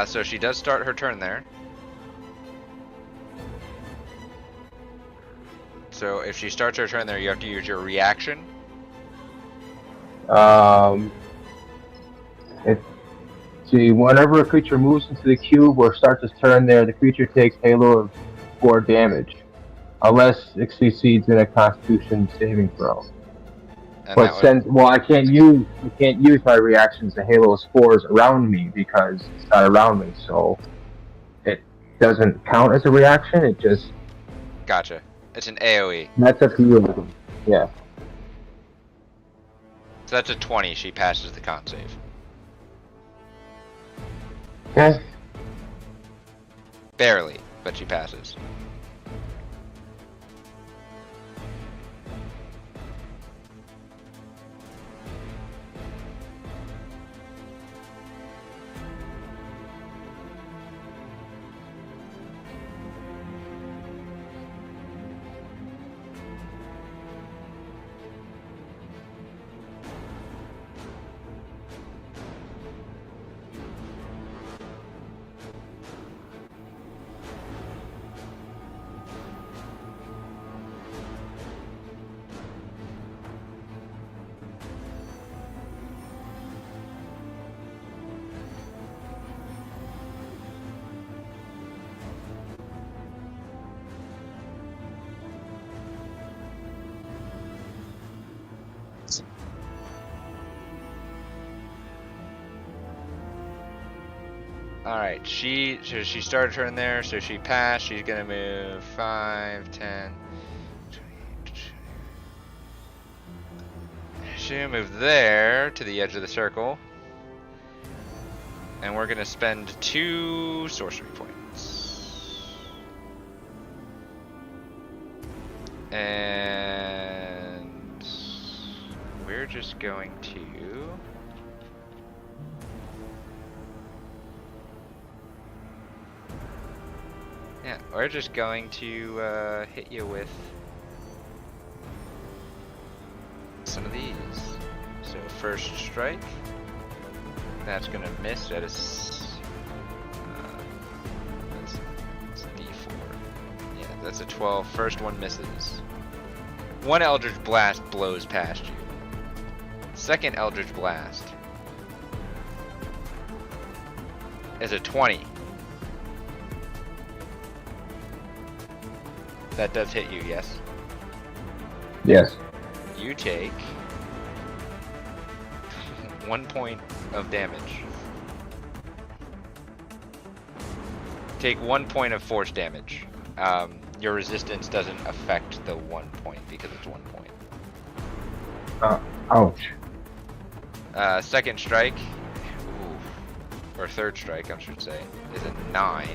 So she does start her turn there. So if she starts her turn there, you have to use your reaction. See, whenever a creature moves into the cube or starts its turn there, the creature takes halo of 4 damage, unless it succeeds in a Constitution saving throw. And but since I can't use my reactions to halo of spores around me because it's not around me, so it doesn't count as a reaction. It just gotcha. It's an AOE. That's up to you. Yeah. So that's a 20. She passes the con save. Okay. Barely, but she passes. Alright, she started turn there, so she passed. She's gonna move 5, 10, 20. She's gonna move there to the edge of the circle. And we're gonna spend 2 sorcery points. And we're just going to... Yeah, we're just going to hit you with some of these. So first strike, that's gonna miss. That's D4. Yeah, that's a 12. First one misses. One Eldritch Blast blows past you. Second Eldritch Blast is a 20. That does hit you, yes? Yes. You take 1 point of damage. Take 1 point of force damage. Your resistance doesn't affect the 1 point because it's 1 point. Ouch. Second strike, or third strike, I should say, is a 9.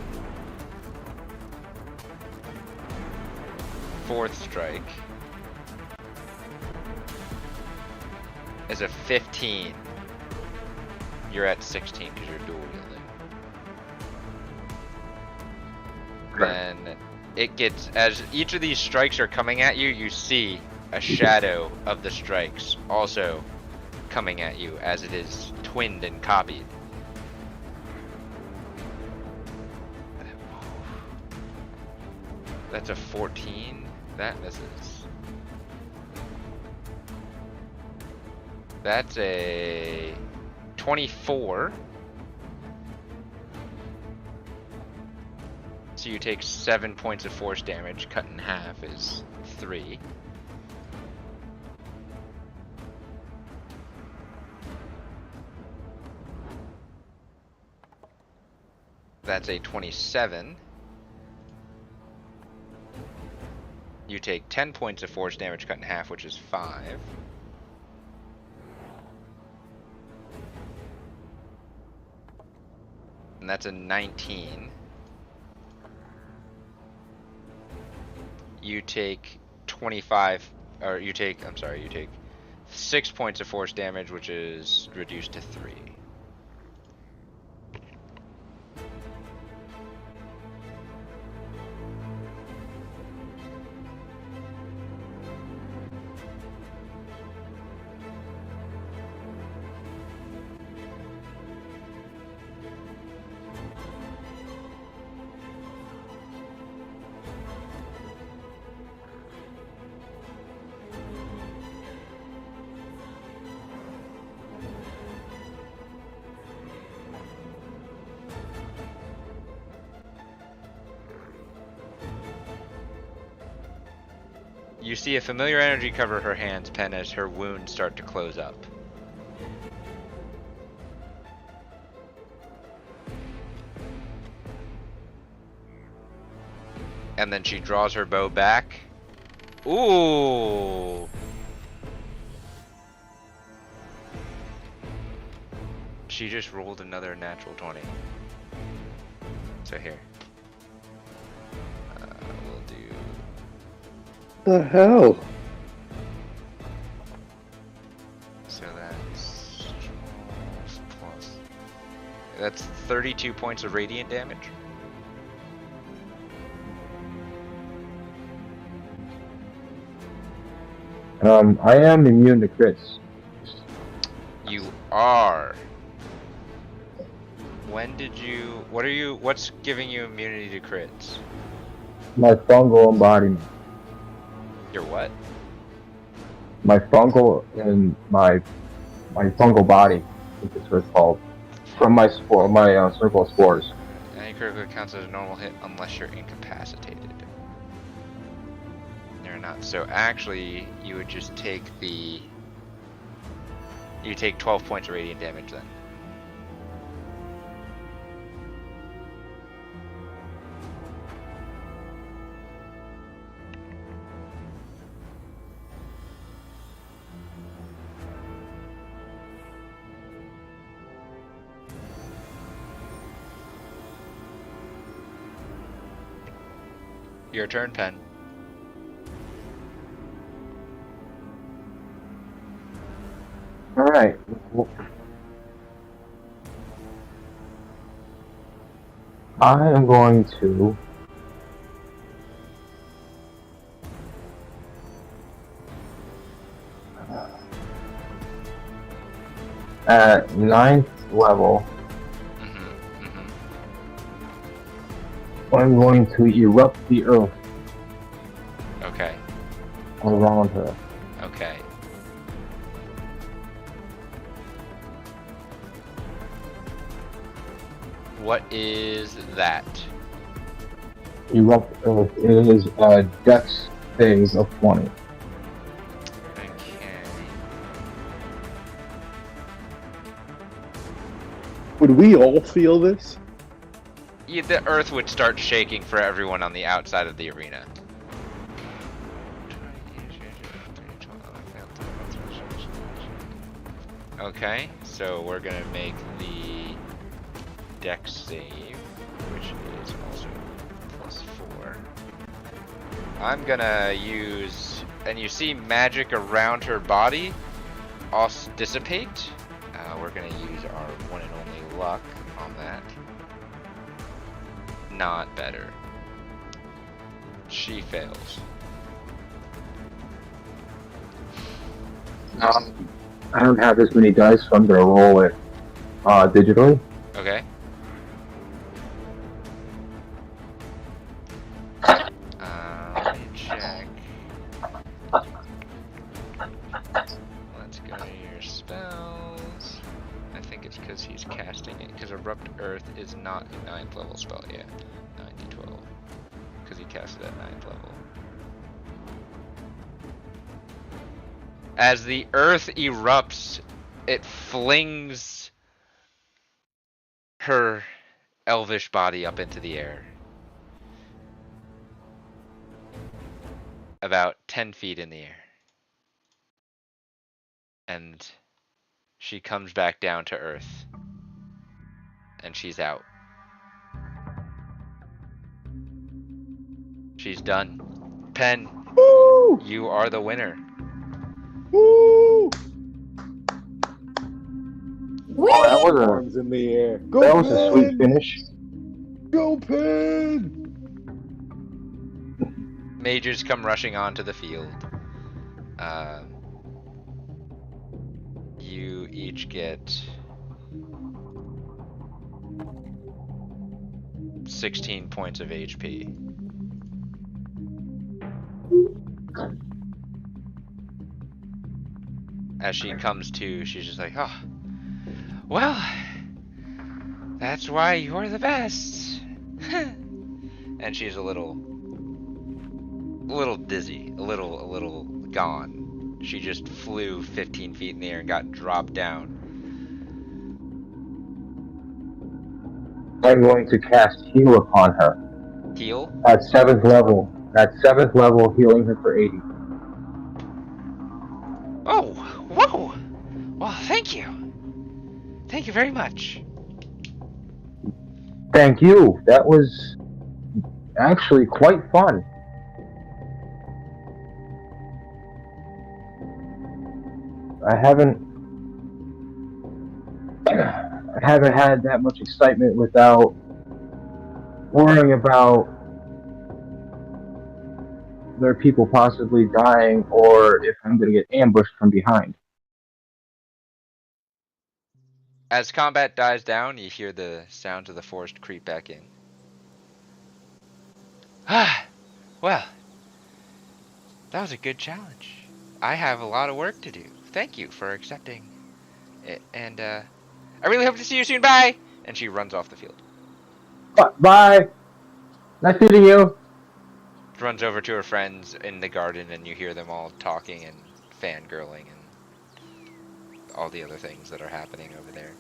Fourth strike is a 15. You're at 16 because you're dual wielding. Then it gets, as each of these strikes are coming at you, you see a shadow of the strikes also coming at you as it is twinned and copied. That's a 14. That misses. That's a 24. So you take 7 points of force damage. Cut in half is 3. That's a 27. You take 10 points of force damage cut in half, which is 5. And that's a 19. You take 25, or you take 6 points of force damage, which is reduced to 3. You see a familiar energy cover her hands, Pen, as her wounds start to close up. And then she draws her bow back. Ooh! She just rolled another natural 20. So here. We'll do... The hell? So that's 12 plus... That's 32 points of radiant damage. I am immune to crits. You are. When did you... What's giving you immunity to crits? My fungal embodiment. Your what? My fungal and my fungal body, I think that's what it's called. From my circle of spores. Any critical counts as a normal hit unless you're incapacitated. You're not. So actually, you would just take the... You take 12 points of radiant damage then. Your turn, Pen. Alright. I am going to at 9th level, I'm going to erupt the earth Okay. around her. Okay. What is that? Erupt earth is a dex phase of 20. Okay. Would we all feel this? Yeah, the earth would start shaking for everyone on the outside of the arena. Okay, so we're gonna make the dex save, which is also +4. I'm gonna use, and you see magic around her body also dissipate. We're gonna use our one and only luck on that. Not better. She fails. I don't have as many dice, so I'm going to roll it digitally. Okay. Let me check. Let's go to your spells. I think it's because he's casting it, because Erupt Earth is not a 9th level spell yet. 9d12. Because he cast it at 9th level. As the earth erupts, it flings her elvish body up into the air. About 10 feet in the air. And she comes back down to earth. And she's out. She's done. Pen, Woo! you are the winner. Woo! Oh, that was Arms in the air. Go that was a sweet Pen! finish. Go Pen! Mages come rushing onto the field. You each get 16 points of HP. As she comes to, she's just like, oh, well, that's why you're the best. And she's a little dizzy, a little gone. She just flew 15 feet in the air and got dropped down. I'm going to cast heal upon her. Heal? At 7th level. At 7th level, healing her for 80. Oh, whoa! Well, thank you. Thank you very much. Thank you. That was actually quite fun. I haven't had that much excitement without worrying about there are people possibly dying or if I'm going to get ambushed from behind. As combat dies down, you hear the sounds of the forest creep back in. Ah, well, that was a good challenge. I have a lot of work to do. Thank you for accepting it, and I really hope to see you soon. Bye! And she runs off the field. Bye. Nice meeting you. Runs over to her friends in the garden, and you hear them all talking and fangirling and all the other things that are happening over there.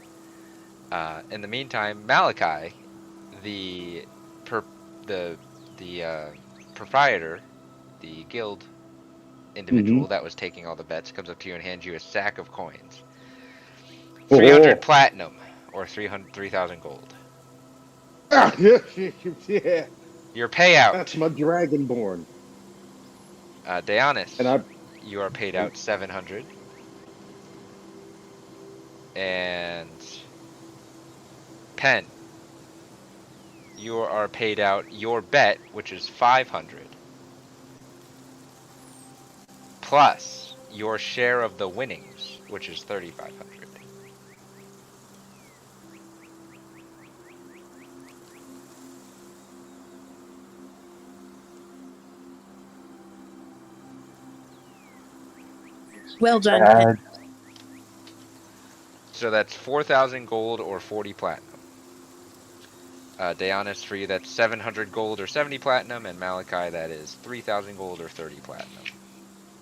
In the meantime, Malachi, the the proprietor, the guild individual that was taking all the bets, comes up to you and hands you a sack of coins. 300 platinum, or 3,000 gold. Yeah, Your payout. that's my dragonborn. Deonis, And you are paid out 700. And Pen, you are paid out your bet, which is 500. Plus your share of the winnings, which is 3,500. Well done, Pen. So that's 4,000 gold or 40 platinum. Deonis, for you, that's 700 gold or 70 platinum, and Malachi, that is 3,000 gold or 30 platinum.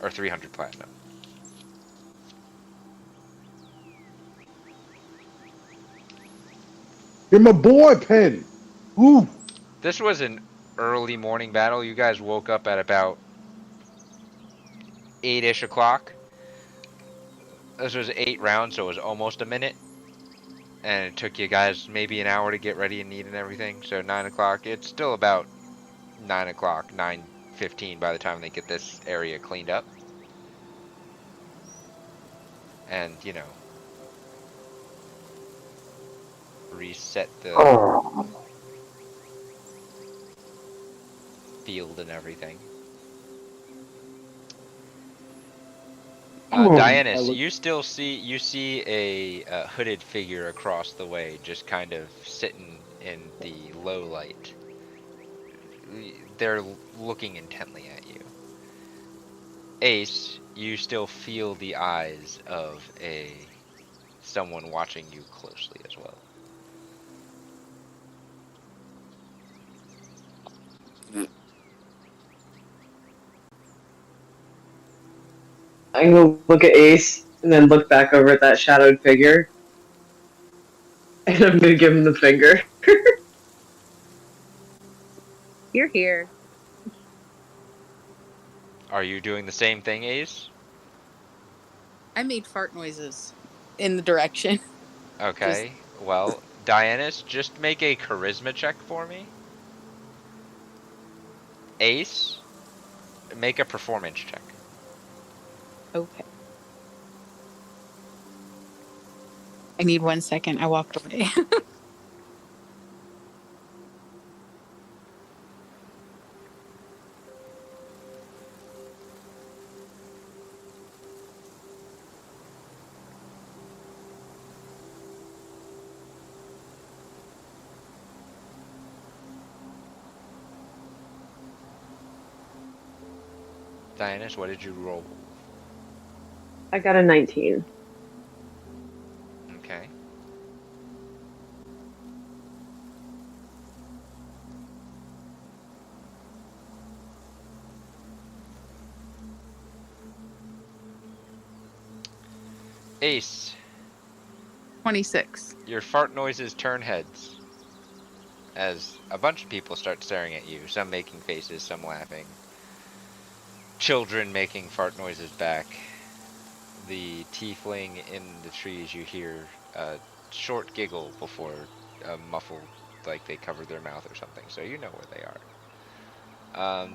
Or 300 platinum. you're my boy, Pen. Ooh. This was an early morning battle. You guys woke up at about 8-ish o'clock. This was 8 rounds, so it was almost a minute. And it took you guys maybe an hour to get ready and eat and everything. So 9 o'clock. It's still about 9 o'clock, 9:15 by the time they get this area cleaned up. And, you know, reset the field and everything. Dianus, you still see a hooded figure across the way, just kind of sitting in the low light. They're looking intently at you. Ace, you still feel the eyes of someone watching you closely as well. I'm gonna look at Ace and then look back over at that shadowed figure. And I'm gonna give him the finger. You're here. Are you doing the same thing, Ace? I made fart noises in the direction. Okay, well, Dianus, just make a charisma check for me. Ace, make a performance check. Okay. I need 1 second. I walked away. Dianus, what did you roll? I got a 19. Okay. Ace, 26. your fart noises turn heads as a bunch of people start staring at you, some making faces, some laughing. Children making fart noises back. The tiefling in the trees, you hear a short giggle before a muffled looked like they covered their mouth or something, so you know where they are.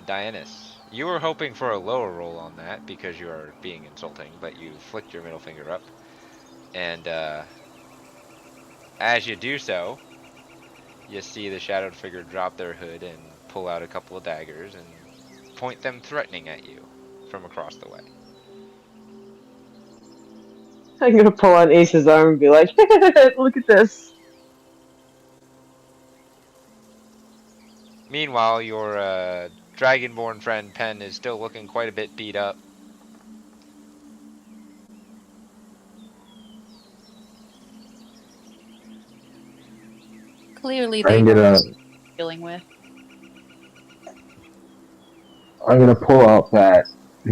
Dianus, you were hoping for a lower roll on that because you are being insulting, but you flicked your middle finger up. And as you do so, you see the shadowed figure drop their hood and pull out a couple of daggers and point them threatening at you from across the way. I'm gonna pull on Ace's arm and be like, look at this. Meanwhile, your dragonborn friend Pen is still looking quite a bit beat up. Clearly, I'm they know what gonna they're dealing with. pull out that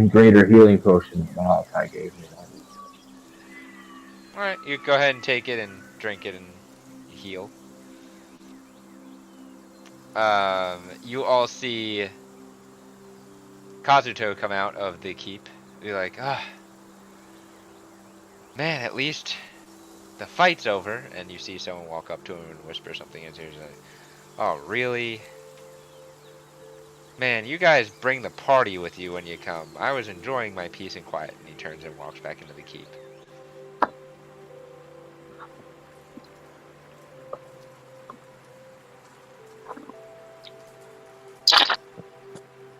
greater healing potion that Malachi gave me. Alright, you go ahead and take it and drink it and heal. You all see Kazuto come out of the keep. Be like, man, at least the fight's over. And you see someone walk up to him and whisper something into his ear. Like, oh, really? Man, you guys bring the party with you when you come. I was enjoying my peace and quiet. And he turns and walks back into the keep.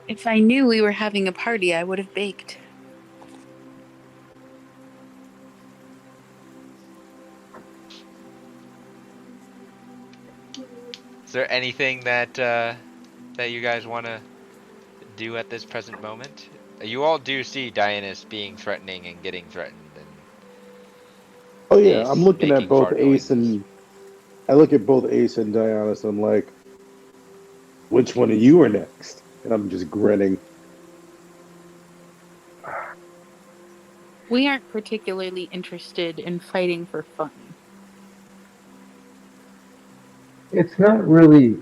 If I knew we were having a party, I would have baked. Is there anything that that you guys want to do at this present moment? You all do see Dianus being threatening and getting threatened, and Oh yeah, Ace I'm looking at making both fart Ace noises. and I look at both Ace and Dionysus. I'm like, which one of you are next? And I'm just grinning. We aren't particularly interested in fighting for fun. It's not really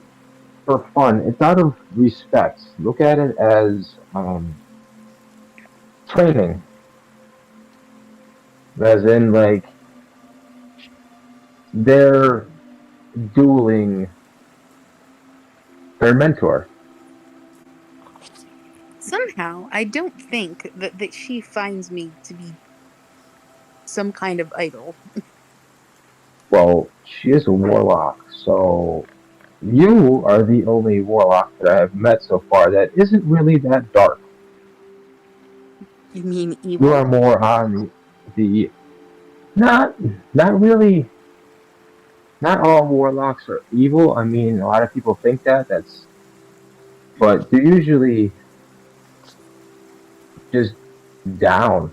for fun. It's out of respect. Look at it as training, as in like they're dueling their mentor. Somehow, I don't think that she finds me to be some kind of idol. Well, she is a warlock, so you are the only warlock that I have met so far that isn't really that dark. You mean You evil? are more on the not not really. Not all warlocks are evil. I mean, a lot of people think that. But they're usually just down.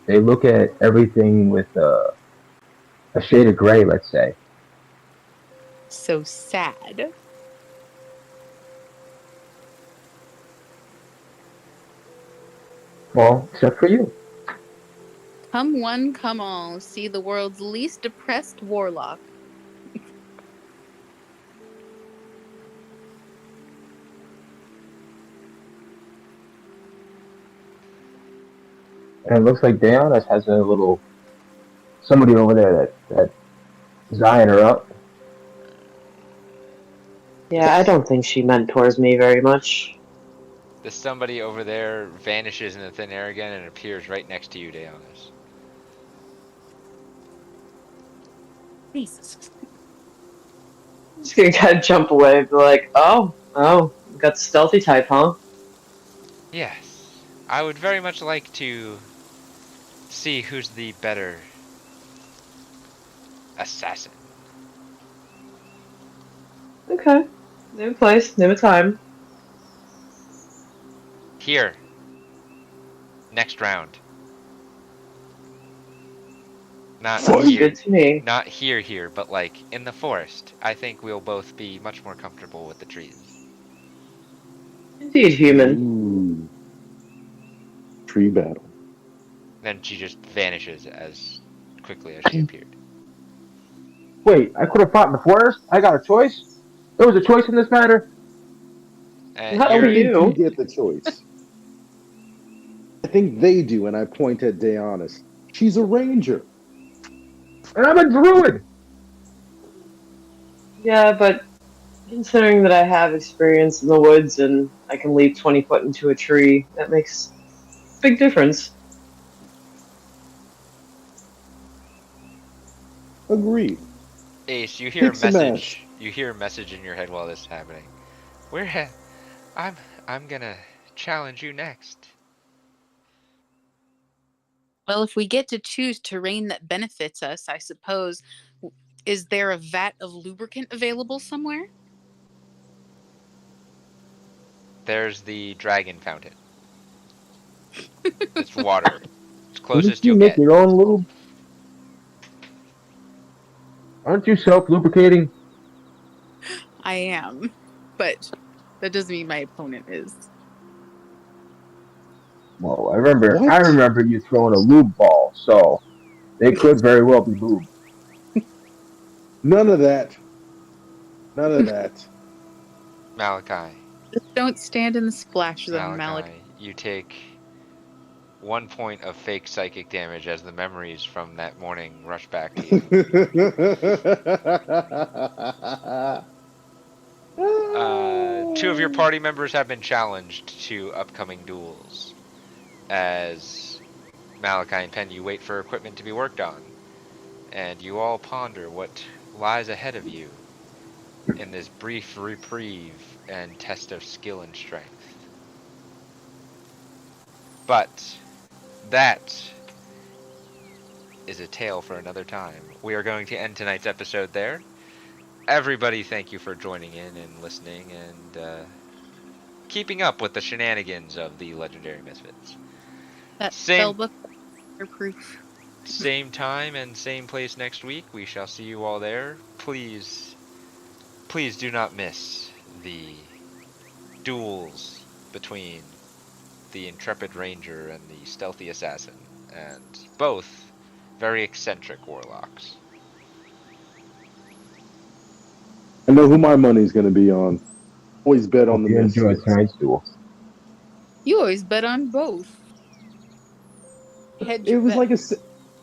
They look at everything with a shade of gray, let's say. So sad. Well, except for you. Come one, come all, see the world's least depressed warlock. And it looks like Diana has a little somebody over there that's eyeing her up. Yeah, I don't think she mentors me very much. The somebody over there vanishes in the thin air again and appears right next to you, Dianus. Jesus. I'm just gonna kind of jump away and be like, oh, got the stealthy type, huh? Yes, I would very much like to see who's the better assassin. Okay. Name a place, name a time. Here. Next round. Not Fight! Sounds here. good to me. Not here, but like in the forest. I think we'll both be much more comfortable with the trees. Indeed, human. Ooh. Tree battle. Then she just vanishes as quickly as she appeared. Wait, I could have fought in the forest? I got a choice? There was a choice in this matter? And Not I for don't think you you. get the choice. I think they do, and I point at Dionysus. She's a ranger. And I'm a druid! Yeah, but considering that I have experience in the woods and I can leap 20 foot into a tree, that makes a big difference. Agreed. Ace, you hear a Kick some ass. message. You hear a message in your head while this is happening. I'm I'm gonna challenge you next. Well, if we get to choose terrain that benefits us, I suppose, is there a vat of lubricant available somewhere? There's the dragon fountain. It's water. It's Couldn't closest you you'll make get. your own lube? Aren't you self-lubricating? I am, but that doesn't mean my opponent is. Well, I What? remember you throwing a lube ball, so they could very well be lube. None of that. None of that. Malachi. Just don't stand in the splash zone, Malik. Malachi, you take 1 point of fake psychic damage as the memories from that morning rush back to you. Two of your party members have been challenged to upcoming duels. As Malachi and Penn, you wait for equipment to be worked on, and you all ponder what lies ahead of you in this brief reprieve and test of skill and strength. But that is a tale for another time. We are going to end tonight's episode there. Everybody, thank you for joining in and listening and keeping up with the shenanigans of the legendary Misfits. That Same spellbook proof. same time and same place next week. We shall see you all there. Please do not miss the duels between the intrepid ranger and the stealthy assassin, and both very eccentric warlocks. I know who my money's going to be on. Always bet on Hope the you enjoyed Misfits. tonight's duel. You always bet on both. Hedge It your was bet. like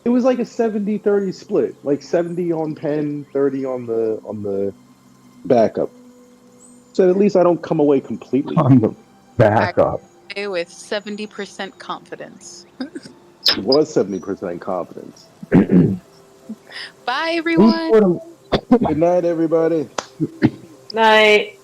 it was like a 70-30 split. Like 70 on Penn, 30 on the backup. So at least I don't come away completely. On the backup. With 70% confidence. It was 70% confidence. Bye, everyone. Good night, everybody. Night.